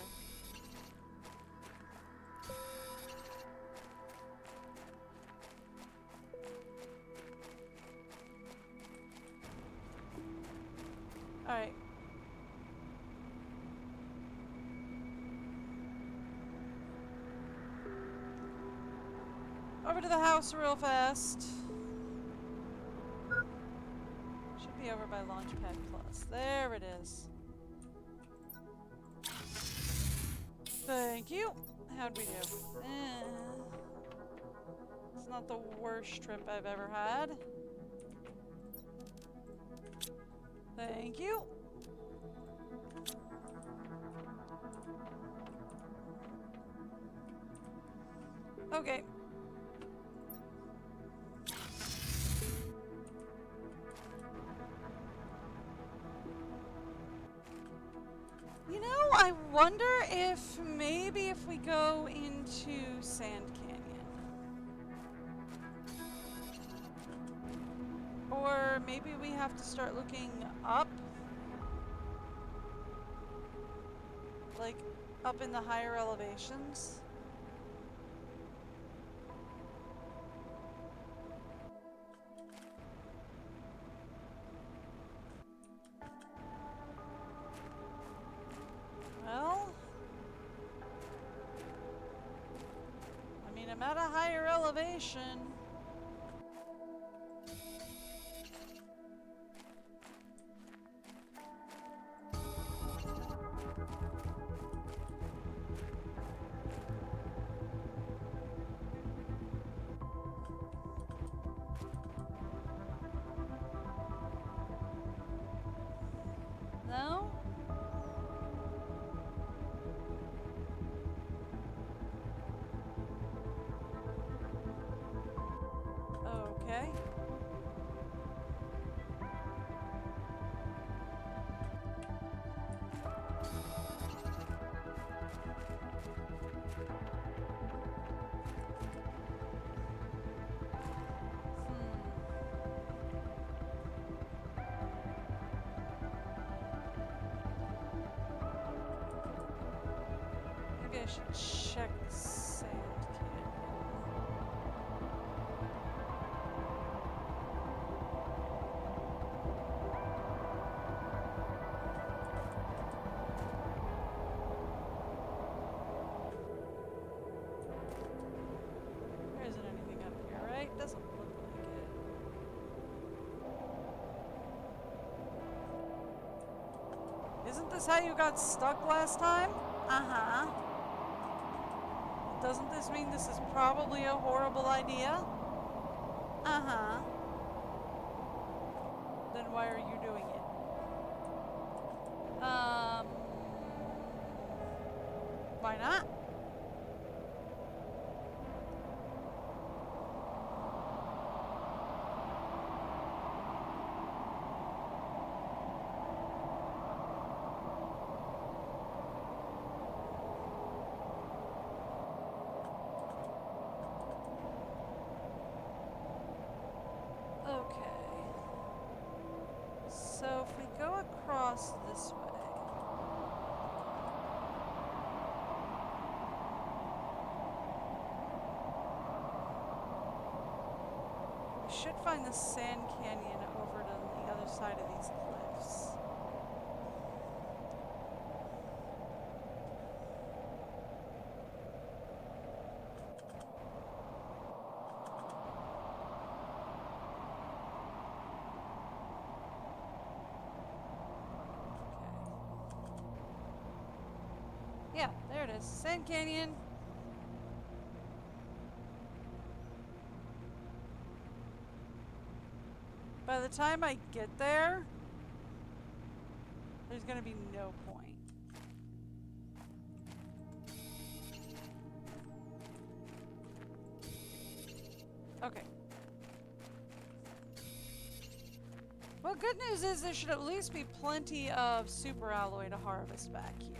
Alright. Over to the house real fast. Should be over by Launchpad Plus. There it is. Thank you. How'd we do? It's not the worst trip I've ever had. Thank you. Okay. You know, I wonder if maybe if we go into Sand Canyon. Or maybe we have to start looking up. Like, up in the higher elevations. Well, I mean, I'm at a higher elevation. No? Okay. Maybe I should check Sand Canyon. There isn't anything up here, right? Doesn't look like it. Isn't this how you got stuck last time? Uh-huh. Doesn't this mean this is probably a horrible idea? Uh-huh. Then why are you doing it? Why not? Okay. So if we go across this way. We should find the Sand Canyon over to the other side of these cliffs. Yeah, there it is. Sand Canyon. By the time I get there, There's gonna be no point. Okay. Well, good news is there should at least be plenty of super alloy to harvest back here.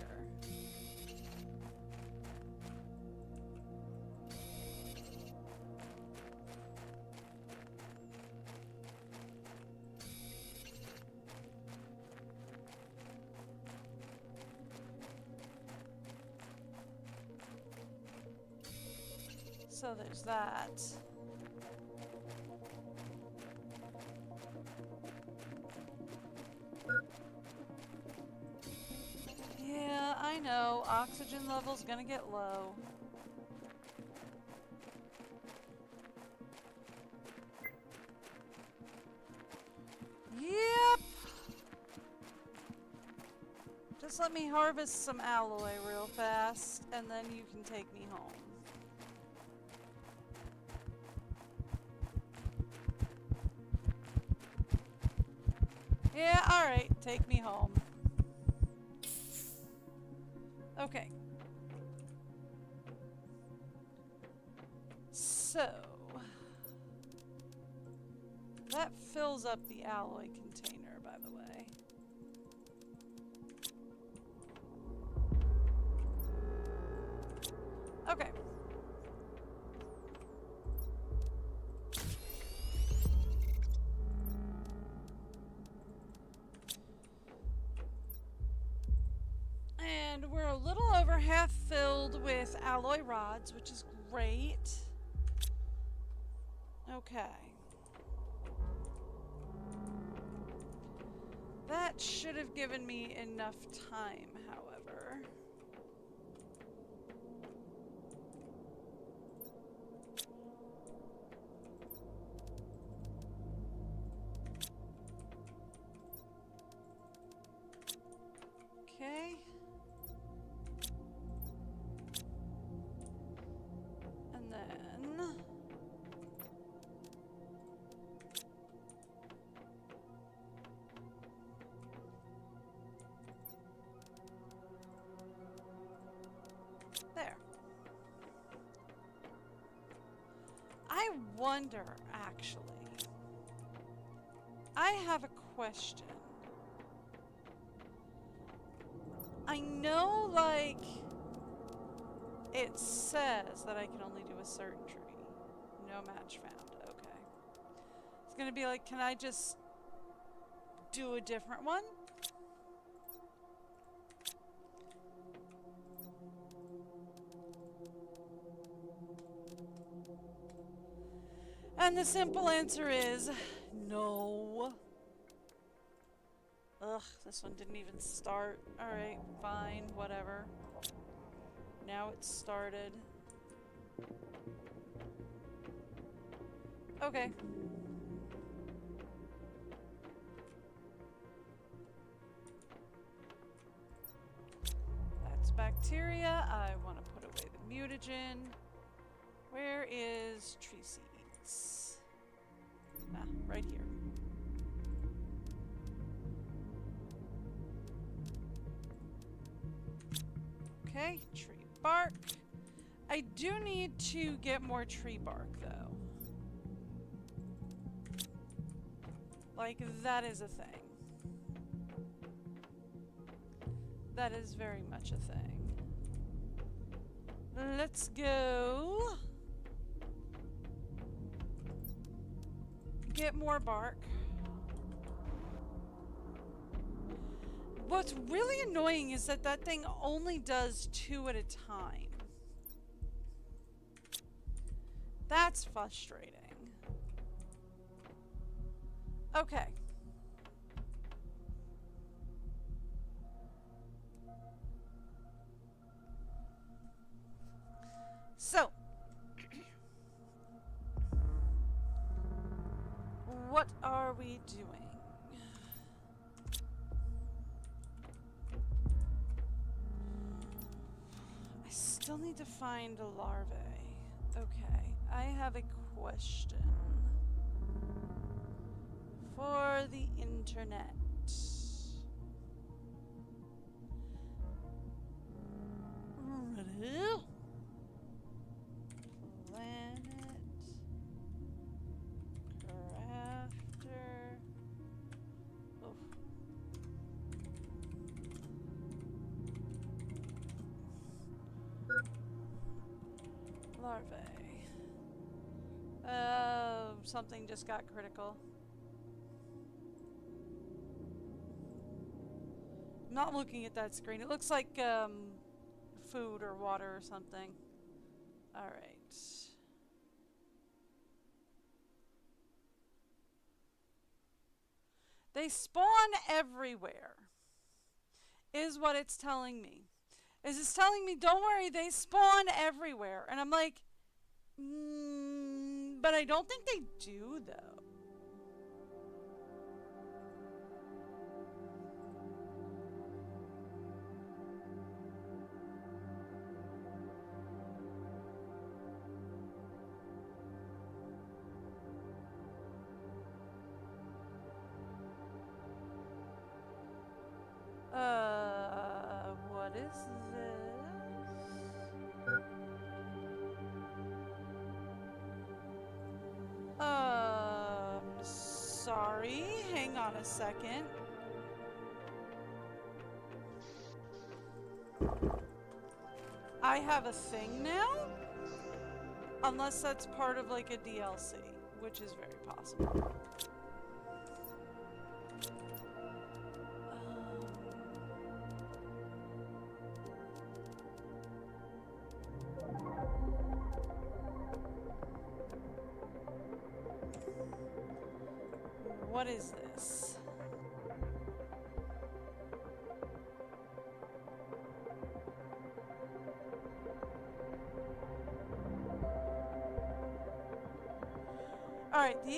So there's that. Yeah, I know. Oxygen level's gonna get low. Yep! Just let me harvest some alloy real fast, and then you can take me home. Yeah, alright. Take me home. Okay. So... that fills up the alloy container, by the way. Okay. And we're a little over half filled with alloy rods, which is great. Okay. That should have given me enough time, however. Okay. And then... there. I wonder, actually. I have a question. I know, like, it says that I can only do a certain tree. No match found. Okay. It's gonna be like, can I just do a different one? And the simple answer is no. Ugh, this one didn't even start. Alright, fine, whatever. Now it's started. Okay. That's bacteria. I want to put away the mutagen. Where is tree seeds? Ah, right here. Okay, tree bark. I do need to get more tree bark, though. Like, that is a thing. That is very much a thing. Let's go get more bark. What's really annoying is that that thing only does 2 at a time. That's frustrating. Okay. So, what are we doing? I still need to find a larvae. Okay, I have a question for the internet. Planet crafter. Oof. Larvae. Something just got critical. I'm not looking at that screen. It looks like food or water or something. All right. They spawn everywhere, is what it's telling me. It's telling me, don't worry, they spawn everywhere. And I'm like, but I don't think they do, though. What is this? Sorry. Hang on a second. I have a thing now? Unless that's part of like a DLC, which is very possible. What is this? Alright, the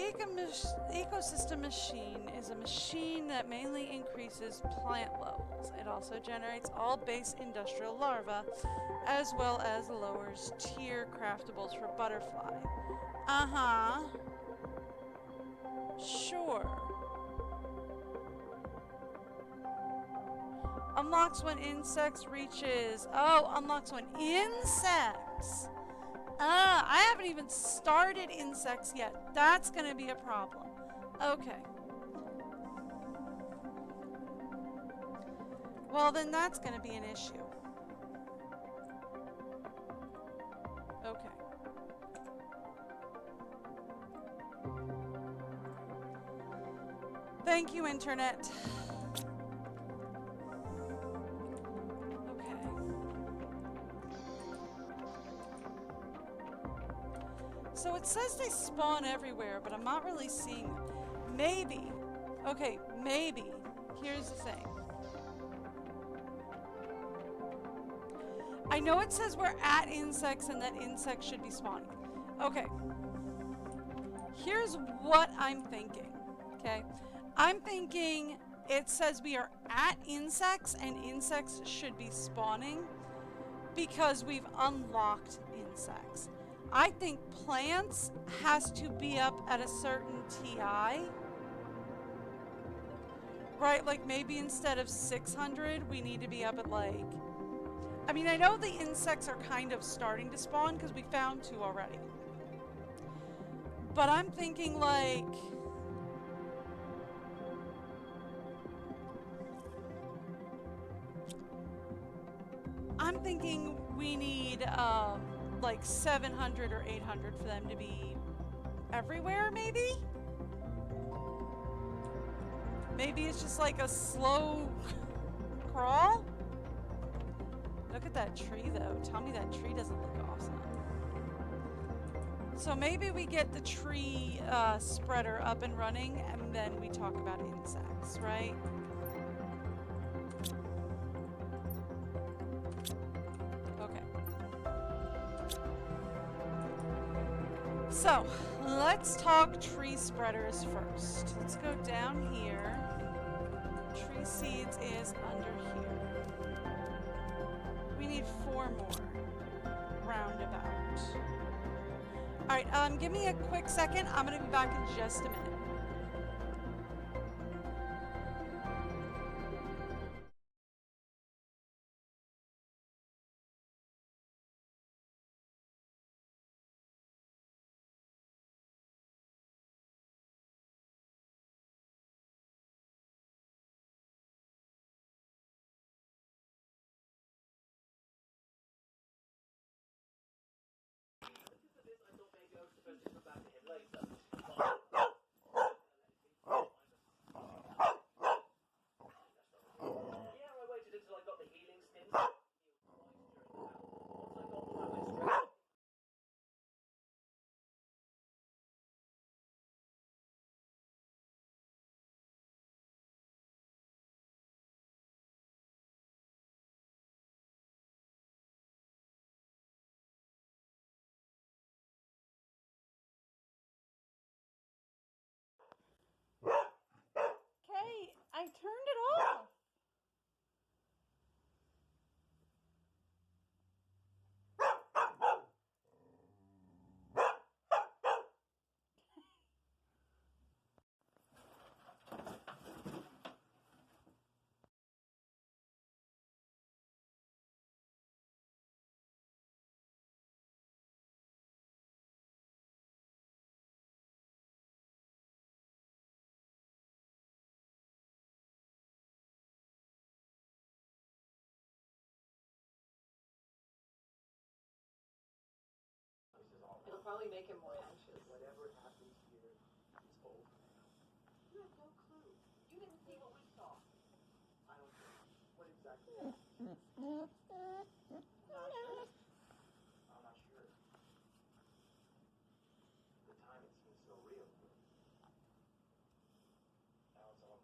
ecosystem machine is a machine that mainly increases plant levels. It also generates all base industrial larvae, as well as lowers tier craftables for butterfly. Uh-huh. Sure. Unlocks when insects reaches... Oh, unlocks when insects! Ah, I haven't even started insects yet. That's gonna be a problem. Okay. Well, then that's gonna be an issue. Okay. Thank you, Internet. Okay. So it says they spawn everywhere, but I'm not really seeing them. Maybe. Okay, maybe. Here's the thing. I know it says we're at insects and that insects should be spawning. Okay. Here's what I'm thinking. Okay. I'm thinking it says we are at insects and insects should be spawning because we've unlocked insects. I think plants has to be up at a certain TI. Right, like maybe instead of 600, we need to be up at like... I mean, I know the insects are kind of starting to spawn because we found 2 already. But I'm thinking like... I'm thinking we need like 700 or 800 for them to be everywhere, maybe? Maybe it's just like a slow crawl? Look at that tree though. Tell me that tree doesn't look awesome. So maybe we get the tree spreader up and running and then we talk about insects, right? So, let's talk tree spreaders first. Let's go down here. Tree seeds is under here. We need 4 more. Roundabout. Alright, give me a quick second. I'm gonna be back in just a minute. I turned it off. It'll probably make him more anxious. Whatever happens here is over. You have no clue. You didn't see what we saw. I don't know. What exactly happened? I'm not sure. At the time it seemed so real. Now it's all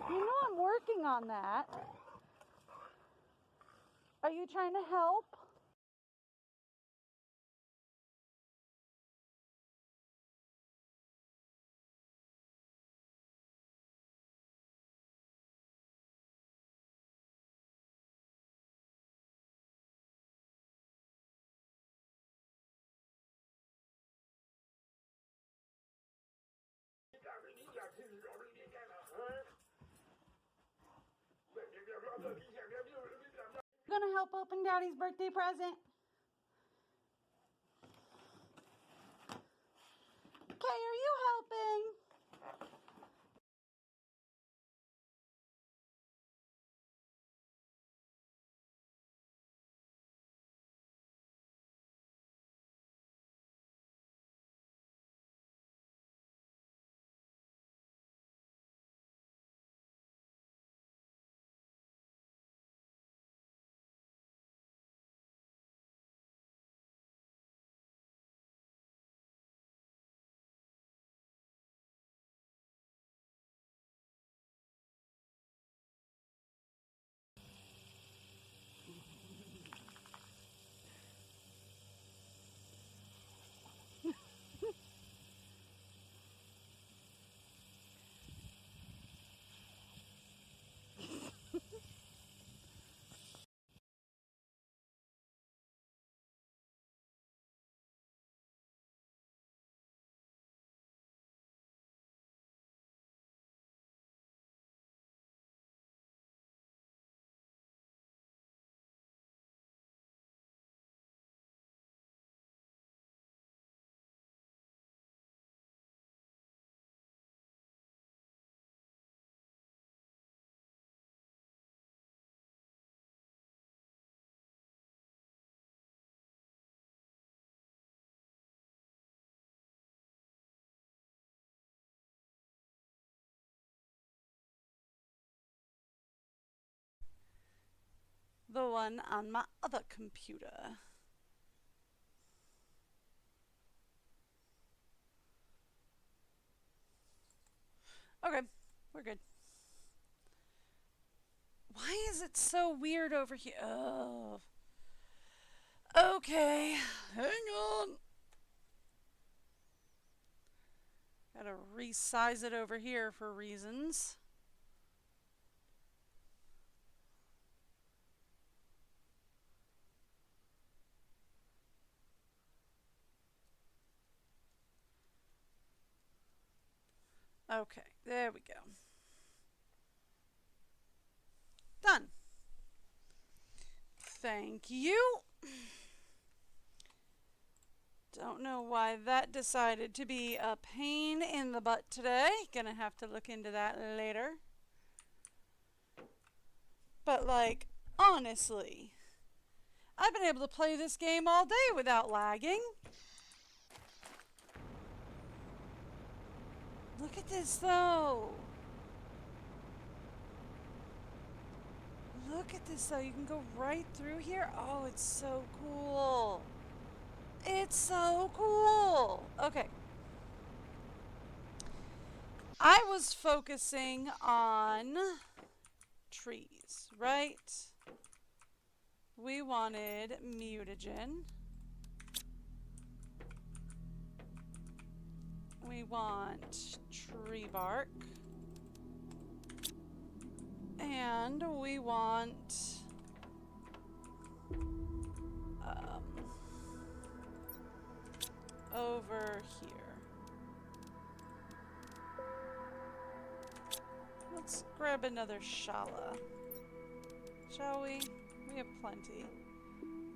You know I'm working on that. Are you trying to help? Gonna help open Daddy's birthday present? Okay, are you helping? The one on my other computer. Okay, we're good. Why is it so weird over here? Oh. Okay, hang on. Gotta resize it over here for reasons. Okay, there we go. Done. Thank you. Don't know why that decided to be a pain in the butt today. Gonna have to look into that later. But like, honestly, I've been able to play this game all day without lagging. Look at this though. Look at this though. You can go right through here. Oh, it's so cool. It's so cool. Okay. I was focusing on trees, right? We wanted mutagen. We want tree bark. And we want over here. Let's grab another Shala. Shall we? We have plenty.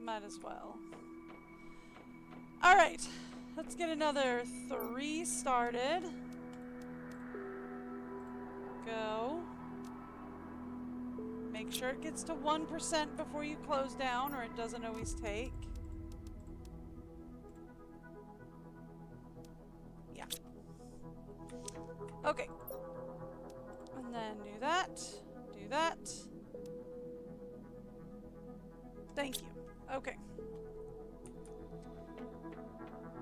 Might as well. Alright. Let's get another 3 started. Go. Make sure it gets to 1% before you close down, or it doesn't always take. Yeah. Okay. And then do that. Do that. Thank you. Okay.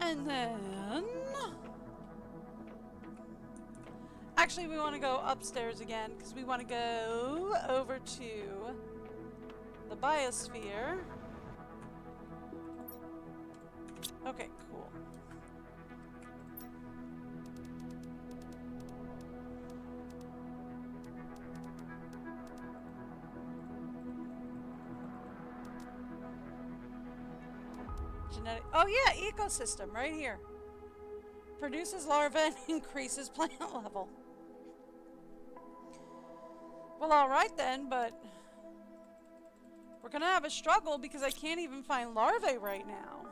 And then... Actually, we want to go upstairs again, because we want to go over to the biosphere. Okay, cool. Genetic... Oh yeah, ecosystem, right here. Produces larvae and increases plant level. Well, alright then, but... we're gonna have a struggle because I can't even find larvae right now.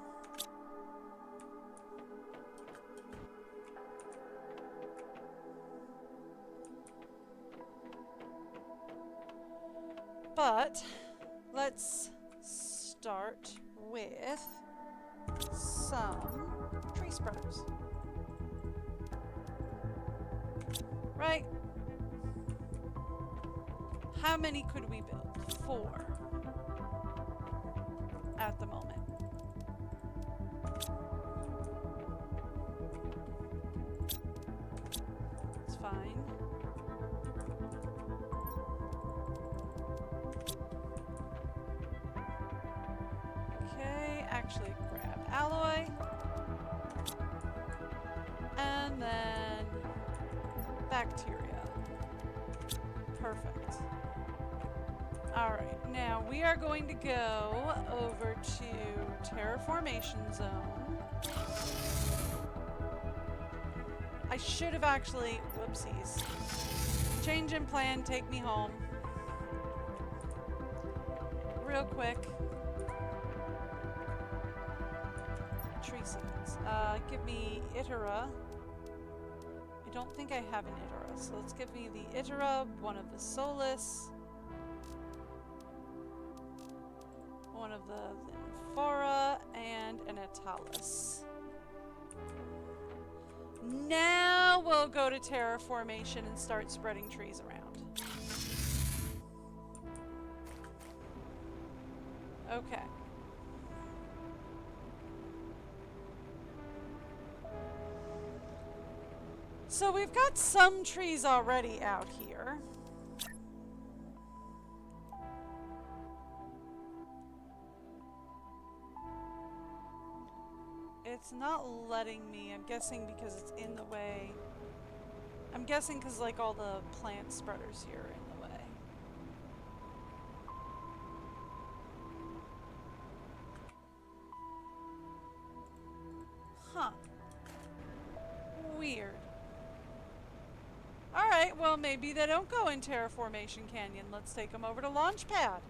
But, let's start with some tree spreaders. Right? How many could we build? 4. At the moment. It's fine. Okay, actually grab alloy. And then bacteria. Perfect. Alright, now we are going to go over to Terraformation Zone. I should have actually, whoopsies. Change in plan, take me home. Real quick. Tree seeds. Give me Itera. I don't think I have an Itera, so let's give me the Itera, one of the Solus. One of the Linfora, and an Atalus. Now we'll go to Terraformation and start spreading trees around. Okay. So we've got some trees already out here. It's not letting me. I'm guessing because it's in the way. I'm guessing because like all the plant spreaders here are in the way. Huh. Weird. Alright, well maybe they don't go in Terraformation Canyon. Let's take them over to Launchpad.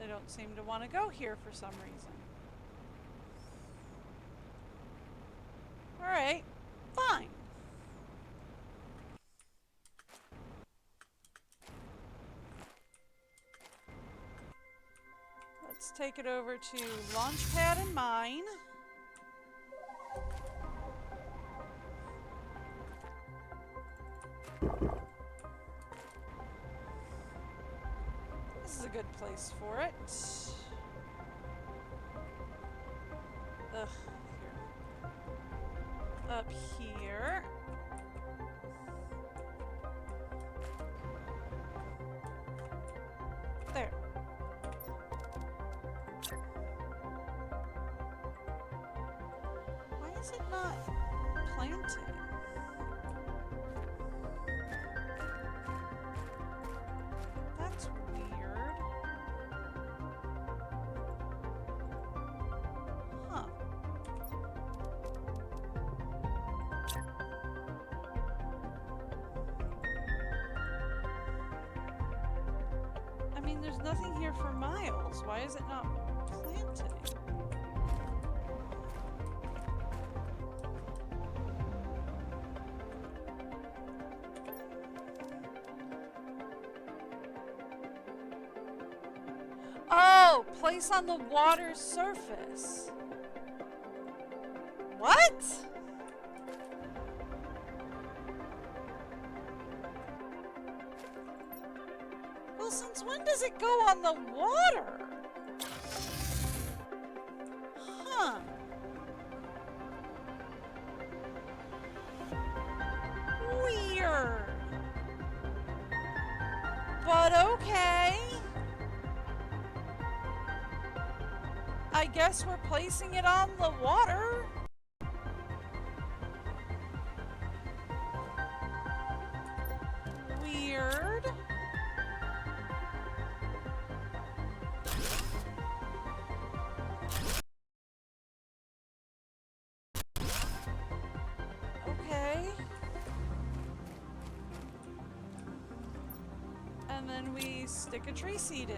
They don't seem to want to go here for some reason. Alright, fine. Let's take it over to Launchpad and Mine. good place for it. Ugh, here. Up here. There. Why is it not planting? That's weird. Huh. I mean, there's nothing here for miles. Why is it not planting? Oh, place on the water surface. What? Well, since when does it go on the water? Huh. Weird. But okay. I guess we're placing it on the water. Weird. Okay. And then we stick a tree seed in.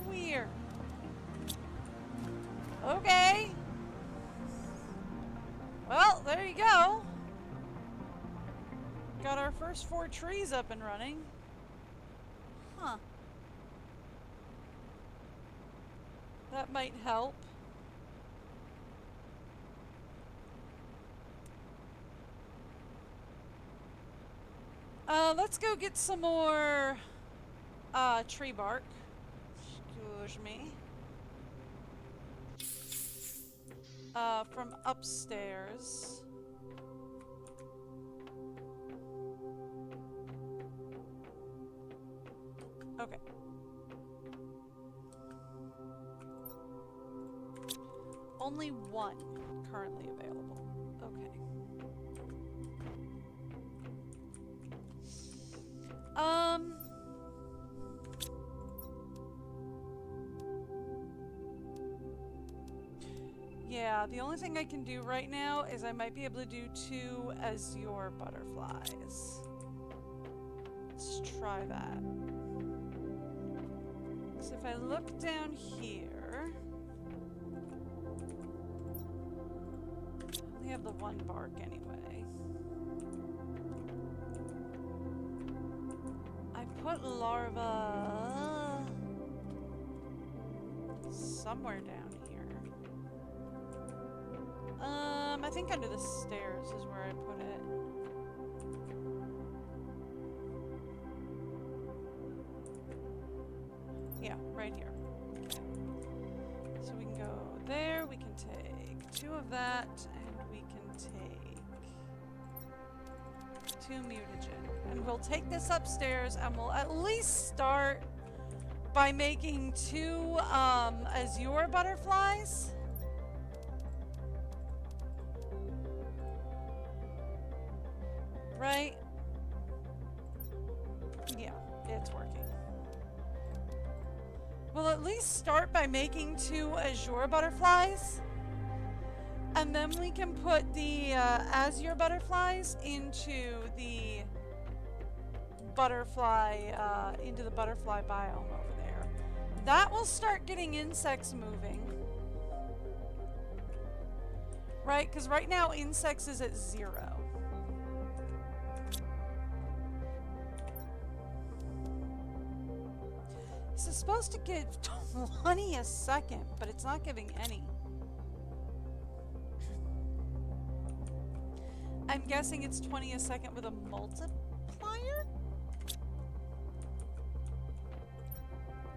Weird. Okay. Well, there you go. Got our first 4 trees up and running. Huh. That might help. Let's go get some more tree bark. Excuse me. From upstairs. Okay. Only 1 currently available. Okay. Yeah, the only thing I can do right now is I might be able to do 2 azure butterflies. Let's try that. So if I look down here, I only have the 1 bark anyway. I put larva somewhere down here. I think under the stairs is where I put it. Yeah, right here. Okay. So we can go there, we can take 2 of that, and we can take 2 mutagen. And we'll take this upstairs and we'll at least start by making 2 azure butterflies. Right? Yeah, it's working. We'll at least start by making 2 azure butterflies. And then we can put the azure butterflies into the butterfly biome over there. That will start getting insects moving. Right? Because right now insects is at 0. This is supposed to give 20 a second, but it's not giving any. I'm guessing it's 20 a second with a multiplier?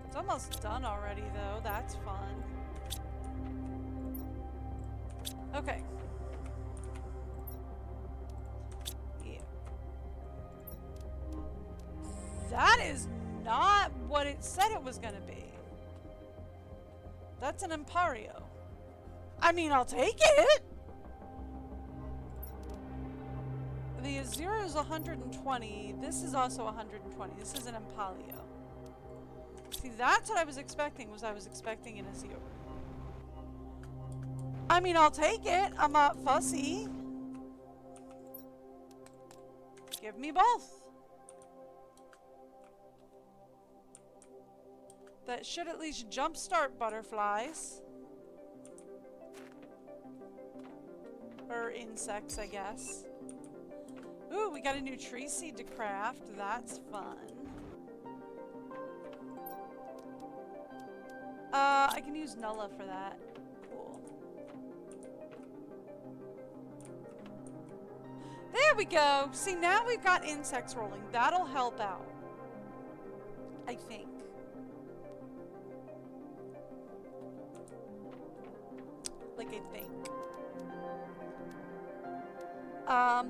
It's almost done already, though. That's fun. Okay. Yeah. That is not what it said it was gonna be. That's an Impario. I mean, I'll take it! The Azure is 120. This is also 120. This is an Impalio. See, that's what I was expecting, I was expecting an Azure. I mean, I'll take it. I'm not fussy. Give me both. That should at least jumpstart butterflies. Or insects, I guess. Ooh, we got a new tree seed to craft. That's fun. I can use Nulla for that. Cool. There we go! See, now we've got insects rolling. That'll help out. I think. Like, I think.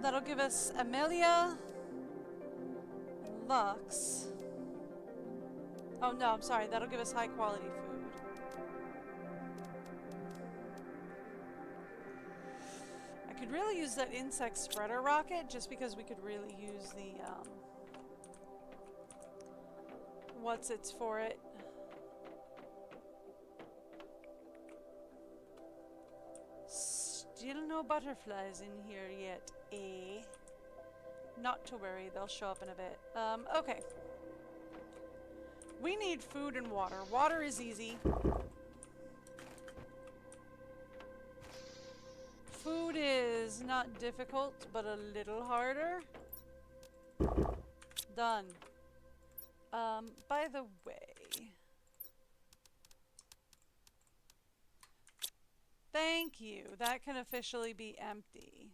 That'll give us Amelia, Lux. Oh no, I'm sorry. That'll give us high quality food. I could really use that insect spreader rocket just because we could really use the, what's it's for it? Still no butterflies in here yet, eh? Not to worry, they'll show up in a bit. Okay. We need food and water. Water is easy. Food is not difficult, but a little harder. Done. By the way... Thank you. That can officially be empty.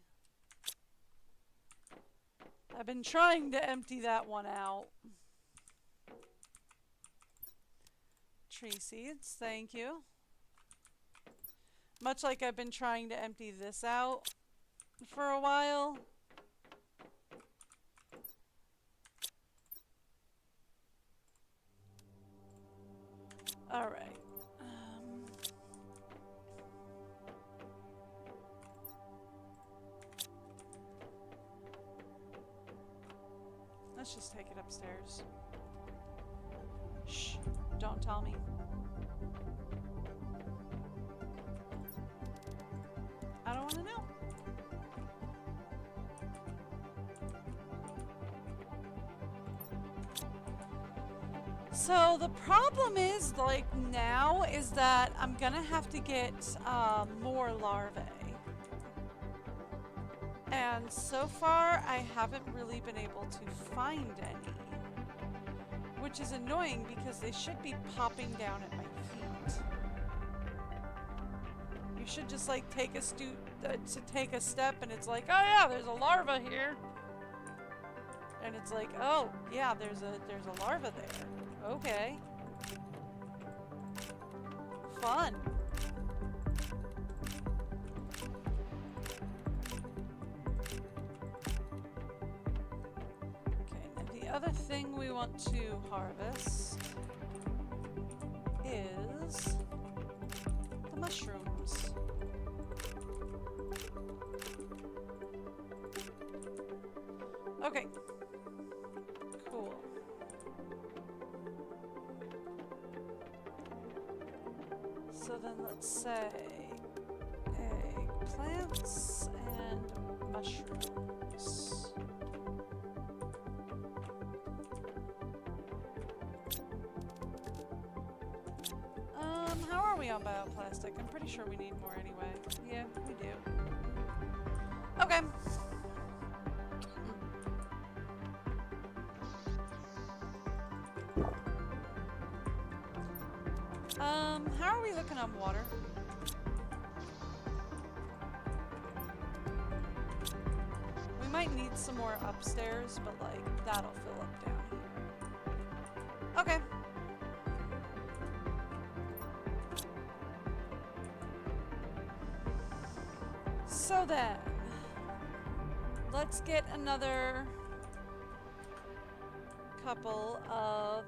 I've been trying to empty that one out. Tree seeds, thank you. Much like I've been trying to empty this out for a while. Alright. Let's just take it upstairs. Shh, don't tell me. I don't want to know. So the problem is, like, now is that I'm gonna have to get more larvae. And so far, I haven't really been able to find any. Which is annoying because they should be popping down at my feet. You should just like take a step and it's like, oh yeah, there's a larva here. And it's like, oh yeah, there's a larva there. Okay. Fun. Other thing we want to harvest is the mushrooms. Okay. Cool. So then let's say eggplants and mushrooms. How are we on bioplastic? I'm pretty sure we need more anyway. Yeah, we do. Okay. How are we looking on water? We might need some more upstairs, but like that'll fill up down here. Okay. So then, let's get another couple of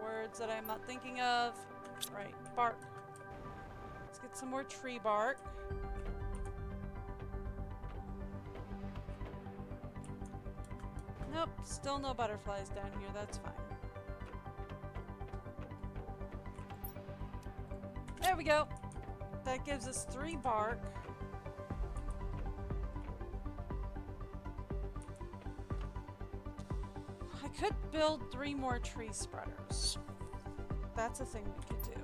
words that I'm not thinking of. Right, bark. Let's get some more tree bark. Nope, still no butterflies down here, that's fine. There we go. That gives us 3 bark. I could build 3 more tree spreaders. That's a thing we could do.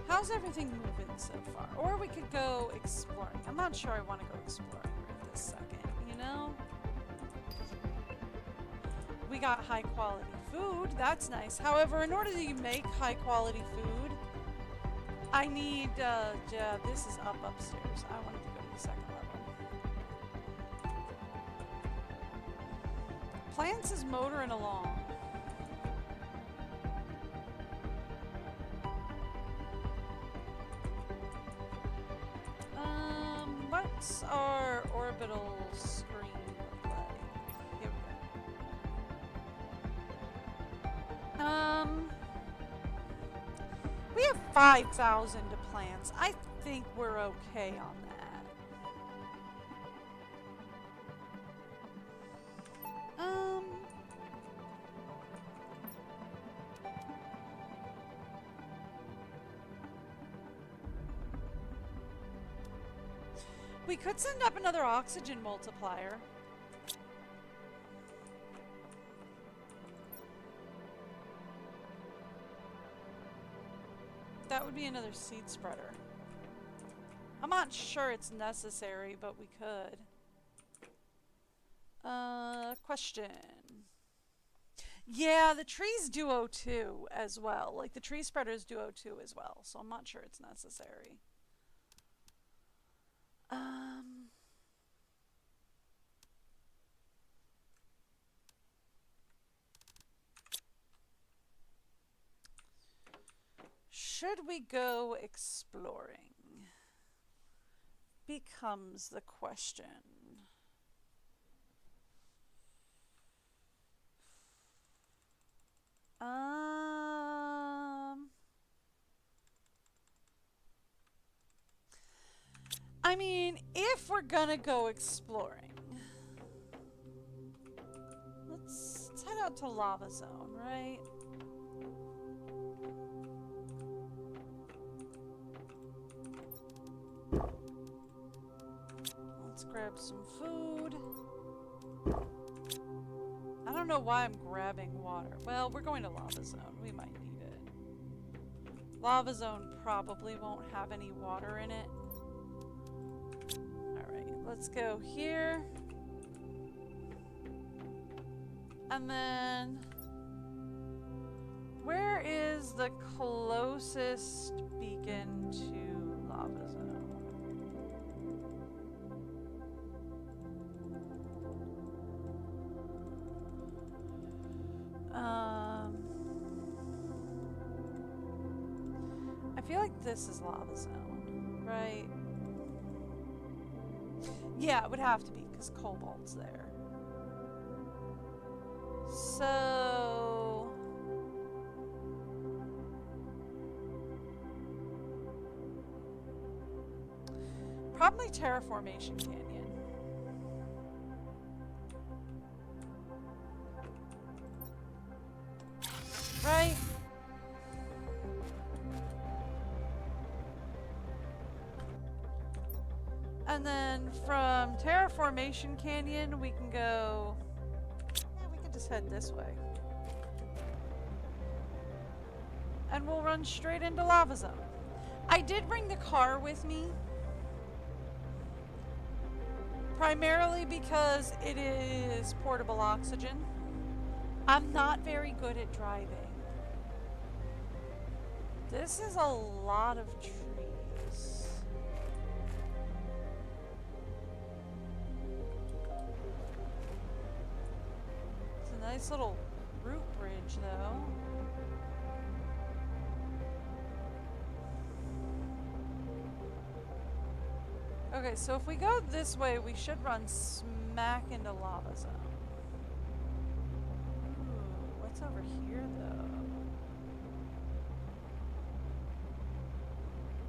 How's everything moving so far? Or we could go exploring. I'm not sure I want to go exploring right this second, you know? We got high quality food, that's nice. However, in order to make high quality food, I need, this is upstairs. I wanted to go to the second level. Plants is motoring along. What's our orbital screen look like? Here we go. We have 5,000 plants. I think we're okay on that. We could send up another oxygen multiplier. That would be another seed spreader. I'm not sure it's necessary, but we could. Question. Yeah, the trees do O2 as well. Like the tree spreaders do O2 as well, so I'm not sure it's necessary. Should we go exploring? Becomes the question. I mean, if we're gonna go exploring, let's head out to Lava Zone, right? Let's grab some food. I don't know why I'm grabbing water. Well, we're going to Lava Zone. We might need it. Lava Zone probably won't have any water in it. Alright, let's go here. And then... where is the closest beacon to Lava Zone? I feel like this is Lava Zone, right? Yeah, it would have to be, because Cobalt's there. So... probably Terraformation Canyon. Right? And then from Terraformation Canyon, we can go... yeah, we can just head this way. And we'll run straight into Lava Zone. I did bring the car with me, Primarily because it is portable oxygen. I'm not very good at driving. This is a lot of trees. It's a nice little root bridge, though. Okay, so if we go this way, we should run smack into lava zone. Ooh, what's over here, though?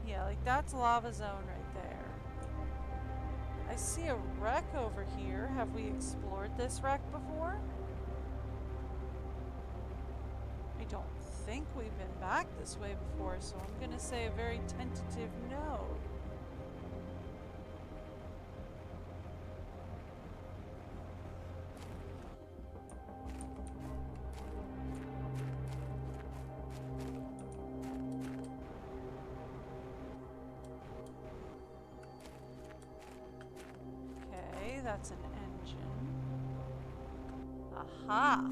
Yeah, like that's lava zone right there. I see a wreck over here. Have we explored this wreck before? I don't think we've been back this way before, so I'm gonna say a very tentative no. Okay, that's an engine. Aha!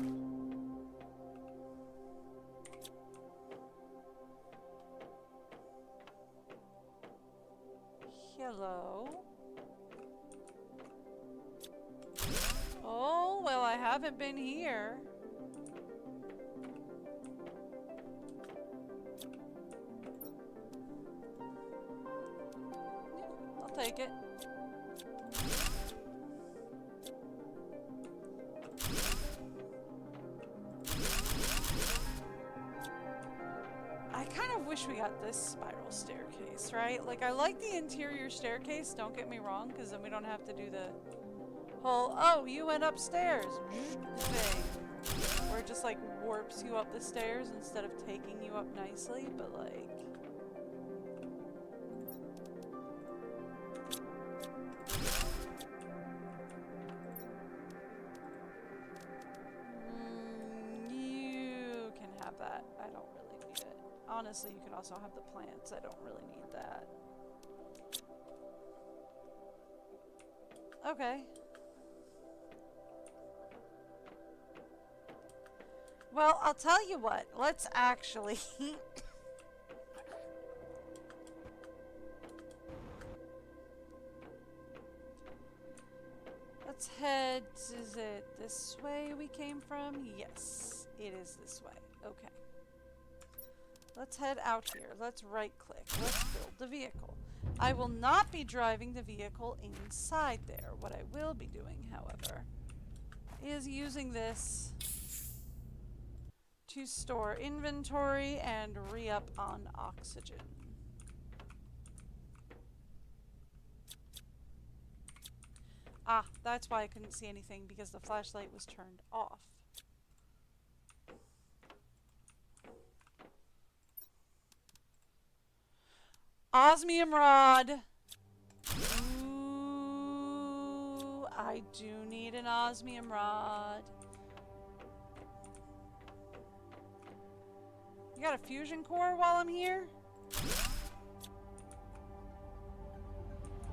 Hello. Oh, well, I haven't been here. I'll take it. I kind of wish we got this spiral staircase, right? Like, I like the interior staircase, don't get me wrong, because then we don't have to do the whole, oh, you went upstairs thing. Where it just, like, warps you up the stairs instead of taking you up nicely, but, like... you can have that. I don't really need it. Honestly, you can also have the plants. I don't really need that. Okay. Well, I'll tell you what. Let's actually... Let's head... Is it this way we came from? Yes, it is this way. Okay. Let's head out here. Let's right-click. Let's build the vehicle. I will not be driving the vehicle inside there. What I will be doing, however, is using this to store inventory and re-up on oxygen. Ah, that's why I couldn't see anything, because the flashlight was turned off. Osmium rod. Ooh, I do need an osmium rod. You got a fusion core while I'm here?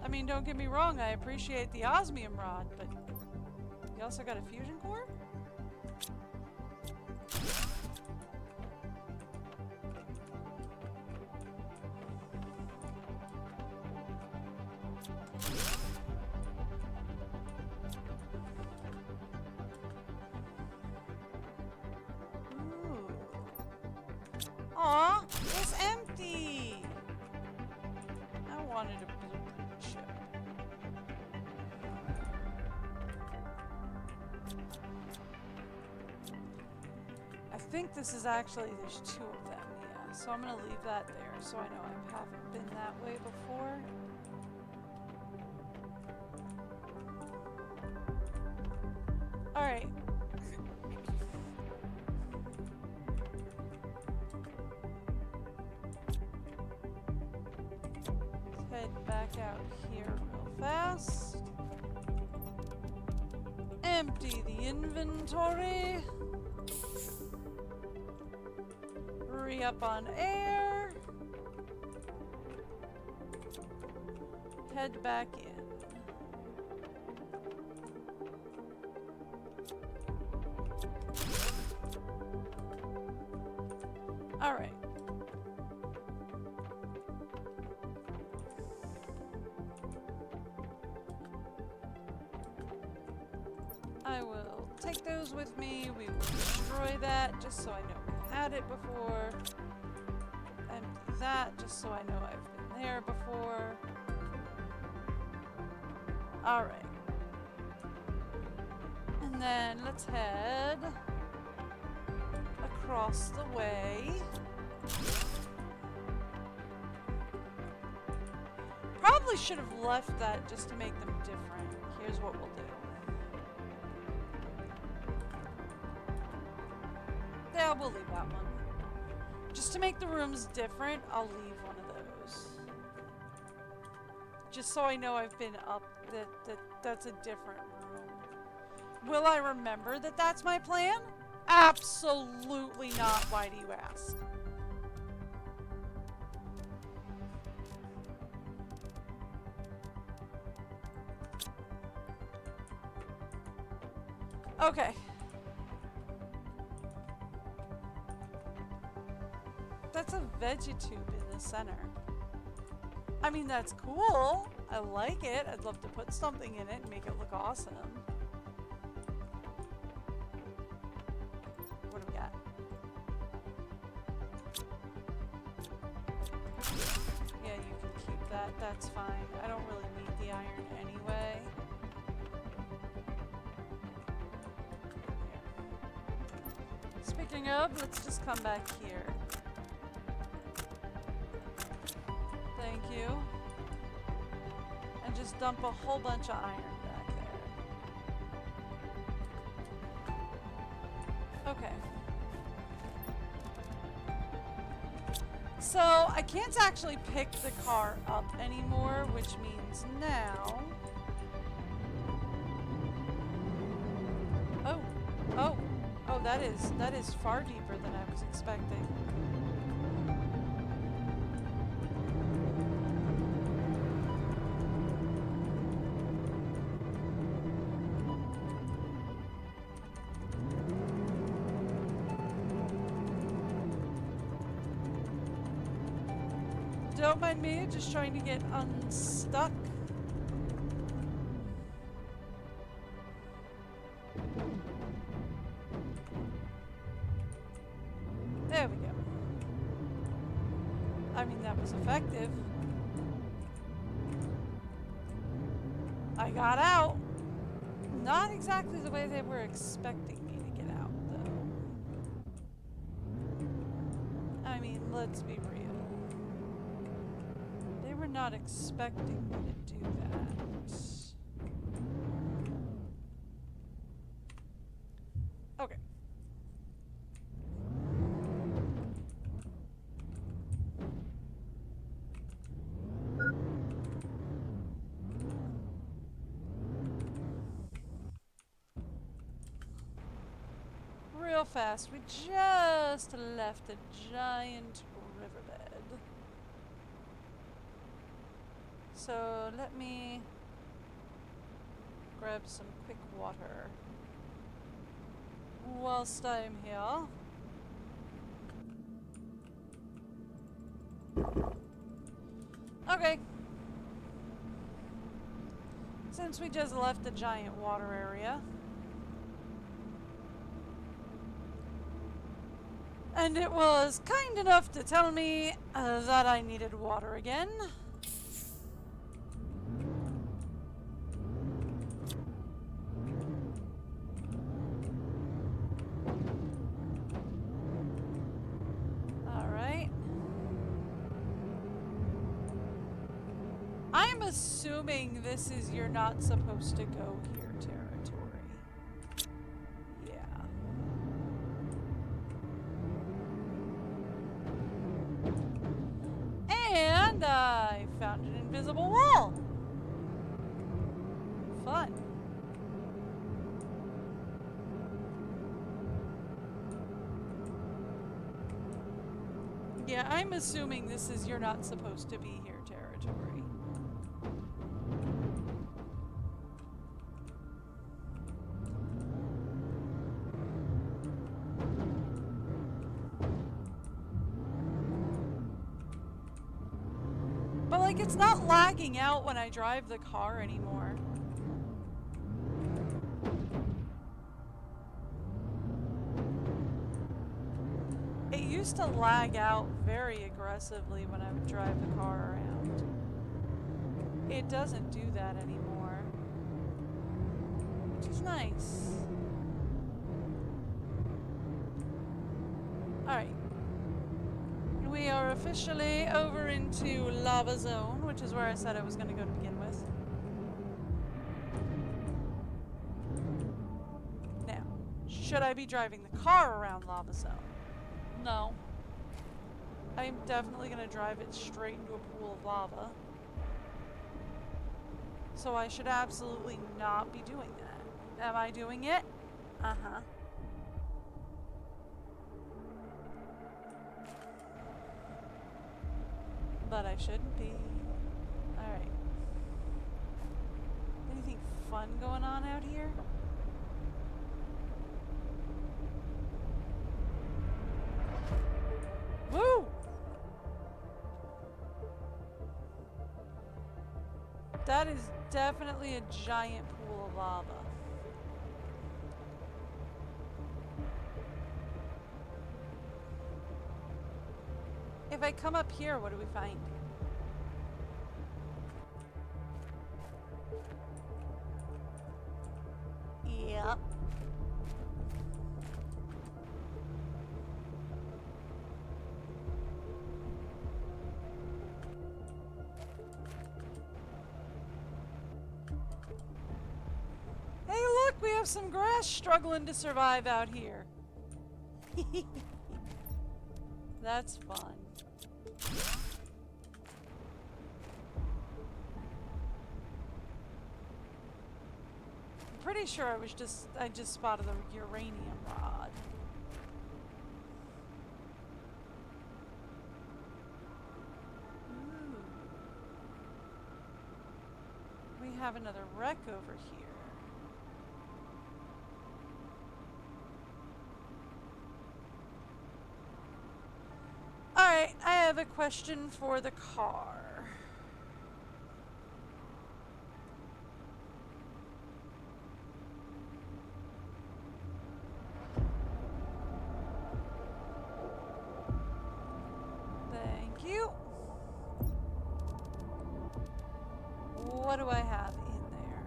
I mean, don't get me wrong, I appreciate the osmium rod, but you also got a fusion core? Aw, it's empty! I wanted a blueprint ship. I think this is actually, there's two of them, yeah. So I'm gonna leave that there so I know I haven't been that way before. Alright. Head back out here real fast. Empty the inventory. Re-up on air. Head back in. All right. I will take those with me. We will destroy that just so I know we had it before. Empty that just so I know I've been there before. Alright. And then let's head across the way. Probably should have left that just to make them different. Here's what we'll do. Yeah, we'll leave that one. Just to make the rooms different, I'll leave one of those. Just so I know I've been up, that's a different room. Will I remember that that's my plan? Absolutely not. Why do you ask? Okay. That's a vegetube in the center. I mean, that's cool. I like it. I'd love to put something in it and make it look awesome. What do we got? Yeah, you can keep that. That's fine. I don't really need the iron anyway. Here. Speaking of, let's just come back here. Thank you. And just dump a whole bunch of iron back there. Okay. So, I can't actually pick the car up anymore, which means now... Oh, that is far deeper than I was expecting. Don't mind me, just trying to get unstuck. There we go. I mean, that was effective. I got out. Not exactly the way they were expecting me to get out, though. I mean, let's be real. We're not expecting me to do that. Okay. Real fast, we just left a giant riverbed. So let me grab some quick water whilst I'm here. Okay. Since we just left the giant water area. And it was kind enough to tell me that I needed water again. I'm assuming this is you're not supposed to go here territory. Yeah. And I found an invisible wall. Fun. Yeah, I'm assuming this is you're not supposed to be here territory. like, it's not lagging out when I drive the car anymore. It used to lag out very aggressively when I would drive the car around. It doesn't do that anymore, which is nice. Alright. We are officially over into Lava Zone, which is where I said I was going to go to begin with. Now, should I be driving the car around Lava Zone? No. I'm definitely going to drive it straight into a pool of lava. So I should absolutely not be doing that. Am I doing it? Uh-huh. But I shouldn't be. Alright. Anything fun going on out here? Woo! That is definitely a giant pool of lava. If I come up here, what do we find? Yep. Hey, look, we have some grass struggling to survive out here. That's fun. I'm pretty sure I just spotted a uranium rod. Ooh. We have another wreck over here. Alright, I have a question for the car. Thank you. What do I have in there?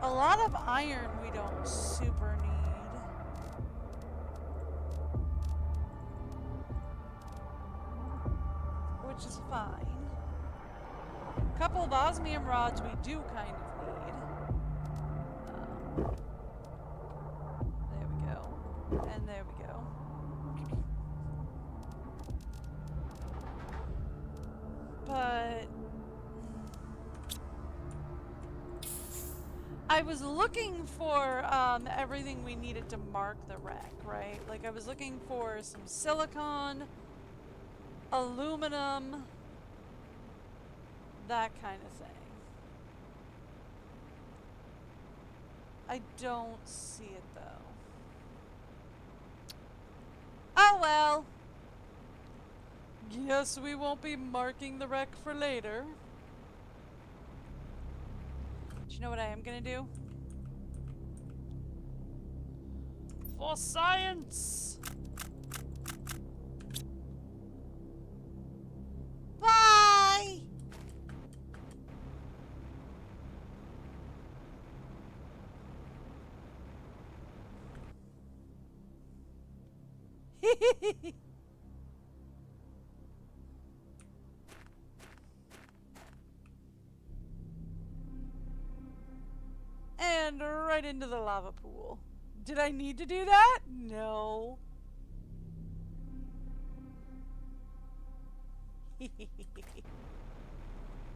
A lot of iron we don't super need. Which is fine. A couple of osmium rods we do kind of need. There we go. And there we go. But I was looking for everything we needed to mark the wreck, right? Like I was looking for some silicon, aluminum, that kind of thing. I don't see it though. Oh well. Guess we won't be marking the wreck for later. Do you know what I am gonna do? For science! Bye! And right into the lava pool. Did I need to do that? No.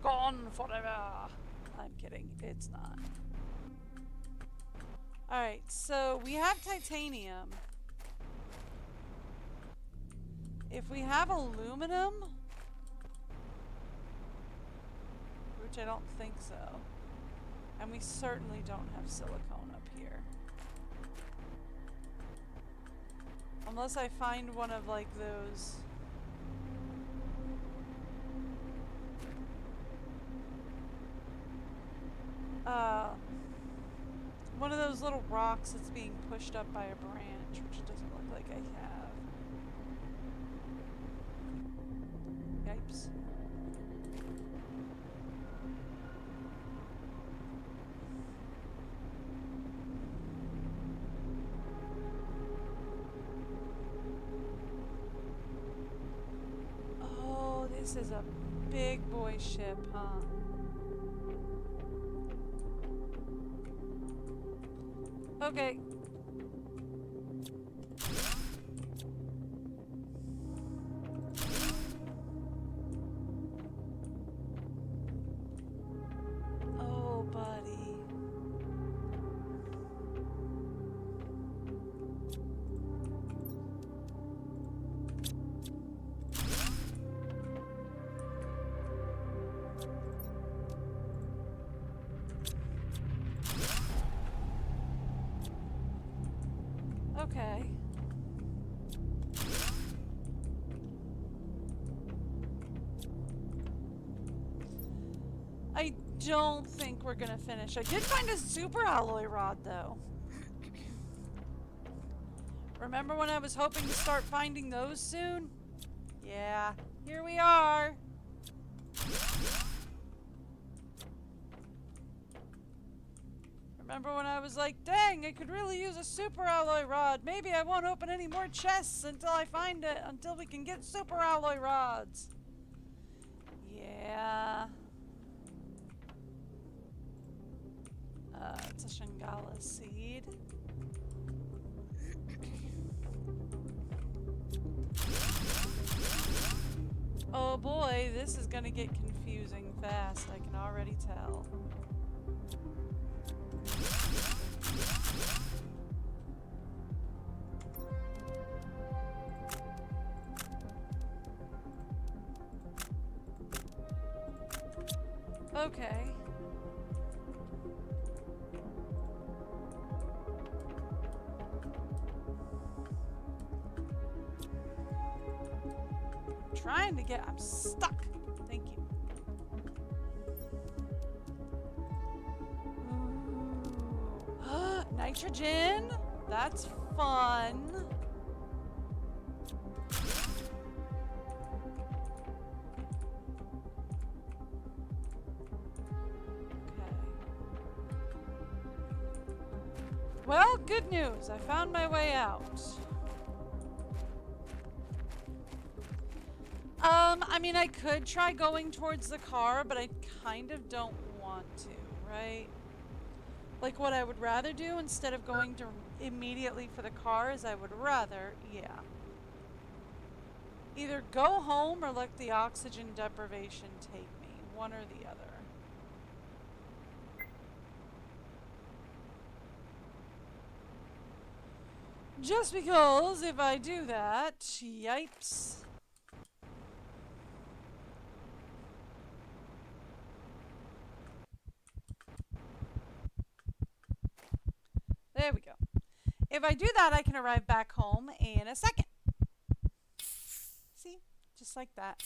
Gone forever. I'm kidding. It's not. Alright, so we have titanium. If we have aluminum, which I don't think so, and we certainly don't have silicone up here. Unless I find one of like those one of those little rocks that's being pushed up by a branch, which it doesn't look like I have. Yipes. Oh, this is a big boy ship, huh? Okay. Oh, buddy. Okay. I don't think we're gonna finish. I did find a super alloy rod, though. Remember when I was hoping to start finding those soon? Yeah, here we are. Remember when I was like, dang, I could really use a super alloy rod. Maybe I won't open any more chests until I find it, until we can get super alloy rods. Yeah. It's a Shangala seed. Oh boy, this is gonna get confusing fast, I can already tell. Okay. Trying to get... I'm stuck. Thank you. Ooh. Nitrogen. That's fun. Okay. Well, good news. I found my way out. I mean, I could try going towards the car, but I kind of don't want to, right? Like, what I would rather do instead of going to immediately for the car is I would rather, yeah. Either go home or let the oxygen deprivation take me. One or the other. Just because if I do that, yipes. There we go. If I do that, I can arrive back home in a second. See? Just like that.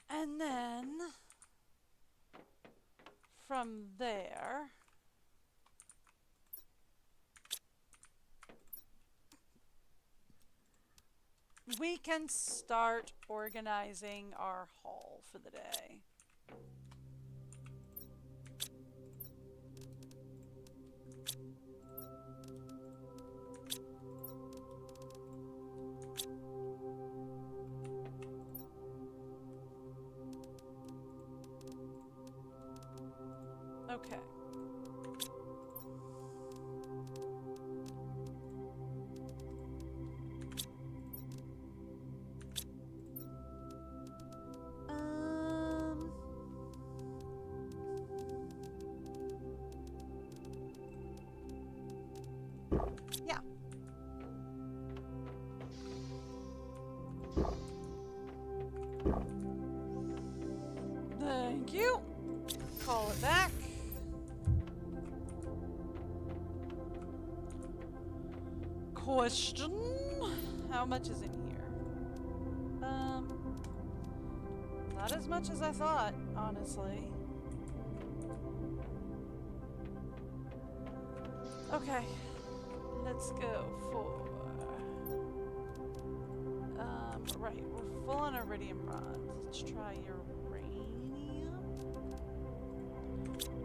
And then, from there, we can start organizing our haul for the day. Okay. Yeah. Thank you. Call it back. Question. How much is in here? Not as much as I thought, honestly. Okay, let's go for... right, we're full on iridium rods. Let's try uranium.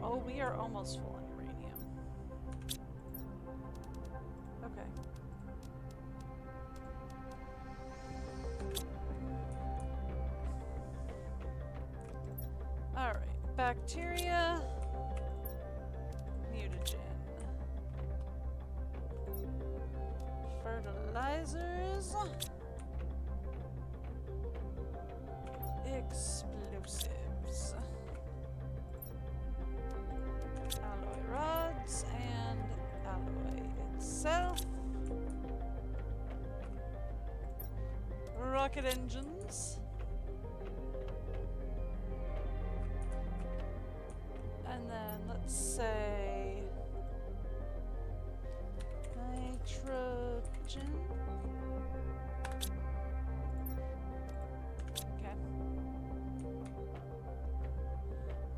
Oh, we are almost full on uranium. Okay. Alright, bacteria, mutagen, fertilizers, explosives, alloy rods, and alloy itself, rocket engines, and then let's say nitrogen. Okay.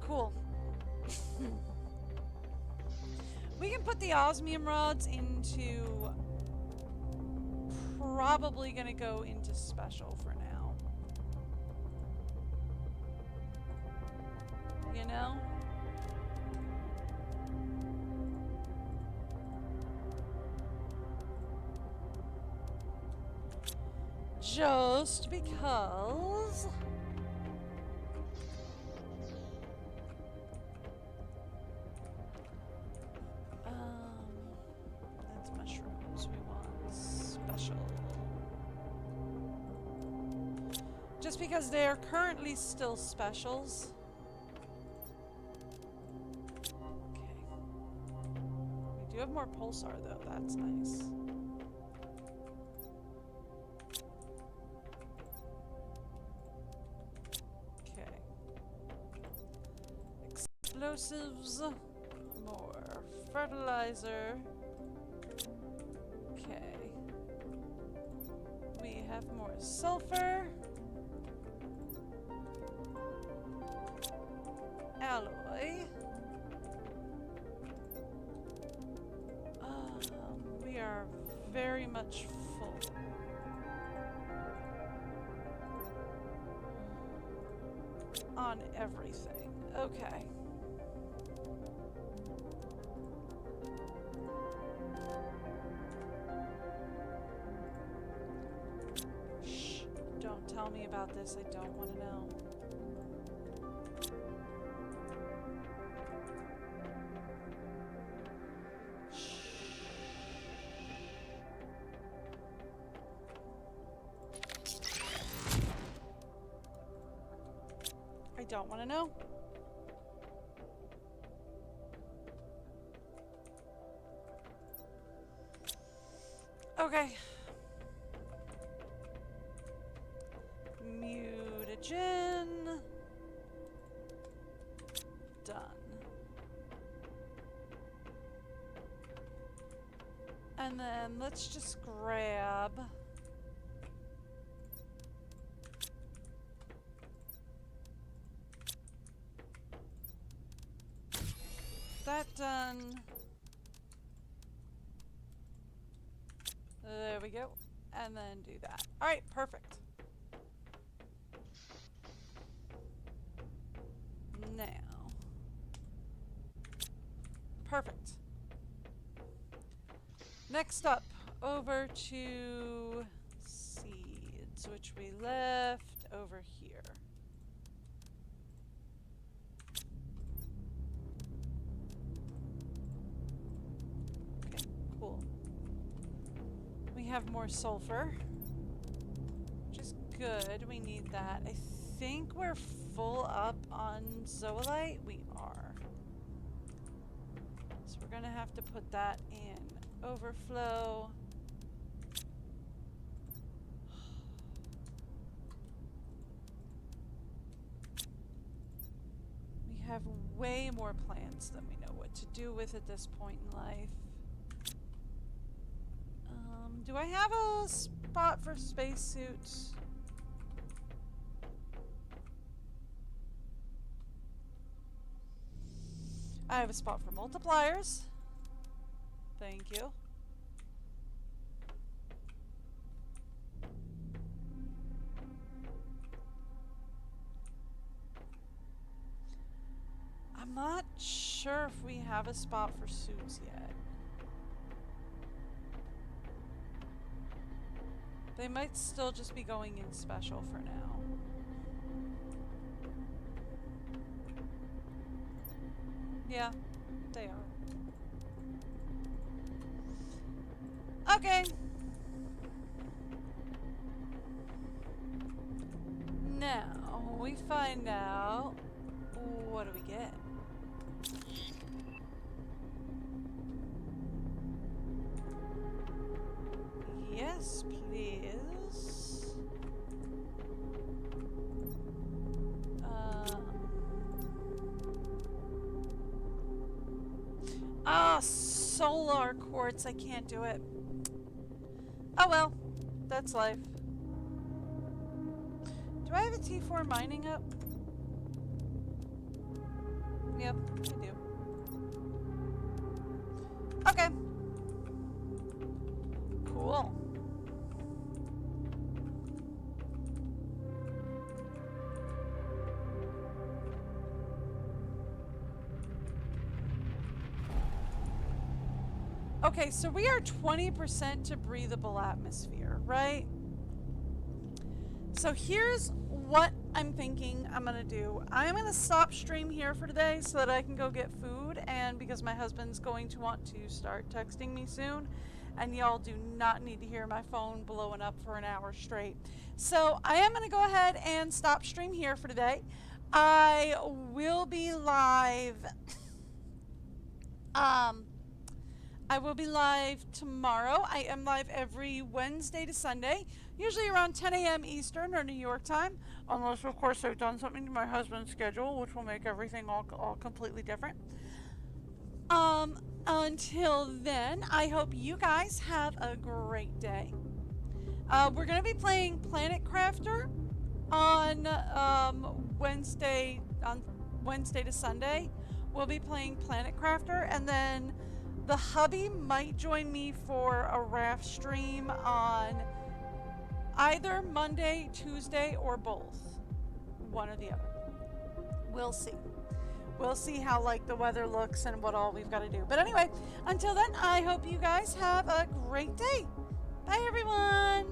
Cool. We can put the osmium rods into... Probably gonna go into special for now. You know? Just because... that's mushrooms. We want special. Just because they are currently still specials. Okay. We do have more pulsar though, that's nice. Okay. Explosives. More fertilizer. Okay. We have more sulfur. Alloy. We are very much full. On everything. Okay. Shh. Don't tell me about this. I don't want to know. I don't want to know. Okay. Mutagen. Done. And then let's just grab... that done. There we go. And then do that. Alright, perfect. Now. Perfect. Next up, over to seeds, which we left over here. Okay, cool. We have more sulfur, which is good. We need that. I think we're full up on zoolite. We are. So we're gonna have to put that in overflow. We have way more plants than we know what to do with at this point in life. Do I have a spot for spacesuits? I have a spot for multipliers. Thank you. I'm not sure if we have a spot for suits yet. They might still just be going in special for now. Yeah, they are. Okay. Now, we find out, what do we get? Yes, please. Solar quartz. I can't do it. Oh well, that's life. Do I have a T4 mining up? Yep, I do. Okay. Cool. Okay, so we are 20% to breathable atmosphere, right? So here's what I'm thinking I'm gonna do. I'm gonna stop stream here for today so that I can go get food, and because my husband's going to want to start texting me soon, and y'all do not need to hear my phone blowing up for an hour straight. So I am gonna go ahead and stop stream here for today. I will be live. I will be live tomorrow. I am live every Wednesday to Sunday, usually around 10 a.m. Eastern or New York time, unless of course I've done something to my husband's schedule, which will make everything all completely different. Until then, I hope you guys have a great day. We're going to be playing Planet Crafter on Wednesday to Sunday. We'll be playing Planet Crafter, and then the hubby might join me for a raft stream on either Monday, Tuesday, or both. One or the other. We'll see. We'll see how like the weather looks and what all we've got to do. But anyway, until then, I hope you guys have a great day. Bye, everyone.